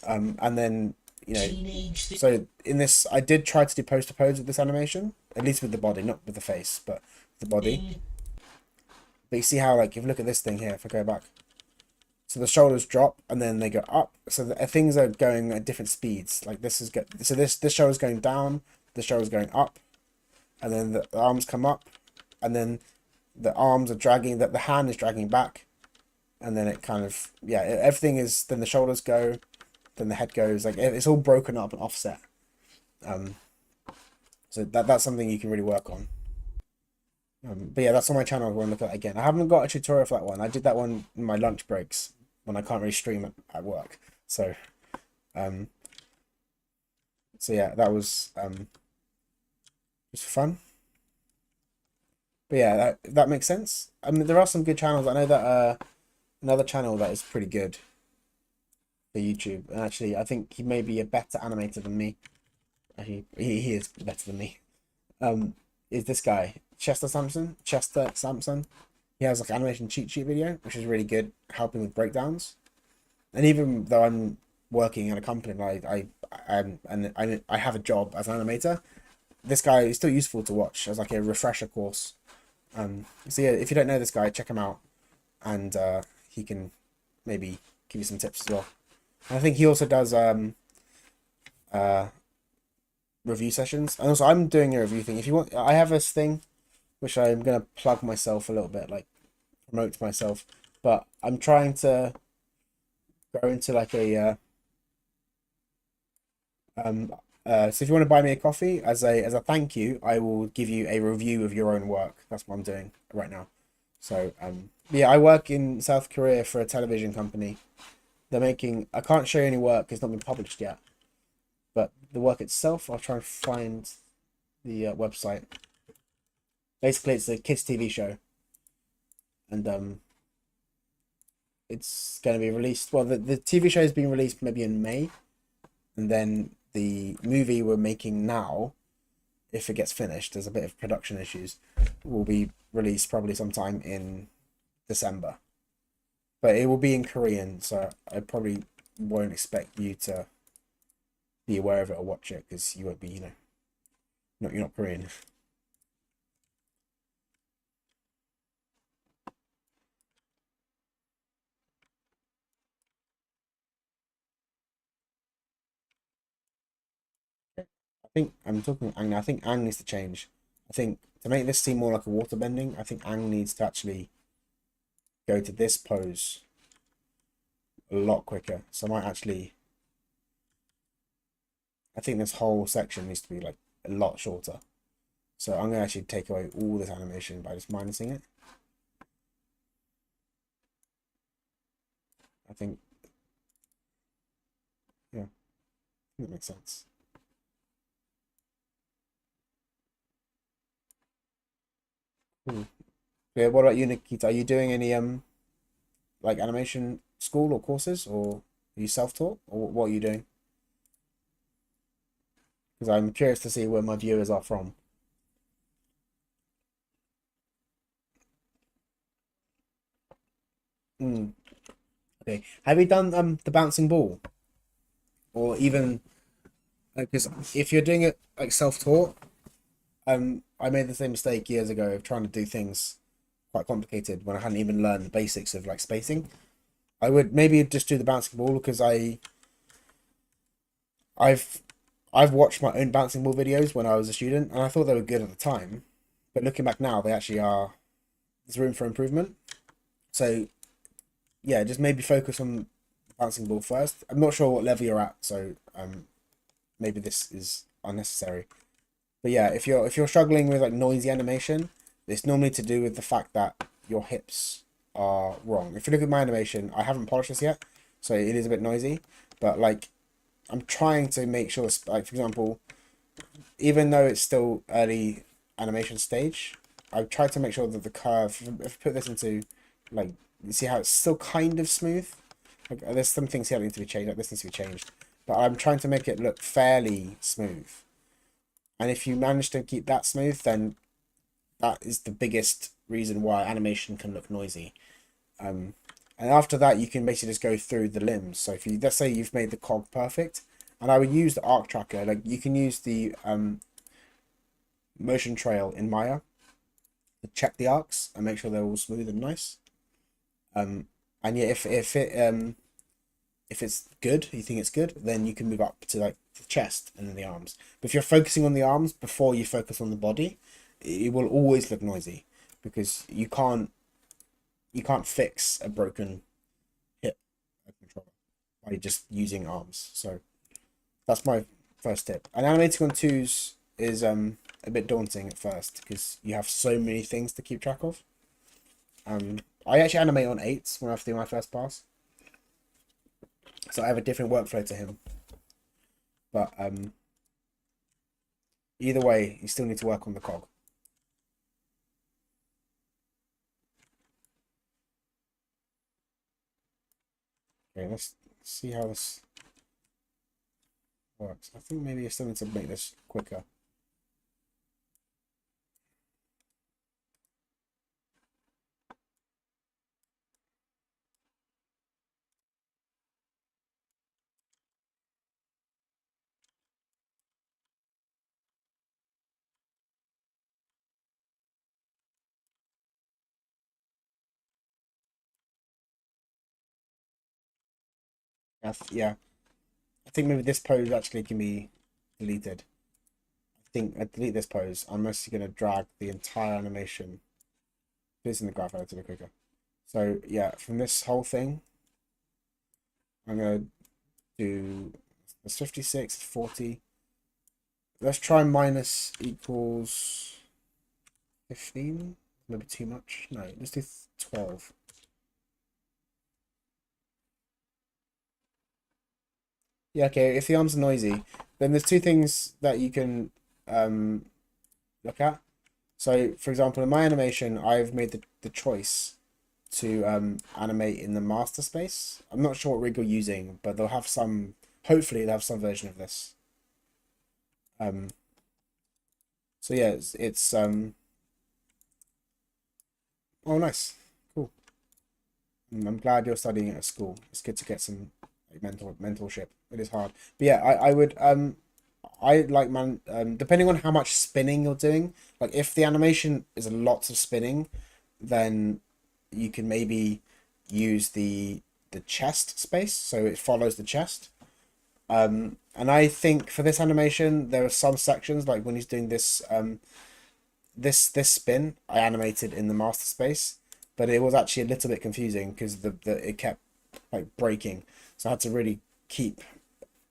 And then so in this, I did try to do poster pose with this animation, at least with the body, not with the face, but the body. But you see how, like, if you look at this thing here, if I go back, so the shoulders drop and then they go up. So things are going at different speeds. Like this is so this shoulder's going down, the shoulder's going up, and then the arms come up, and then the arms are dragging. That the hand is dragging back, and then it kind of everything is. Then the shoulders go, then the head goes. Like it's all broken up and offset. So that's something you can really work on. But yeah, that's on my channel. I want to look at it again. I haven't got a tutorial for that one. I did that one in my lunch breaks when I can't really stream it at work. So, so yeah, that was just fun. But yeah, that makes sense. I mean, there are some good channels. I know that another channel that is pretty good for YouTube. And actually, I think he may be a better animator than me. Actually, he is better than me. Is this guy Chester Sampson? He has like an animation cheat sheet video, which is really good, helping with breakdowns. And even though I'm working at a company, I have a job as an animator, this guy is still useful to watch as like a refresher course. So yeah, if you don't know this guy, check him out, and he can maybe give you some tips as well. And I think he also does review sessions, and also I'm doing a review thing. If you want, I have this thing which I'm gonna plug myself a little bit, like promote myself, but I'm trying to go into like a so if you want to buy me a coffee as a thank you, I will give you a review of your own work. That's what I'm doing right now. So yeah, I work in South Korea for a television company. They're making, I can't show you any work, it's not been published yet, but the work itself, I'll try and find the website. Basically, it's a kids TV show, and it's going to be released. Well, the TV show is being released maybe in May, and then the movie we're making now, if it gets finished, there's a bit of production issues, will be released probably sometime in December. But it will be in Korean, so I probably won't expect you to be aware of it or watch it, because you won't be, you're not Korean. I think I'm talking Aang now. I think Aang needs to change. I think to make this seem more like a water bending, I think Aang needs to actually go to this pose a lot quicker. So I might actually, I think this whole section needs to be like a lot shorter. So I'm gonna actually take away all this animation by just minusing it. I think, yeah, I think that makes sense. Cool. Yeah, what about you, Nikita? Are you doing any like animation school or courses, or are you self-taught, or what are you doing? Because I'm curious to see where my viewers are from. Mm, okay. Have you done the bouncing ball, or even because if you're doing it like self-taught, I made the same mistake years ago of trying to do things quite complicated when I hadn't even learned the basics of like spacing. I would maybe just do the bouncing ball because I've I've watched my own bouncing ball videos when I was a student and I thought they were good at the time, but looking back now, they actually are. There's room for improvement. So yeah, just maybe focus on bouncing ball first. I'm not sure what level you're at, so maybe this is unnecessary. But yeah, if you're struggling with like noisy animation, it's normally to do with the fact that your hips are wrong. If you look at my animation, I haven't polished this yet, so it is a bit noisy. But like, I'm trying to make sure, like for example, even though it's still early animation stage, I've tried to make sure that the curve, if I put this into, like, you see how it's still kind of smooth? Like, there's some things here that need to be changed, like this needs to be changed. But I'm trying to make it look fairly smooth. And if you manage to keep that smooth, then that is the biggest reason why animation can look noisy. And after that, you can basically just go through the limbs. So if you, let's say you've made the cog perfect, and I would use the arc tracker, like you can use the motion trail in Maya to check the arcs and make sure they're all smooth and nice. And yeah, if it's good, you think it's good, then you can move up to like the chest and then the arms. But if you're focusing on the arms before you focus on the body, it will always look noisy because you can't fix a broken hip controller by just using arms. So that's my first tip. And animating on twos is a bit daunting at first because you have so many things to keep track of. I actually animate on eights when I have to do my first pass, so I have a different workflow to him. But either way, you still need to work on the cog. Okay, let's see how this works. I think maybe I still need to make this quicker. Yeah, I think maybe this pose actually can be deleted. I think I delete this pose. I'm mostly going to drag the entire animation. This in the graph editor to be quicker. So yeah, from this whole thing, I'm going to do this 56, 40. Let's try minus equals 15. Maybe too much. No, let's do 12. Yeah, okay, if the arms are noisy, then there's two things that you can um, look at. So, for example, in my animation, I've made the choice to animate in the master space. I'm not sure what rig you're using, but they'll have some, hopefully they'll have some version of this. Um, so yeah, it's oh nice, cool. I'm glad you're studying at a school. It's good to get some like, mentorship. It is hard, but yeah, I would I like man depending on how much spinning you're doing. Like if the animation is lots of spinning, then you can maybe use the chest space so it follows the chest. And I think for this animation there are some sections like when he's doing this this spin I animated in the master space, but it was actually a little bit confusing because the it kept like breaking, so I had to really keep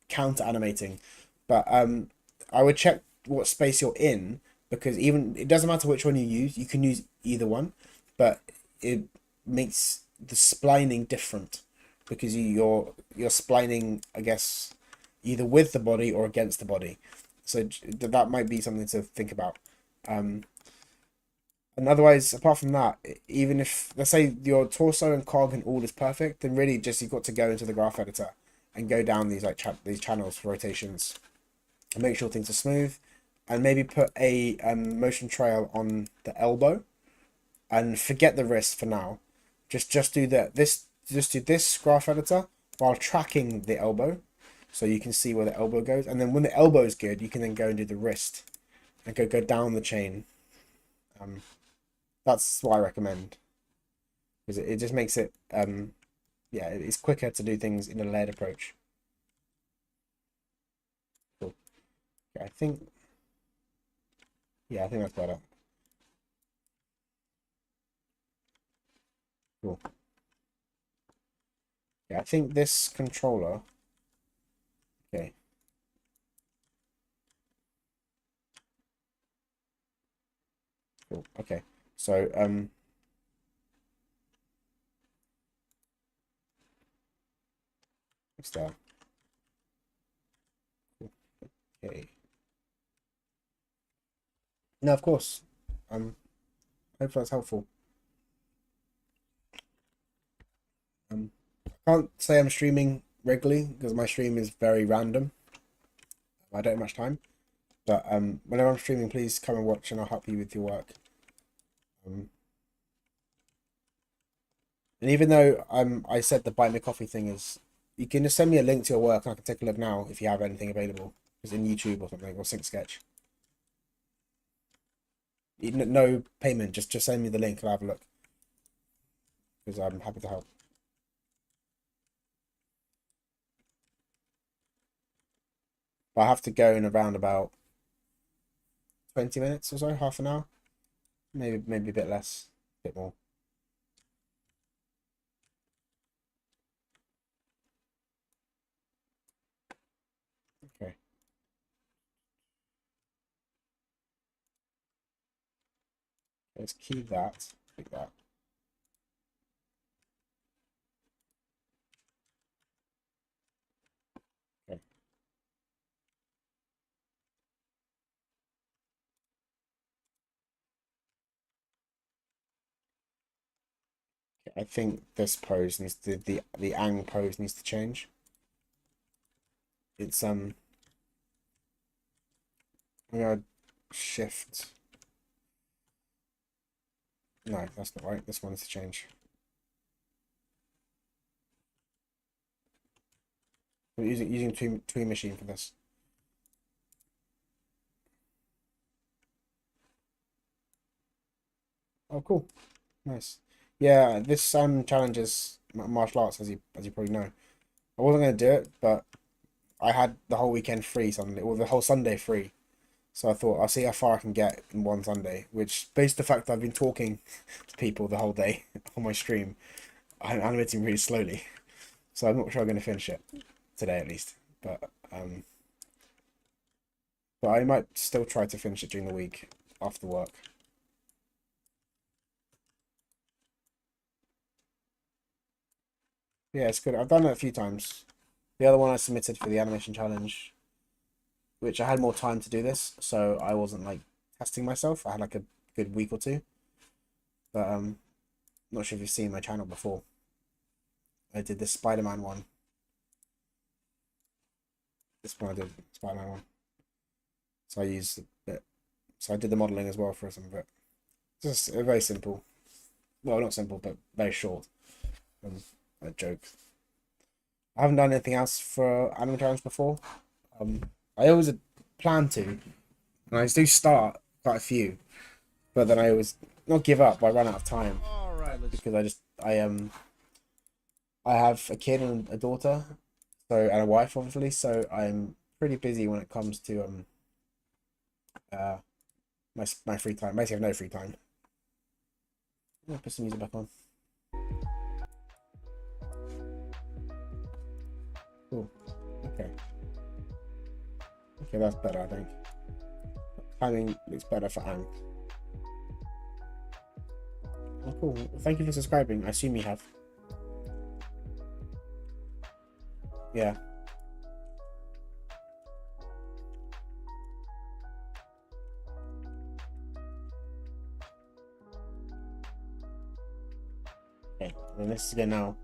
counter animating. But I would check what space you're in, because even it doesn't matter which one you use, you can use either one, but it makes the splining different, because you're splining, I guess, either with the body or against the body. So that might be something to think about. Um, and otherwise, apart from that, even if, let's say, your torso and cog and all is perfect, then really just you've got to go into the graph editor and go down these like these channels for rotations and make sure things are smooth, and maybe put a motion trail on the elbow and forget the wrist for now. Just do that. Just do this graph editor while tracking the elbow, so you can see where the elbow goes. And then when the elbow is good, you can then go and do the wrist and go down the chain. That's what I recommend, because it just makes it yeah, it's quicker to do things in a layered approach. Cool. Yeah, I think that's better. Cool. Yeah, I think this controller. Okay. Cool. Okay. So what's that? Cool. Okay. No, of course. Hope that's helpful. I can't say I'm streaming regularly because my stream is very random. I don't have much time. But whenever I'm streaming, please come and watch, and I'll help you with your work. And even though I said the buy me coffee thing is, you can just send me a link to your work, and I can take a look now if you have anything available. It's in YouTube or something, or Sync Sketch. No payment, just send me the link and I'll have a look, because I'm happy to help. But I have to go in around about 20 minutes or so, half an hour, maybe a bit less, a bit more. Okay. Let's key that, like that. Okay. I think this pose needs to, the Aang pose needs to change. It's I'm gonna shift. No, that's not right. This one needs to change. We're using tweet machine for this. Oh, cool, nice. Yeah, this challenges martial arts, as you probably know. I wasn't gonna do it, but I had the whole weekend free Sunday, or the whole Sunday free. So I thought I'll see how far I can get in one Sunday. Which, based on the fact that I've been talking to people the whole day on my stream, I'm animating really slowly. So I'm not sure I'm gonna finish it today at least. But but I might still try to finish it during the week after work. Yeah, it's good. I've done it a few times. The other one I submitted for the animation challenge, which I had more time to do this, so I wasn't like testing myself. I had like a good week or two. But not sure if you've seen my channel before. I did this Spider-Man one. This one I did Spider-Man one. So I used a bit. So I did the modeling as well for some of it. Just very simple. Well, not simple, but very short. A joke. I haven't done anything else for Anim Challenge before. I always plan to, and I do start quite a few, but then I always not give up. But I run out of time. All right, because I have a kid and a daughter, so, and a wife obviously. So I'm pretty busy when it comes to my free time. Basically, I have no free time. I'm gonna put some music back on. Cool. Okay. Okay, that's better, I think. Timing looks better for Aang. Oh, cool. Well, thank you for subscribing. I assume you have. Yeah. Okay, and this is again now.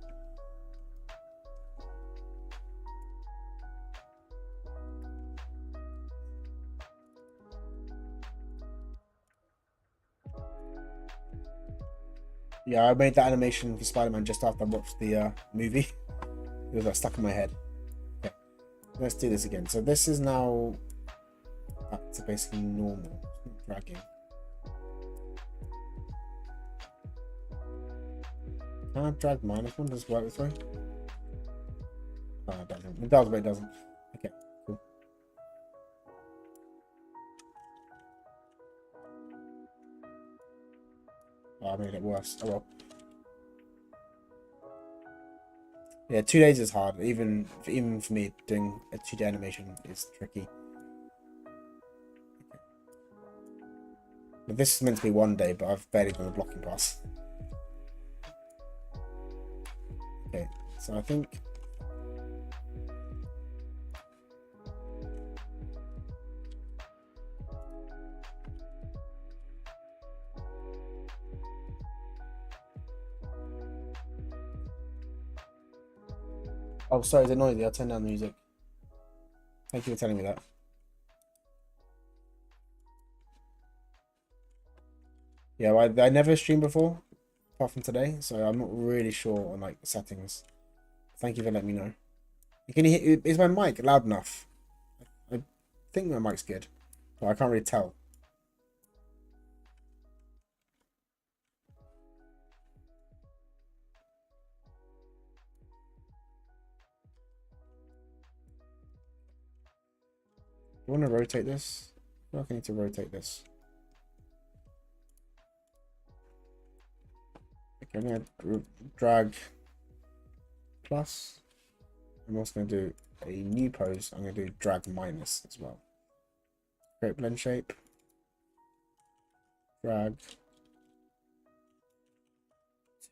Yeah, I made that animation for Spider-Man just after I watched the movie. It was like stuck in my head. Okay, let's do this again. So this is now back to basically normal. Dragging. Can I drag minus one? Does it work this way? Oh, it doesn't. It does, but it doesn't. Okay, cool. Oh, I made it worse. Oh well. Yeah, 2 days is hard. Even for me, doing a 2D animation is tricky. But this is meant to be 1 day, but I've barely done a blocking pass. Okay, so I think. Oh, sorry, is it noisy? I'll turn down the music. Thank you for telling me that. Yeah, well, I never streamed before, apart from today, so I'm not really sure on like the settings. Thank you for letting me know. Can you hear? Is my mic loud enough? I think my mic's good, but I can't really tell. You want to rotate this? I feel like I need to rotate this. Okay, I'm gonna drag plus. I'm also gonna do a new pose. I'm gonna do drag minus as well. Create blend shape. Drag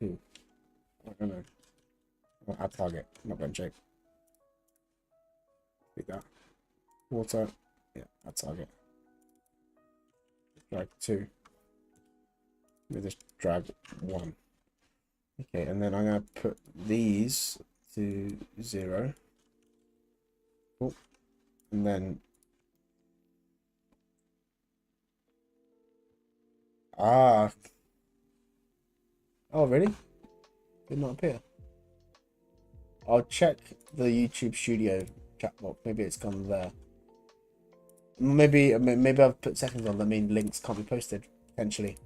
2. I don't know. I'll add target, not blend shape. Like that. Water. Yeah, add target. Drag 2. Let me just drag 1. Okay, and then I'm gonna put these to 0. Cool. And then oh, really? Did not appear. I'll check the YouTube Studio chat box. Maybe it's gone there. Maybe I've put settings on that mean links can't be posted potentially.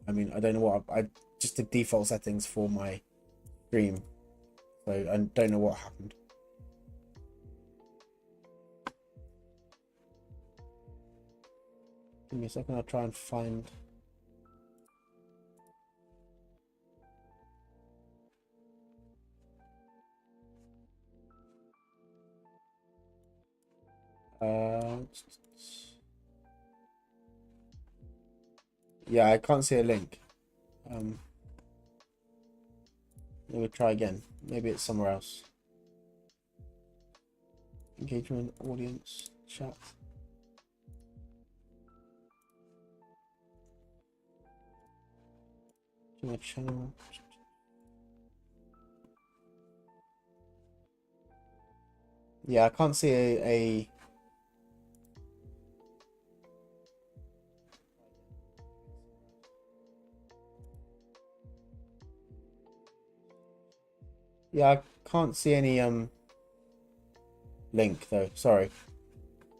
I mean, I don't know what I just did default settings for my stream, so I don't know what happened. Give me a second. I'll try and find. Yeah, I can't see a link. Maybe try again. Maybe it's somewhere else. Engagement, audience, chat. To my channel. Yeah, I can't see a yeah, I can't see any link though. Sorry.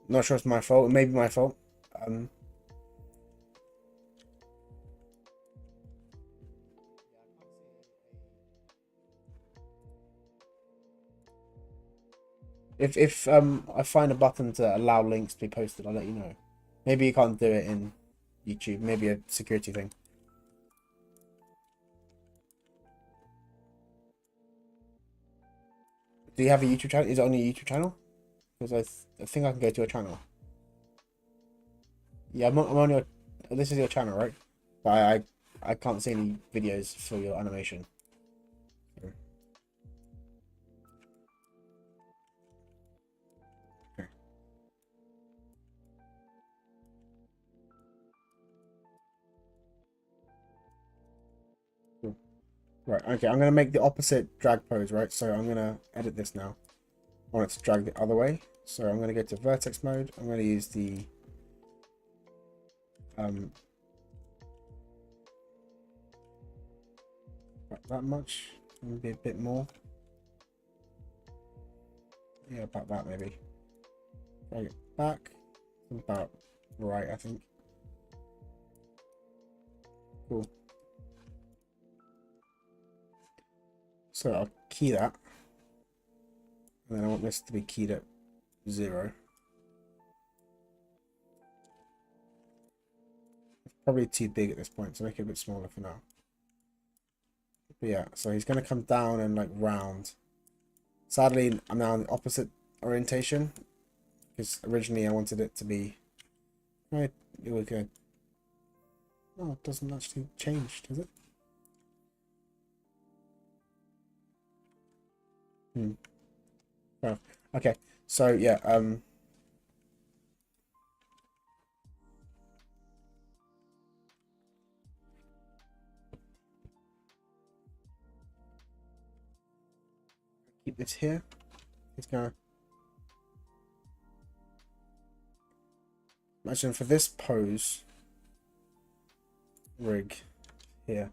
Not sure it's my fault. It may be my fault. If I find a button to allow links to be posted, I'll let you know. Maybe you can't do it in YouTube. Maybe a security thing. Do you have a YouTube channel? Is it on your YouTube channel? Because I think I can go to your channel. Yeah, I'm on your. This is your channel, right? But I can't see any videos for your animation. So. Okay. Cool. Right. Okay. I'm gonna make the opposite drag pose, right? So I'm gonna edit this now. I want it to drag the other way. So I'm gonna go to vertex mode. I'm gonna use the that much. Maybe a bit more. Yeah, about that maybe. Drag it back. About right, I think. Cool. So I'll key that. And then I want this to be keyed at 0. It's probably too big at this point, so make it a bit smaller for now. But yeah, so he's going to come down and like round. Sadly, I'm now in the opposite orientation, because originally I wanted it to be right. It was good. No, it doesn't actually change, does it? Oh, okay. So yeah, keep this here. He's gonna imagine for this pose rig here.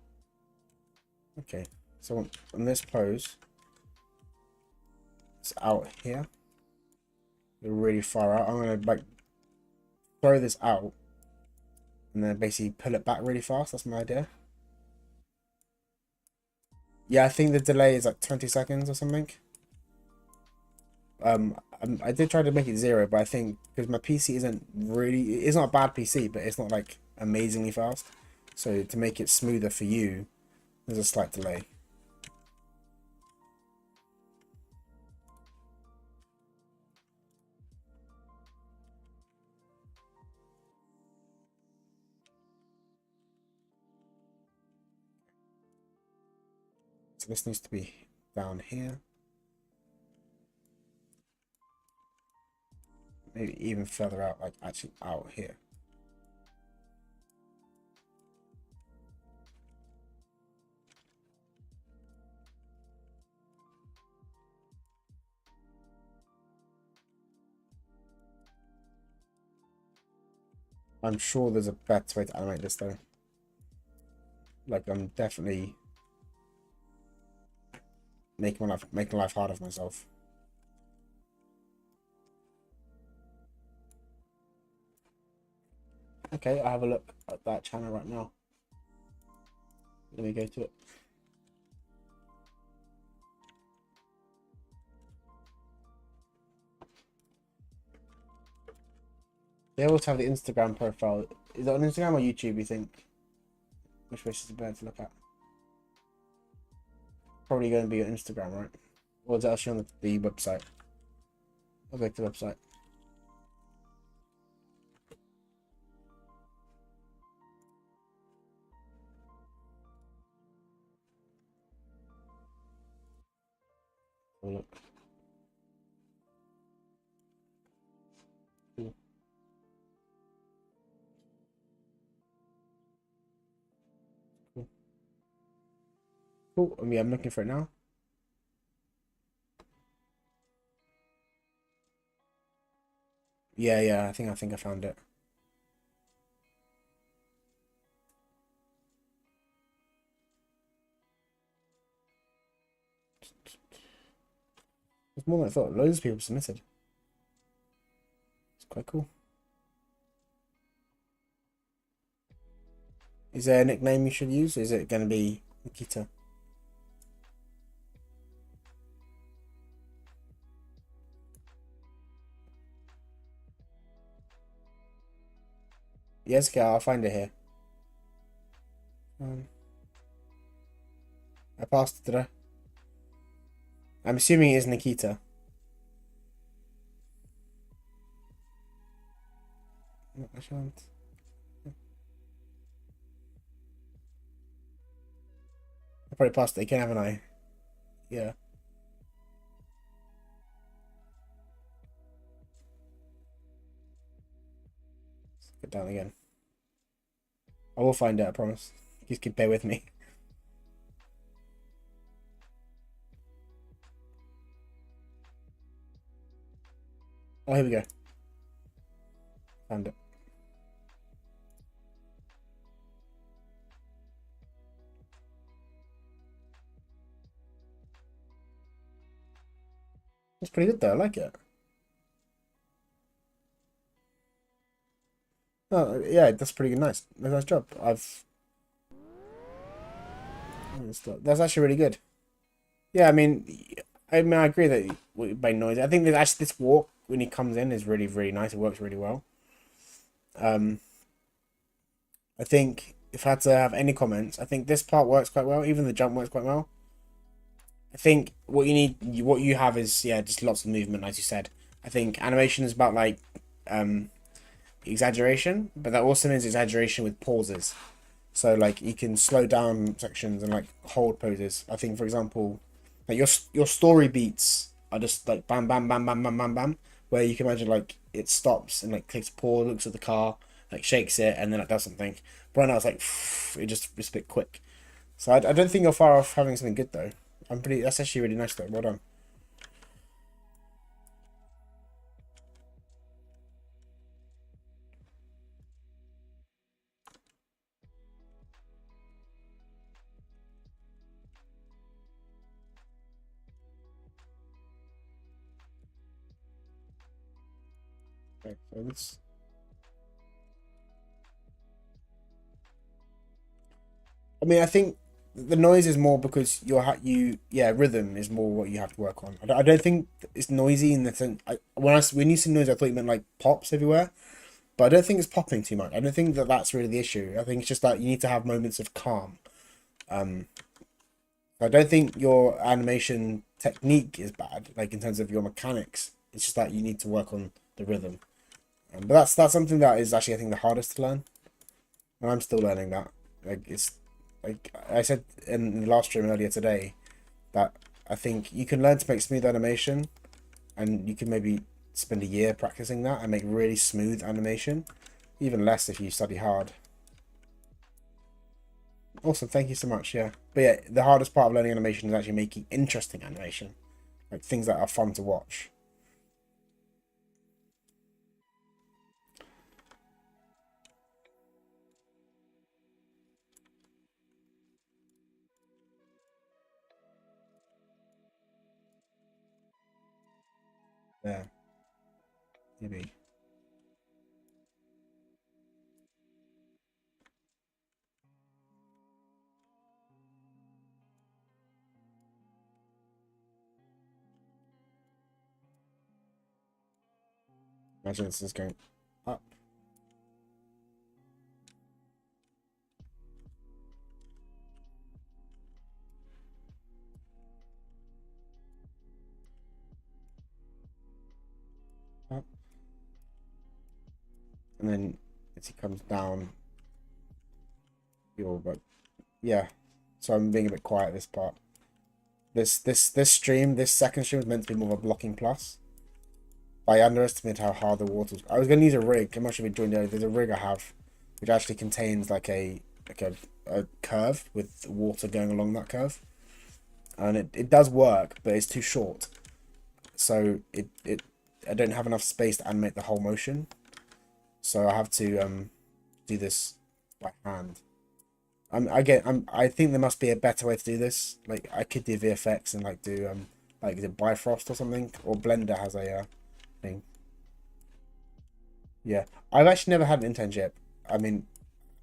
Okay, so on this pose, it's out here. They're really far out. I'm gonna like throw this out and then basically pull it back really fast. That's my idea. Yeah, I think the delay is like 20 seconds or something. I did try to make it 0, but I think because my PC isn't really, it's not a bad PC, but it's not like amazingly fast. So to make it smoother for you, there's a slight delay. So this needs to be down here. Maybe even further out, like actually out here. I'm sure there's a better way to animate this though. Like I'm definitely making life harder for myself. Okay, I have a look at that channel right now. Let me go to it. They also have the Instagram profile. Is it on Instagram or YouTube, you think? Which is better to look at? Probably going to be on Instagram, right? Or is it actually on the website? I'll go to the website. Have a look. Cool. Cool. Cool. I'm looking for it now. Yeah, I think I found it. It's more than I thought. Loads of people submitted. It's quite cool. Is there a nickname you should use? Or is it going to be Nikita? Yes, okay, I'll find it here. I passed it, did I? I'm assuming it is Nikita. I shan't. I probably passed it again, haven't I? Yeah. Get down again. I will find it, I promise. Just keep bear with me. Oh, here we go. Found it. It's pretty good though. I like it. Oh, yeah, that's pretty nice. Nice job. That's actually really good. Yeah, I mean, I agree that by noise. I think that actually this walk when he comes in is really, really nice. It works really well. Um, I think if I had to have any comments, I think this part works quite well. Even the jump works quite well. I think what you have is yeah, just lots of movement, as you said. I think animation is about like um exaggeration, but that also means exaggeration with pauses. So like you can slow down sections and like hold poses. I think for example, like your story beats are just like bam bam bam bam bam bam bam, where you can imagine like it stops and like takes a pause, looks at the car, like shakes it, and then it does something. But right now it's like it's a bit quick. So I don't think you're far off having something good though. That's actually really nice though. Well done. Okay, so I mean, I think the noise is more because yeah, rhythm is more what you have to work on. I don't think it's noisy in the sense. When you say noise, I thought you meant like pops everywhere, but I don't think it's popping too much. I don't think that that's really the issue. I think it's just that you need to have moments of calm. Um, I don't think your animation technique is bad, like in terms of your mechanics. It's just that you need to work on the rhythm. But that's something that is actually I think the hardest to learn, and I'm still learning that. Like it's like I said in the last stream earlier today that I think you can learn to make smooth animation, and you can maybe spend a year practicing that and make really smooth animation, even less if you study hard. Awesome, thank you so much. Yeah, but yeah, the hardest part of learning animation is actually making interesting animation, like things that are fun to watch. Yeah, maybe. Imagine this is going up. Up, and then as he comes down, you're but yeah. So I'm being a bit quiet this part. This second stream is meant to be more of a blocking plus. I underestimated how hard the water was. I was going to use a rig. I'm not sure if you joined earlier. There's a rig I have, which actually contains like a curve with water going along that curve, and it does work, but it's too short. So it I don't have enough space to animate the whole motion. So I have to do this by hand. I think there must be a better way to do this. Like I could do VFX and like do like the Bifrost or something, or Blender has a thing. Yeah, I've actually never had an internship. I mean,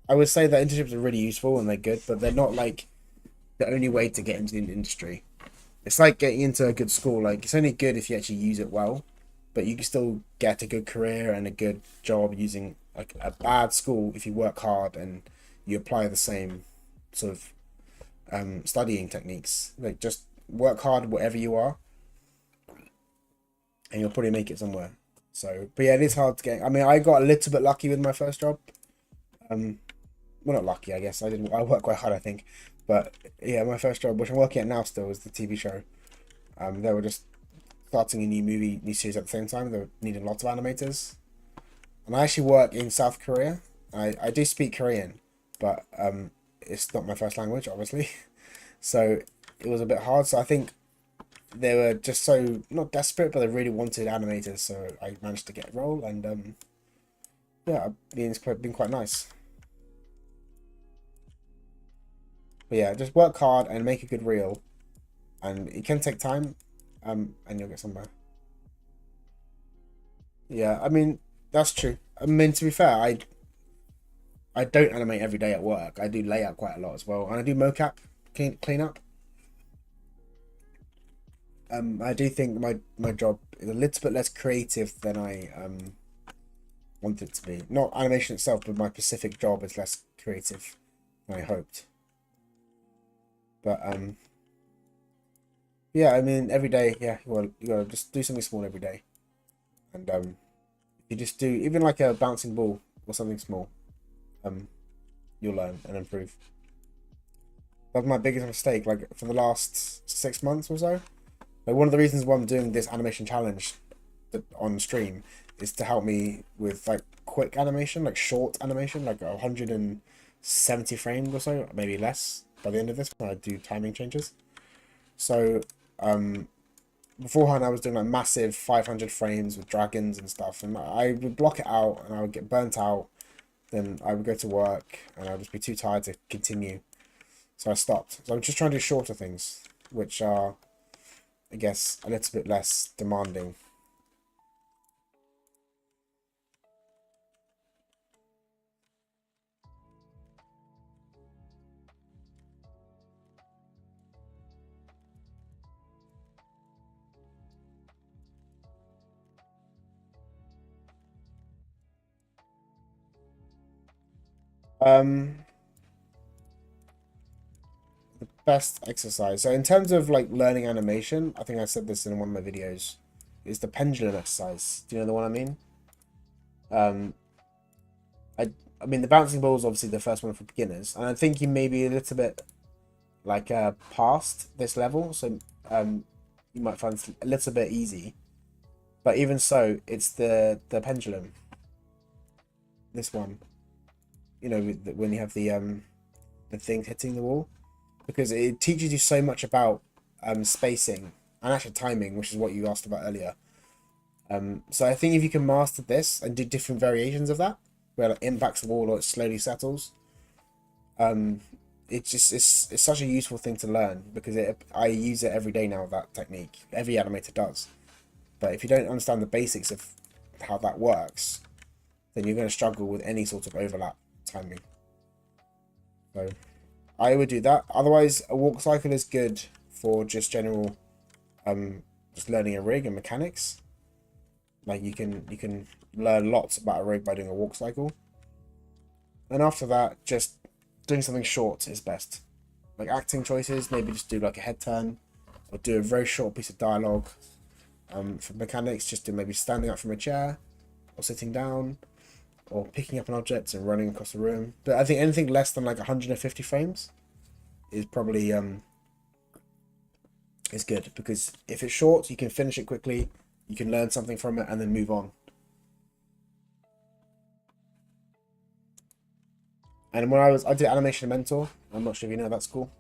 I would say that internships are really useful and they're good, but they're not like the only way to get into the industry. It's like getting into a good school. Like it's only good if you actually use it well, but you can still get a good career and a good job using like a bad school if you work hard and you apply the same sort of studying techniques. Like just work hard wherever you are, and you'll probably make it somewhere. So, but yeah, it is hard to get. I mean, I got a little bit lucky with my first job. Well, not lucky, I guess. I worked quite hard, I think. But yeah, my first job, which I'm working at now still, is the TV show. They were just starting a new series at the same time. They were needing lots of animators. And I actually work in South Korea. I do speak Korean, but it's not my first language, obviously. So it was a bit hard. So I think they were just so not desperate, but they really wanted animators. So I managed to get a role, and yeah, it's been quite nice. But yeah, just work hard and make a good reel, and it can take time, and you'll get somewhere. Yeah, I mean that's true. I mean, to be fair, I don't animate every day at work. I do layout quite a lot as well, and I do mocap clean up. I do think my job is a little bit less creative than I want it to be. Not animation itself, but my specific job is less creative than I hoped. But yeah, I mean every day, yeah, you gotta just do something small every day, and if you just do even like a bouncing ball or something small, um, you'll learn and improve. That was my biggest mistake, like for the last 6 months or so. Like one of the reasons why I'm doing this animation challenge on stream is to help me with like quick animation, like short animation, like 170 frames or so, maybe less by the end of this when I do timing changes. So beforehand I was doing like massive 500 frames with dragons and stuff, and I would block it out and I would get burnt out. Then I would go to work and I would just be too tired to continue. So I stopped. So I'm just trying to do shorter things, which are, I guess, a little bit less demanding. Um, Best exercise. So in terms of like learning animation, I think I said this in one of my videos, is the pendulum exercise. Do you know the one I mean? Um, I I mean the bouncing ball is obviously the first one for beginners, and I think you may be a little bit like past this level, so you might find it a little bit easy. But even so, it's the pendulum. This one, when you have the thing hitting the wall, because it teaches you so much about spacing and actually timing, which is what you asked about earlier. So I think if you can master this and do different variations of that, where it impacts the wall or it slowly settles, um, it's such a useful thing to learn because I use it every day now. That technique, every animator does. But if you don't understand the basics of how that works, then you're going to struggle with any sort of overlap timing. So I would do that. Otherwise, a walk cycle is good for just general, just learning a rig and mechanics. Like you can learn lots about a rig by doing a walk cycle. And after that, just doing something short is best. Like acting choices, maybe just do like a head turn, or do a very short piece of dialogue. For mechanics, just do maybe standing up from a chair, or sitting down, or picking up an object and running across the room. But I think anything less than like 150 frames is probably is good, because if it's short, you can finish it quickly, you can learn something from it, and then move on. And when I did Animation Mentor. I'm not sure if you know that school.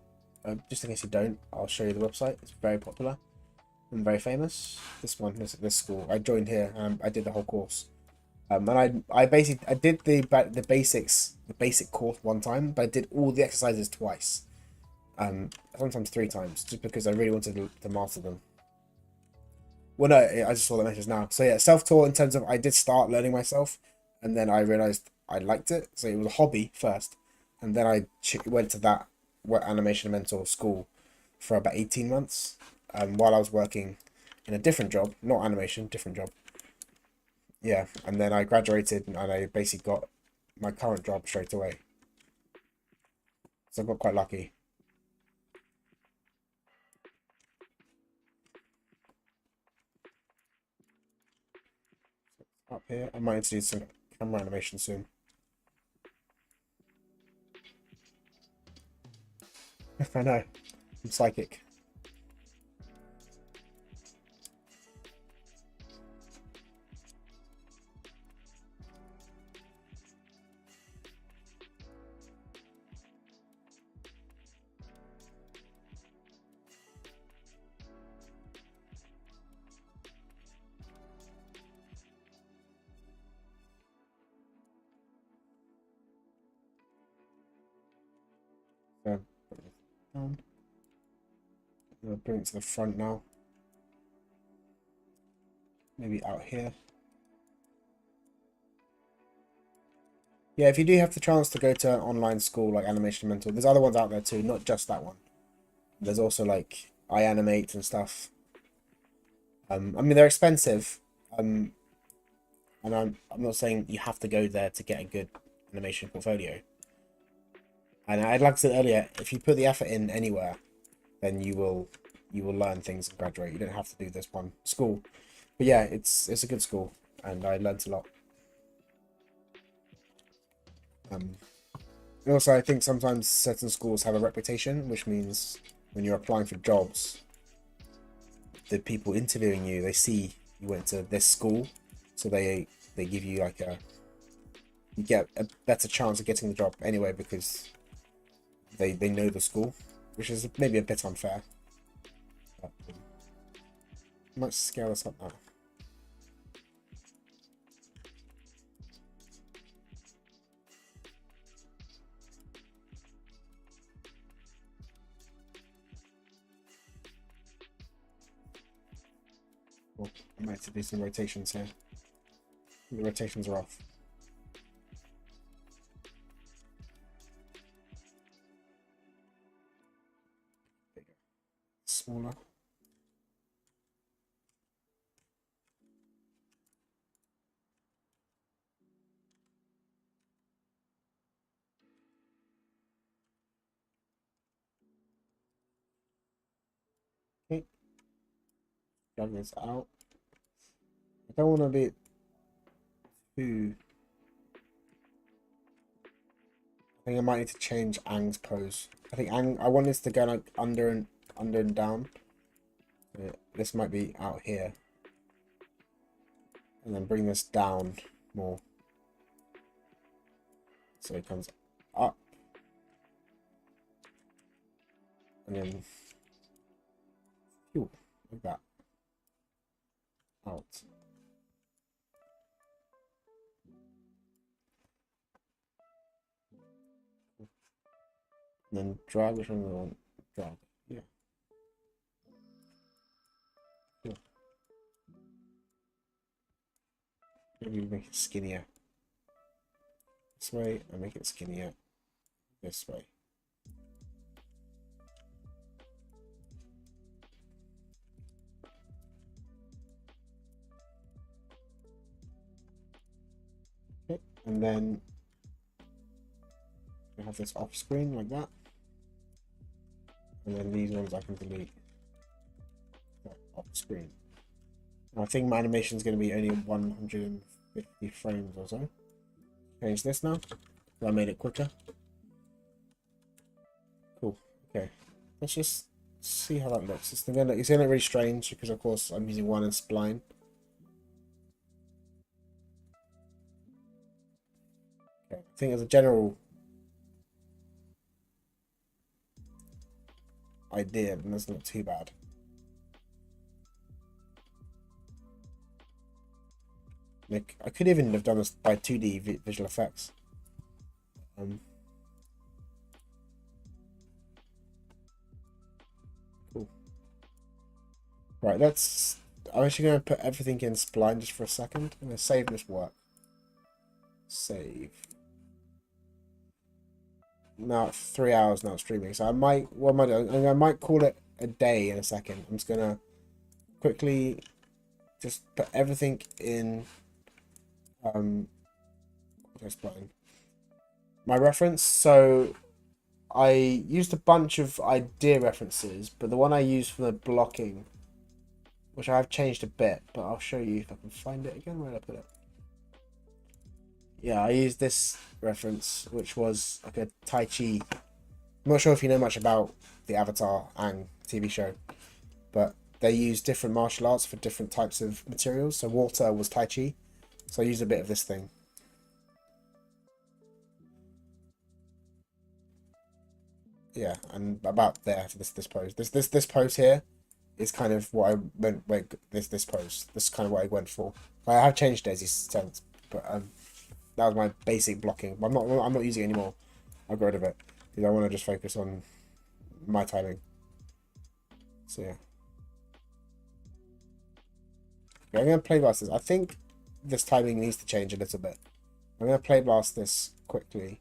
Just in case you don't, I'll show you the website. It's very popular and very famous. This school. I joined here and I did the whole course. And I basically I did the basics, the basic course one time, but I did all the exercises twice. Sometimes 3 times, just because I really wanted to master them. Well, no, I just saw the message now. So yeah, self-taught in terms of I did start learning myself, and then I realized I liked it. So it was a hobby first, and then I went to that animation mentor school for about 18 months, while I was working in a different job, not animation, different job. Yeah, and then I graduated and I basically got my current job straight away. So I got quite lucky. up here. I might need to do some camera animation soon. I know. I'm psychic. So, down. I'll bring it to the front now. Maybe out here. Yeah, if you do have the chance to go to an online school like Animation Mentor, there's other ones out there too, not just that one. There's also like Animate and stuff. I mean, they're expensive. And I'm not saying you have to go there to get a good animation portfolio. And like I said earlier, if you put the effort in anywhere, then you will learn things and graduate. You don't have to do this one school. But yeah, it's a good school, and I learned a lot. And also, I think sometimes certain schools have a reputation, which means when you're applying for jobs, the people interviewing you, they see you went to this school, so they give you like you get a better chance of getting the job anyway because they know the school, which is maybe a bit unfair. But, I might scale this up now. I might have to do some rotations here. The rotations are off. Bigger. Smaller. Okay. Drag this out. I don't want to be too. I think I might need to change Aang's pose. I think I want this to go like under and down. This might be out here. And then bring this down more. So it comes up. And then like that. Out. And then drag which one we want. Drag. Yeah. Cool. Maybe make it skinnier. This way, and make it skinnier. This way. Okay, and then I have this off screen like that. And then these ones I can delete off screen. I think my animation is going to be only 150 frames or so. Change this now. I made it quicker. Cool. Okay. Let's just see how that looks. It's going to look really strange because, of course, I'm using one and spline. Okay. I think as a general idea, then that's not too bad. Like, I could even have done this by 2D visual effects. Cool. Right, I'm actually going to put everything in spline just for a second. I'm going to save this work. Save. Now it's 3 hours now streaming, so I might, what am I doing? I might call it a day in a second. I'm just going to quickly just put everything in my reference. So I used a bunch of idea references, but the one I used for the blocking, which I have changed a bit, but I'll show you if I can find it again. Where did I put it? Yeah, I used this reference, which was like a Tai Chi. I'm not sure if you know much about the Avatar Aang TV show, but they use different martial arts for different types of materials. So water was Tai Chi, so I used a bit of this thing. Yeah, and about there for this pose. This pose here is kind of what I went this pose. This is kind of what I went for. I have changed it as you said, but that was my basic blocking. I'm not using it anymore. I got rid of it because I want to just focus on my timing. So yeah. Okay, I'm gonna play blast this. I think this timing needs to change a little bit. I'm gonna play blast this quickly,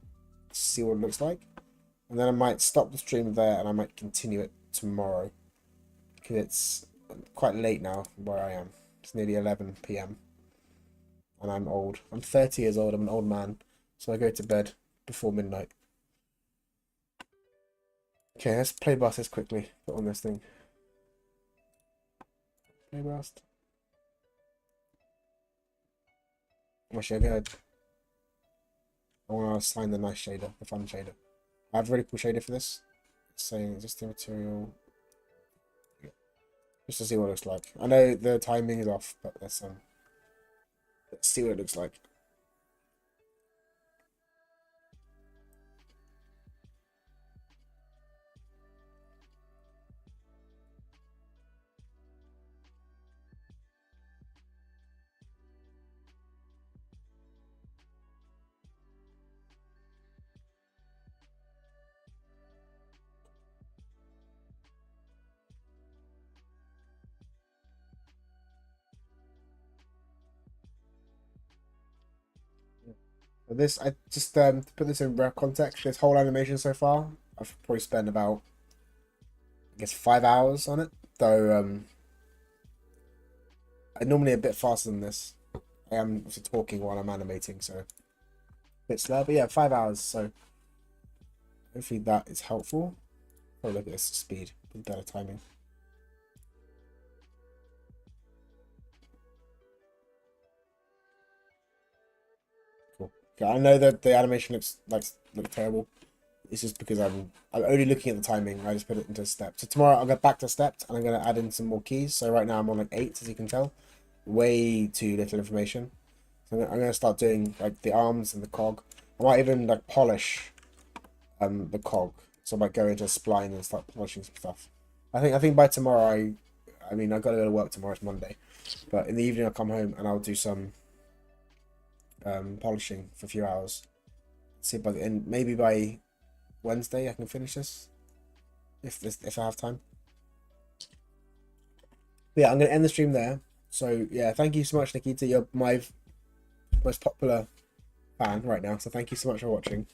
see what it looks like, and then I might stop the stream there and I might continue it tomorrow because it's quite late now where I am. It's nearly 11 p.m. and I'm old. I'm 30 years old. I'm an old man, so I go to bed before midnight. Okay, let's play blast this quickly. Put on this thing. Play blast. Actually, I want to assign the nice shader, the fun shader. I have a really cool shader for this. It's saying existing material. Yeah. Just to see what it looks like. I know the timing is off, but let's see what it looks like. But this, I just to put this in rare context, this whole animation so far, I've probably spent about, I guess, 5 hours on it. Though I'm normally a bit faster than this. I am also talking while I'm animating, so a bit slow. But yeah, 5 hours. So hopefully that is helpful. Oh, look at this speed with better timing. Cool. Okay, I know that the animation looks terrible. It's just because I'm only looking at the timing. I just put it into step. So tomorrow I'll get back to stepped and I'm gonna add in some more keys. So right now I'm on like 8, as you can tell. Way too little information. So I'm gonna start doing like the arms and the cog. I might even like polish the cog. So I might go into a spline and start polishing some stuff. I think by tomorrow I mean I gotta go to work tomorrow, it's Monday. But in the evening I'll come home and I'll do some polishing for a few hours. See by the end, maybe by Wednesday I can finish this if I have time. But yeah, I'm gonna end the stream there. So yeah, thank you so much, Nikita. You're my most popular fan right now. So thank you so much for watching.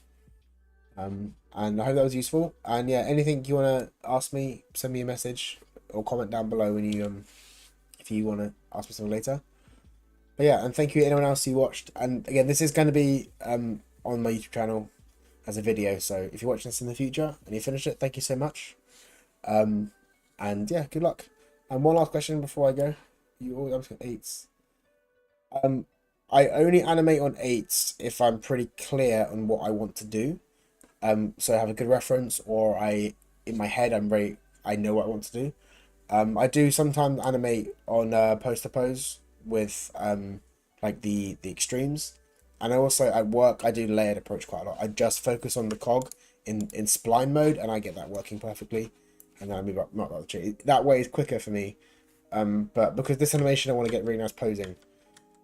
And I hope that was useful. And yeah, anything you wanna ask me, send me a message or comment down below when you if you wanna ask me something later. But yeah, and thank you anyone else who watched. And again, this is gonna be on my YouTube channel as a video. So if you're watching this in the future and you finish it, thank you so much. And yeah, good luck. And one last question before I go. You always ask 8s. I only animate on 8s if I'm pretty clear on what I want to do. So I have a good reference, or in my head I know what I want to do. I do sometimes animate on pose to pose with like the extremes, and I also at work I do layered approach quite a lot. I just focus on the cog in spline mode, and I get that working perfectly, and then I move up not the tree. That way is quicker for me. But because this animation I want to get really nice posing,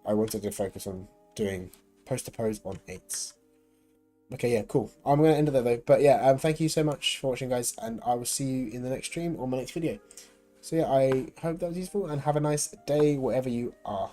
I wanted to focus on doing pose to pose on 8s. Okay, yeah, cool. I'm going to end it there though. But yeah, thank you so much for watching, guys, and I will see you in the next stream or my next video. So yeah, I hope that was useful, and have a nice day wherever you are.